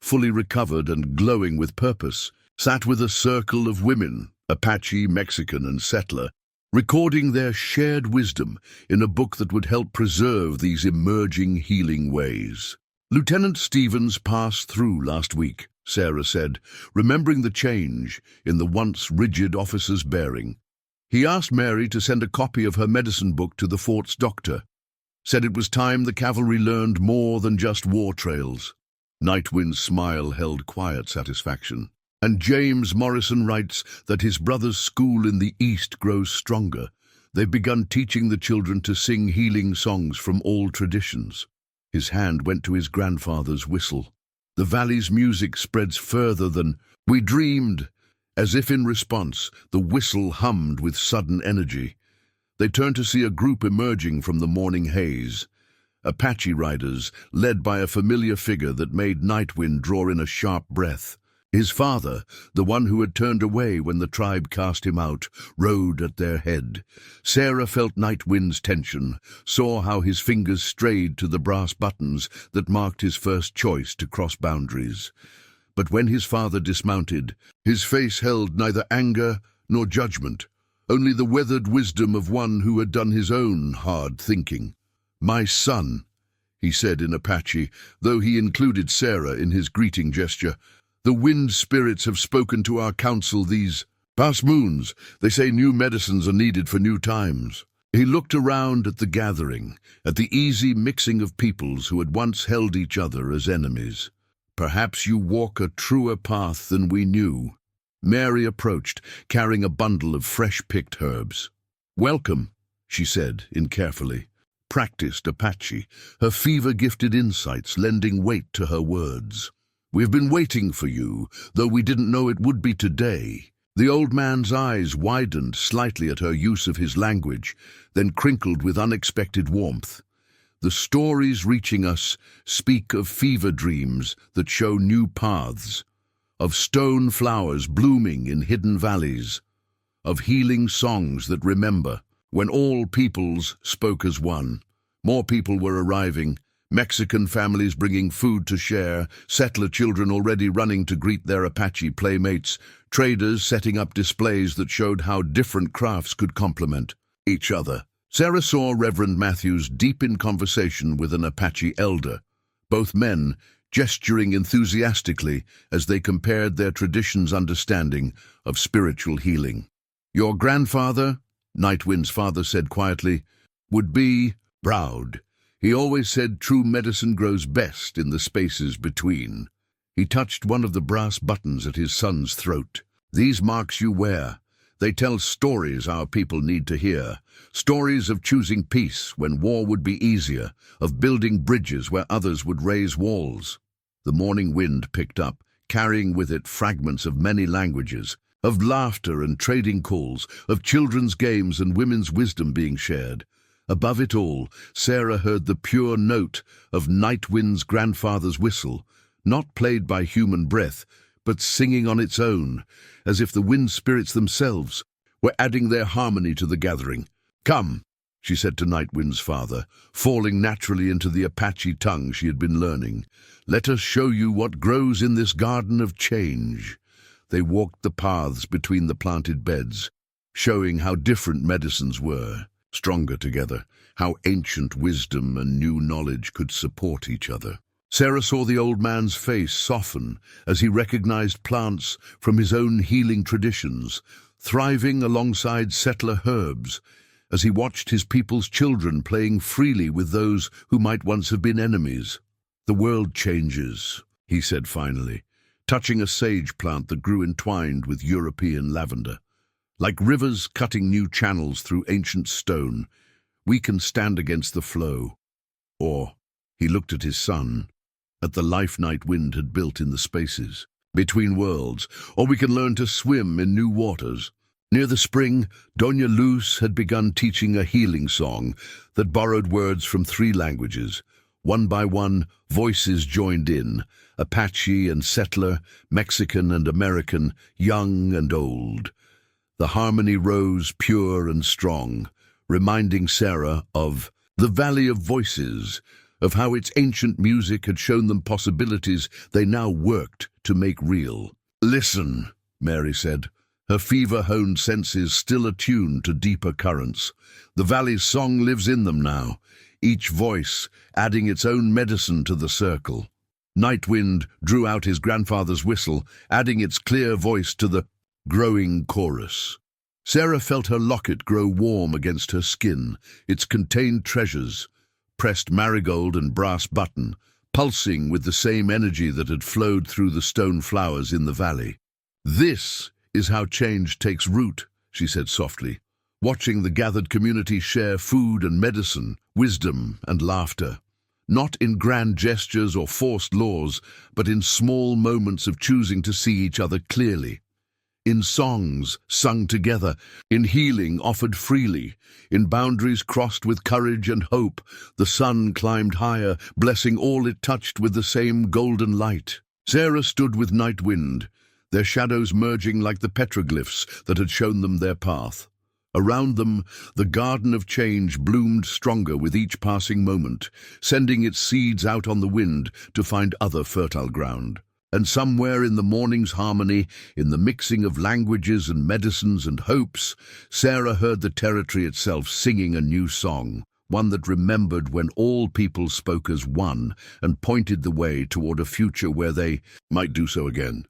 fully recovered and glowing with purpose, sat with a circle of women, Apache, Mexican, and settler, recording their shared wisdom in a book that would help preserve these emerging healing ways. "Lieutenant Stevens passed through last week," Sarah said, remembering the change in the once rigid officer's bearing. "He asked Mary to send a copy of her medicine book to the fort's doctor. Said it was time the cavalry learned more than just war trails." Nightwind's smile held quiet satisfaction. "And James Morrison writes that his brother's school in the East grows stronger. They've begun teaching the children to sing healing songs from all traditions." His hand went to his grandfather's whistle. "The valley's music spreads further than we dreamed." As if in response, the whistle hummed with sudden energy. They turned to see a group emerging from the morning haze. Apache riders, led by a familiar figure that made Nightwind draw in a sharp breath. His father, the one who had turned away when the tribe cast him out, rode at their head. Sarah felt Nightwind's tension, saw how his fingers strayed to the brass buttons that marked his first choice to cross boundaries. But when his father dismounted, his face held neither anger nor judgment, only the weathered wisdom of one who had done his own hard thinking. "My son," he said in Apache, though he included Sarah in his greeting gesture, "the wind spirits have spoken to our council these past moons. They say new medicines are needed for new times." He looked around at the gathering, at the easy mixing of peoples who had once held each other as enemies. "Perhaps you walk a truer path than we knew." Mary approached, carrying a bundle of fresh-picked herbs. "Welcome," she said, in carefully practiced Apache, her fever-gifted insights lending weight to her words. "We've been waiting for you, though we didn't know it would be today." The old man's eyes widened slightly at her use of his language, then crinkled with unexpected warmth. "The stories reaching us speak of fever dreams that show new paths, of stone flowers blooming in hidden valleys, of healing songs that remember when all peoples spoke as one." More people were arriving, Mexican families bringing food to share, settler children already running to greet their Apache playmates, traders setting up displays that showed how different crafts could complement each other. Sarah saw Reverend Matthews deep in conversation with an Apache elder, both men gesturing enthusiastically as they compared their tradition's understanding of spiritual healing. "Your grandfather," Nightwind's father said quietly, "would be proud. He always said true medicine grows best in the spaces between." He touched one of the brass buttons at his son's throat. "These marks you wear, they tell stories our people need to hear. Stories of choosing peace when war would be easier, of building bridges where others would raise walls." The morning wind picked up, carrying with it fragments of many languages, of laughter and trading calls, of children's games and women's wisdom being shared. Above it all, Sarah heard the pure note of Nightwind's grandfather's whistle, not played by human breath, but singing on its own, as if the wind spirits themselves were adding their harmony to the gathering. "Come," she said to Nightwind's father, falling naturally into the Apache tongue she had been learning. "Let us show you what grows in this garden of change." They walked the paths between the planted beds, showing how different medicines were, stronger together, how ancient wisdom and new knowledge could support each other. Sarah saw the old man's face soften as he recognized plants from his own healing traditions, thriving alongside settler herbs, as he watched his people's children playing freely with those who might once have been enemies. "The world changes," he said finally, touching a sage plant that grew entwined with European lavender. "Like rivers cutting new channels through ancient stone, we can stand against the flow." Or, he looked at his son, at the life night wind had built in the spaces between worlds, or we can learn to swim in new waters. Near the spring, Doña Luz had begun teaching a healing song that borrowed words from 3 languages. One by one, voices joined in, Apache and settler, Mexican and American, young and old. The harmony rose pure and strong, reminding Sarah of the Valley of Voices, of how its ancient music had shown them possibilities they now worked to make real. "Listen," Mary said, her fever-honed senses still attuned to deeper currents. "The valley's song lives in them now, each voice adding its own medicine to the circle." Nightwind drew out his grandfather's whistle, adding its clear voice to the growing chorus. Sarah felt her locket grow warm against her skin. Its contained treasures, pressed marigold and brass button, pulsing with the same energy that had flowed through the stone flowers in the valley. "This is how change takes root," she said softly, watching the gathered community share food and medicine, wisdom and laughter. Not in grand gestures or forced laws, but in small moments of choosing to see each other clearly. In songs sung together, in healing offered freely, in boundaries crossed with courage and hope, the sun climbed higher, blessing all it touched with the same golden light. Sarah stood with Nightwind, their shadows merging like the petroglyphs that had shown them their path. Around them, the garden of change bloomed stronger with each passing moment, sending its seeds out on the wind to find other fertile ground. And somewhere in the morning's harmony, in the mixing of languages and medicines and hopes, Sarah heard the territory itself singing a new song, one that remembered when all people spoke as one and pointed the way toward a future where they might do so again.